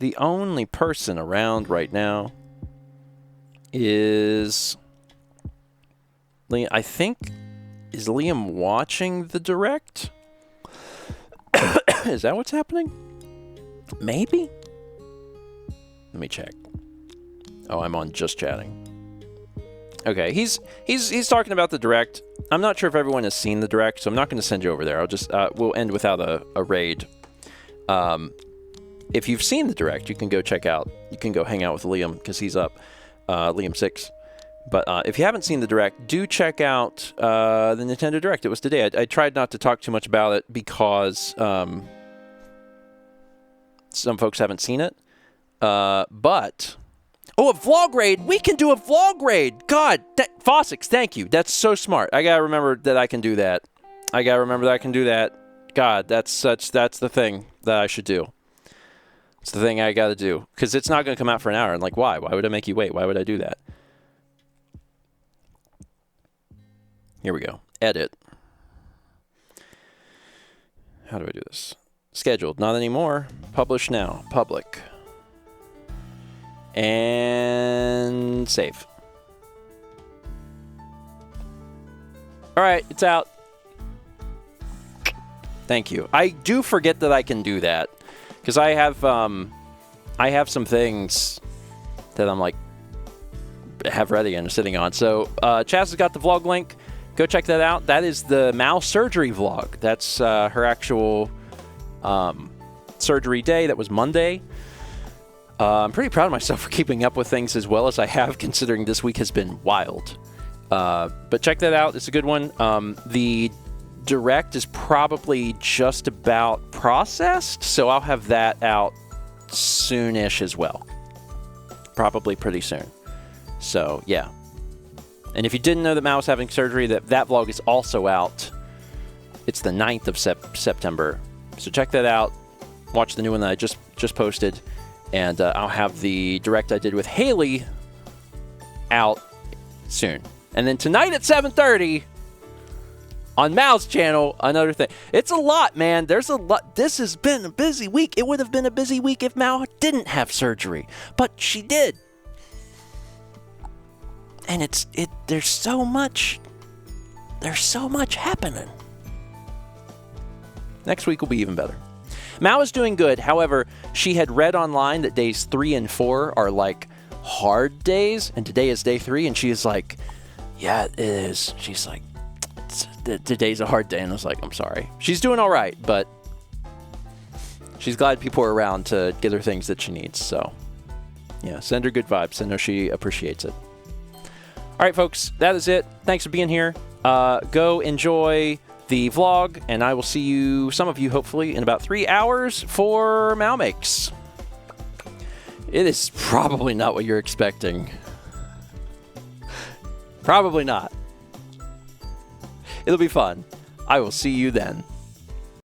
The only person around right now is Liam. I think, is Liam watching the direct? Is that what's happening? Maybe. Let me check. Oh, I'm on just chatting. Okay, he's talking about the direct. I'm not sure if everyone has seen the direct, so I'm not going to send you over there. I'll just we'll end without a raid. If you've seen the direct, you can go check out. You can go hang out with Liam because he's up, Liam 6. But if you haven't seen the direct, do check out the Nintendo Direct. It was today. I tried not to talk too much about it because some folks haven't seen it. But oh, a vlog raid! We can do a vlog raid. God, Fossix, thank you. That's so smart. I gotta remember that I can do that. God, that's the thing that I should do. It's the thing I gotta do. Because it's not gonna come out for an hour. And like, why? Why would I make you wait? Why would I do that? Here we go. Edit. How do I do this? Scheduled. Not anymore. Publish now. Public. And save. All right, it's out. Thank you. I do forget that I can do that because I have some things that I'm like have ready and sitting on. So Chaz has got the vlog link. Go check that out. That is the Mal surgery vlog. That's her actual surgery day. That was Monday. I'm pretty proud of myself for keeping up with things as well as I have, considering this week has been wild. But check that out. It's a good one. The direct is probably just about processed, so I'll have that out soonish as well. Probably pretty soon. So, yeah. And if you didn't know that Mal was having surgery, that vlog is also out. It's the 9th of September. So check that out. Watch the new one that I just posted. And I'll have the direct I did with Haley out soon. And then tonight at 7:30 on Mal's channel, another thing. It's a lot, man. There's a lot. This has been a busy week. It would have been a busy week if Mal didn't have surgery. But she did. And there's so much happening. Next week will be even better. Mal is doing good. However, she had read online that days 3 and 4 are like hard days, and today is day 3, and she is like, yeah, it is. She's like, today's a hard day, and I was like, I'm sorry. She's doing all right, but she's glad people are around to get her things that she needs. So, yeah, send her good vibes. I know she appreciates it. All right, folks, that is it. Thanks for being here. Go enjoy the vlog, and I will see you, some of you, hopefully, in about 3 hours for Mal Makes. It is probably not what you're expecting. Probably not. It'll be fun. I will see you then.